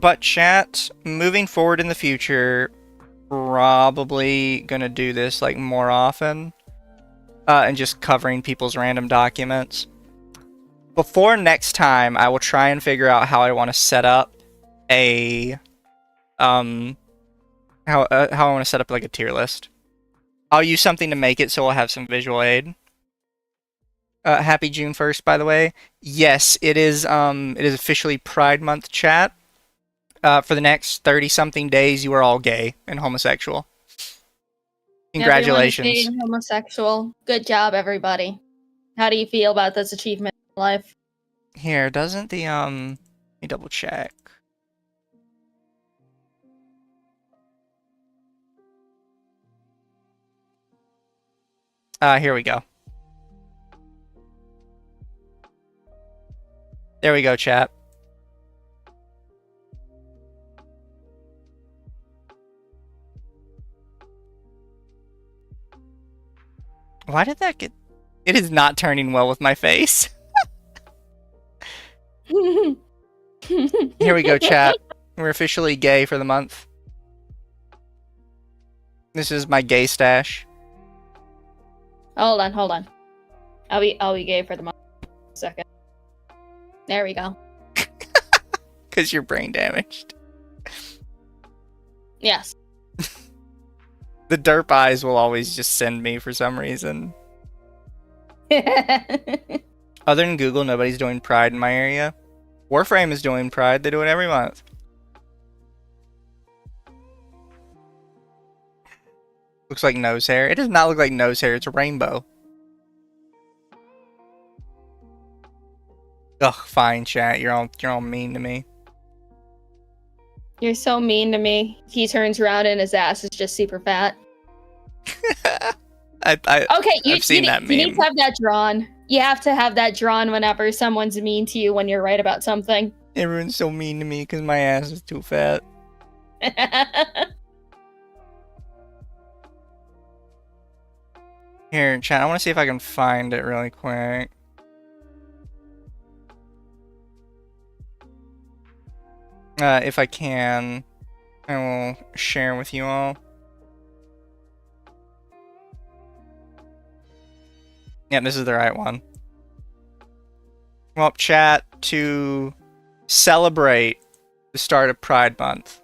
[SPEAKER 1] But chat, moving forward in the future, probably gonna do this like more often, and just covering people's random documents. Before next time, I will try and figure out how I want to set up a how I want to set up like a tier list. I'll use something to make it so I'll have some visual aid. Happy June 1st, by the way. Yes, it is officially Pride Month, chat. For the next 30-something days, you are all gay and homosexual. Congratulations.
[SPEAKER 2] Everyone's gay and homosexual. Good job, everybody. How do you feel about this achievement in life?
[SPEAKER 1] Here, doesn't the, let me double check. Here we go. There we go, chat. Why did that get... It is not turning well with my face. Here we go, chat. We're officially gay for the month. This is my gay stash.
[SPEAKER 2] Hold on. I'll be gay for the month. Second. There we go.
[SPEAKER 1] Because you're brain damaged.
[SPEAKER 2] Yes.
[SPEAKER 1] The derp eyes will always just send me for some reason. Other than Google, nobody's doing Pride in my area. Warframe is doing Pride. They do it every month. Looks like nose hair. It does not look like nose hair. It's a rainbow. Ugh, fine, chat. You're all mean to me.
[SPEAKER 2] You're so mean to me. He turns around and his ass is just super fat. I've seen that meme. You need to have that drawn. You have to have that drawn whenever someone's mean to you when you're right about something.
[SPEAKER 1] Everyone's so mean to me because my ass is too fat. Here, chat, I want to see if I can find it really quick. If I can, I will share with you all. Yeah, this is the right one. Well, chat, to celebrate the start of Pride Month,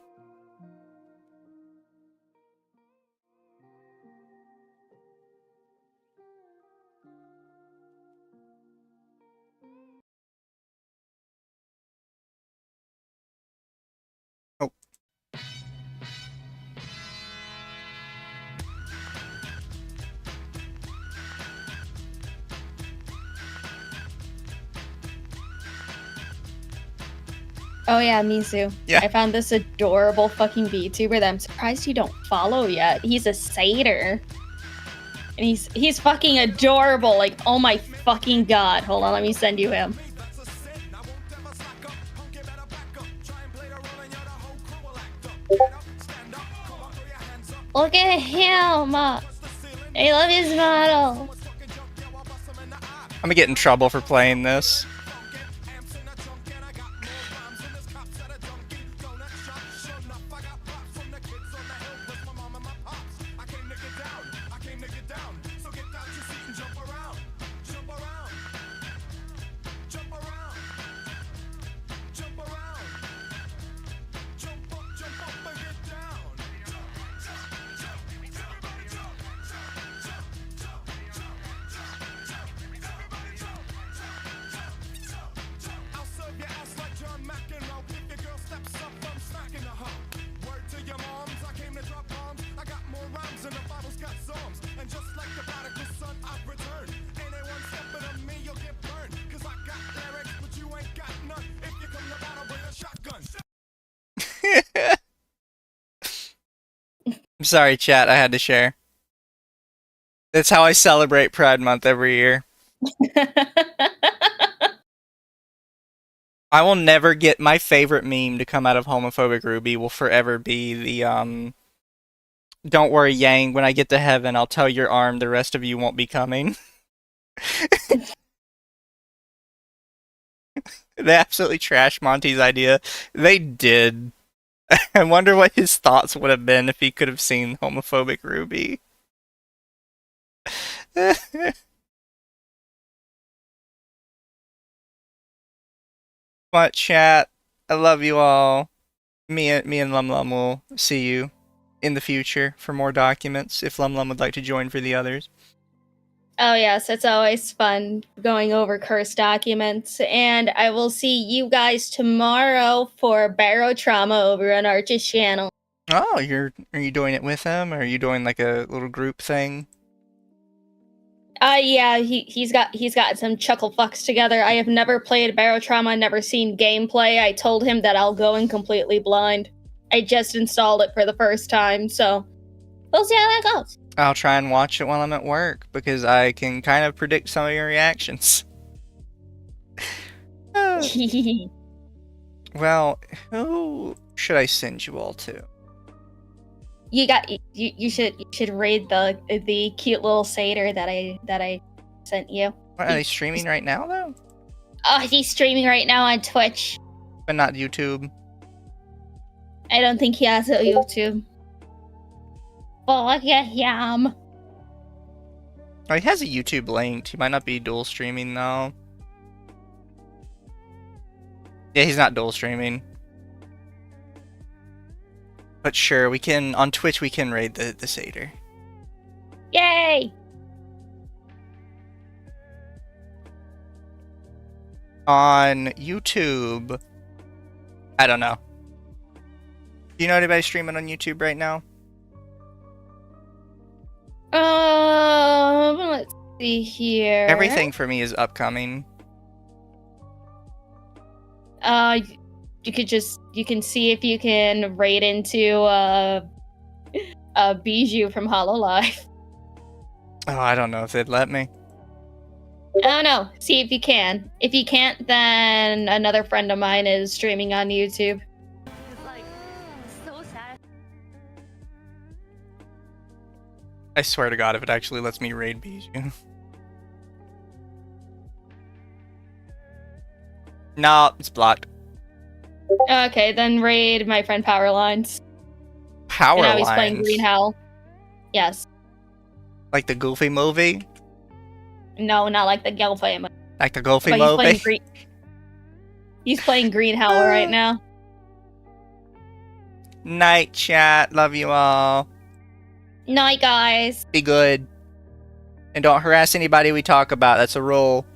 [SPEAKER 2] Oh yeah, Mizu.
[SPEAKER 1] Yeah.
[SPEAKER 2] I found this adorable fucking VTuber that I'm surprised you don't follow yet. He's a satyr. And he's fucking adorable. Like, oh my fucking god. Hold on, let me send you him. Look at him. I love his model.
[SPEAKER 1] I'm gonna get in trouble for playing this. I'm sorry, chat. I had to share. That's how I celebrate Pride Month every year. I will never get my favorite meme to come out of Homophobic Ruby will forever be the don't worry, Yang, when I get to heaven, I'll tell your arm the rest of you won't be coming. They absolutely trashed Monty's idea. They did. I wonder what his thoughts would have been if he could have seen homophobic Ruby. But chat, I love you all. Me and Lum Lum will see you in the future for more documents if Lum Lum would like to join for the others.
[SPEAKER 2] Oh yes, it's always fun going over cursed documents, and I will see you guys tomorrow for Barotrauma over on Arch's channel.
[SPEAKER 1] Oh, are you doing it with him, or are you doing like a little group thing?
[SPEAKER 2] Yeah, he's got some chuckle fucks together. I have never played Barotrauma, never seen gameplay. I told him that I'll go in completely blind. I just installed it for the first time, so we'll see how that goes.
[SPEAKER 1] I'll try and watch it while I'm at work, because I can kind of predict some of your reactions. Well, who should I send you all to?
[SPEAKER 2] You should read the cute little satyr that I sent you.
[SPEAKER 1] What, are they streaming right now though?
[SPEAKER 2] Oh, he's streaming right now on Twitch.
[SPEAKER 1] But not YouTube.
[SPEAKER 2] I don't think he has a YouTube. Fuck him.
[SPEAKER 1] Oh, he has a YouTube linked. He might not be dual streaming though. Yeah, he's not dual streaming. But sure, we can on Twitch we can raid the satyr.
[SPEAKER 2] Yay!
[SPEAKER 1] On YouTube, I don't know. Do you know anybody streaming on YouTube right now?
[SPEAKER 2] Let's see here.
[SPEAKER 1] Everything for me is upcoming.
[SPEAKER 2] You can see if you can raid into Bijou from Hololive.
[SPEAKER 1] Oh, I don't know if they'd let me.
[SPEAKER 2] I don't know. See if you can. If you can't, then another friend of mine is streaming on YouTube.
[SPEAKER 1] I swear to God, if it actually lets me raid Bijou. No, it's blocked.
[SPEAKER 2] Okay, then raid my friend Powerlines.
[SPEAKER 1] Power
[SPEAKER 2] Now
[SPEAKER 1] Lines?
[SPEAKER 2] he's playing Green Hell. Yes.
[SPEAKER 1] Like the Goofy movie?
[SPEAKER 2] No, not like the Gelfie.
[SPEAKER 1] Like the Goofy
[SPEAKER 2] But
[SPEAKER 1] movie?
[SPEAKER 2] He's playing Green Hell right now.
[SPEAKER 1] Night, chat. Love you all.
[SPEAKER 2] Night, guys.
[SPEAKER 1] Be good. And don't harass anybody we talk about. That's a rule.